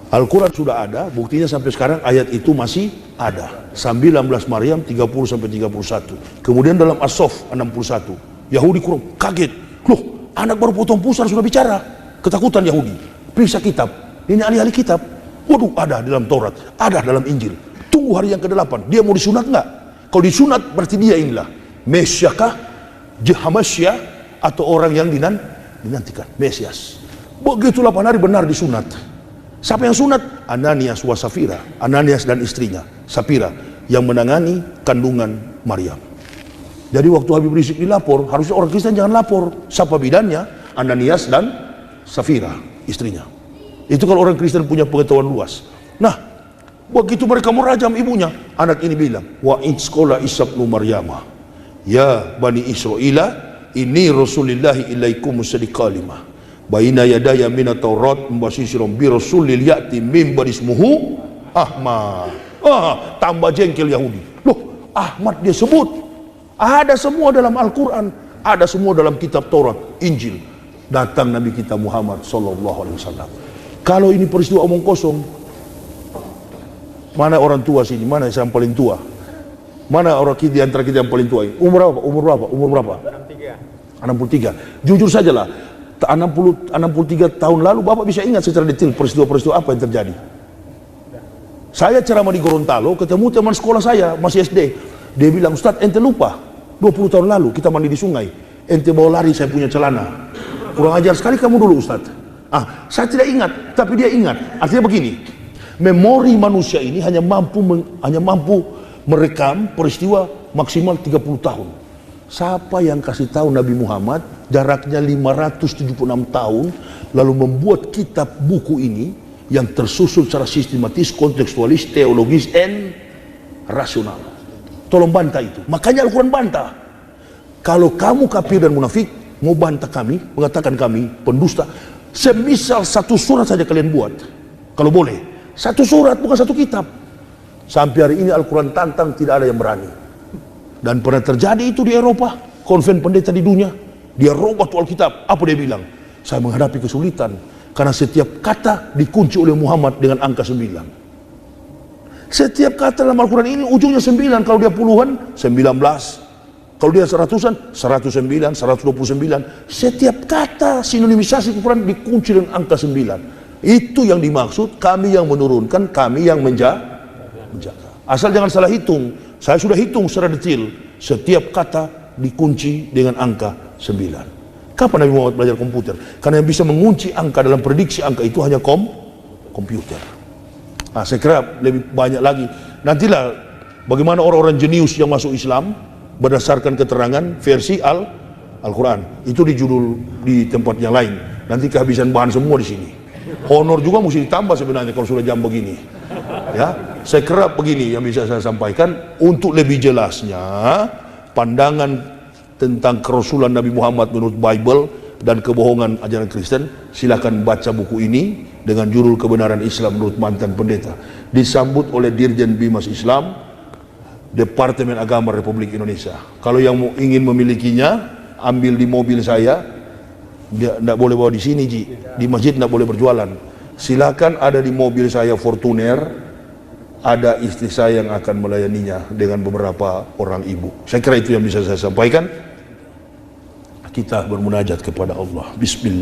Al-Quran sudah ada, buktinya sampai sekarang ayat itu masih ada. 19 Maryam 30-31. Kemudian dalam As-Sof 61, Yahudi kurang kaget. Loh, anak baru potong pusar sudah bicara. Ketakutan Yahudi. Periksa kitab. Ini ahli-ahli kitab. Waduh, ada di dalam Taurat, ada dalam Injil. Tunggu hari yang ke-8. Dia mau disunat enggak? Kalau disunat berarti dia inilah Mesiakah, Hamasya, atau orang yang dinantikan, Mesias. Begitu 8 hari benar disunat. Siapa yang sunat? Ananias wa Safira. Ananias dan istrinya Safira yang menangani kandungan Maryam. Jadi waktu Habib Rizik dilapor, harusnya orang Kristen jangan lapor. Siapa bidannya? Ananias dan Safira, istrinya. Itu kalau orang Kristen punya pengetahuan luas. Nah, begitu mereka merajam ibunya, anak ini bilang, wa idzqala Isa ibnu Maryama, ya bani Israila, ini Rasulillahi ilaikum musaddiqalimah baina yadaya minat Taurat mbasisirum bi rasulil ya'ti min barismuhu Ahmad. Tambah jengkel Yahudi. Loh, Ahmad dia sebut. Ada semua dalam Al-Quran, ada semua dalam kitab Taurat, Injil. Datang Nabi kita Muhammad sallallahu alaihi wasallam. Kalau ini peristiwa omong kosong, mana orang tua sini? Mana yang paling tua? Mana orang kita antara kita yang paling tua? Umur berapa? Umur berapa? 63. Jujur sajalah, 63 tahun lalu Bapak bisa ingat secara detail peristiwa-peristiwa apa yang terjadi. Saya ceramah di Gorontalo, ketemu teman sekolah saya masih SD. Dia bilang, Ustadz, ente lupa 20 tahun lalu kita mandi di sungai, ente bawa lari saya punya celana. Kurang ajar sekali kamu dulu, Ustadz. Saya tidak ingat, tapi dia ingat. Artinya begini, memori manusia ini hanya mampu merekam peristiwa maksimal 30 tahun. Siapa yang kasih tahu Nabi Muhammad jaraknya 576 tahun lalu membuat kitab buku ini yang tersusun secara sistematis, kontekstualis, teologis, dan rasional? Tolong bantah itu. Makanya Al-Quran bantah. Kalau kamu kafir dan munafik mau bantah kami, mengatakan kami pendusta, semisal satu surat saja kalian buat, kalau boleh, satu surat bukan satu kitab. Sampai hari ini Al-Quran tantang, tidak ada yang berani. Dan pernah terjadi itu di Eropa, konven pendeta di dunia, dia robah tuh Alkitab. Apa dia bilang? Saya menghadapi kesulitan karena setiap kata dikunci oleh Muhammad dengan angka 9. Setiap kata dalam Al-Quran ini ujungnya 9. Kalau dia puluhan, 19. Kalau dia seratusan, 109, 129. Setiap kata sinonimisasi Al-Quran dikunci dengan angka 9. Itu yang dimaksud, kami yang menurunkan, kami yang menjaga. Asal jangan salah hitung. Saya sudah hitung secara detail. Setiap kata dikunci dengan angka 9. Kapan Nabi Muhammad belajar komputer? Karena yang bisa mengunci angka dalam prediksi angka itu hanya komputer. Saya kira lebih banyak lagi. Nantilah bagaimana orang-orang jenius yang masuk Islam berdasarkan keterangan versi Al-Quran. Itu di judul di tempat yang lain. Nanti kehabisan bahan semua di sini. Honor juga mesti ditambah sebenarnya kalau sudah jam begini. Ya, saya kira begini yang bisa saya sampaikan. Untuk lebih jelasnya pandangan tentang kerasulan Nabi Muhammad menurut Bible dan kebohongan ajaran Kristen, silakan baca buku ini dengan judul Kebenaran Islam menurut Mantan Pendeta, disambut oleh Dirjen Bimas Islam Departemen Agama Republik Indonesia. Kalau yang ingin memilikinya, ambil di mobil saya. Dia tidak boleh bawa di sini, Ji. Di masjid tidak boleh berjualan. Silakan, ada di mobil saya Fortuner, ada istri saya yang akan melayaninya dengan beberapa orang ibu. Saya kira itu yang bisa saya sampaikan. Kita bermunajat kepada Allah. Bismillah.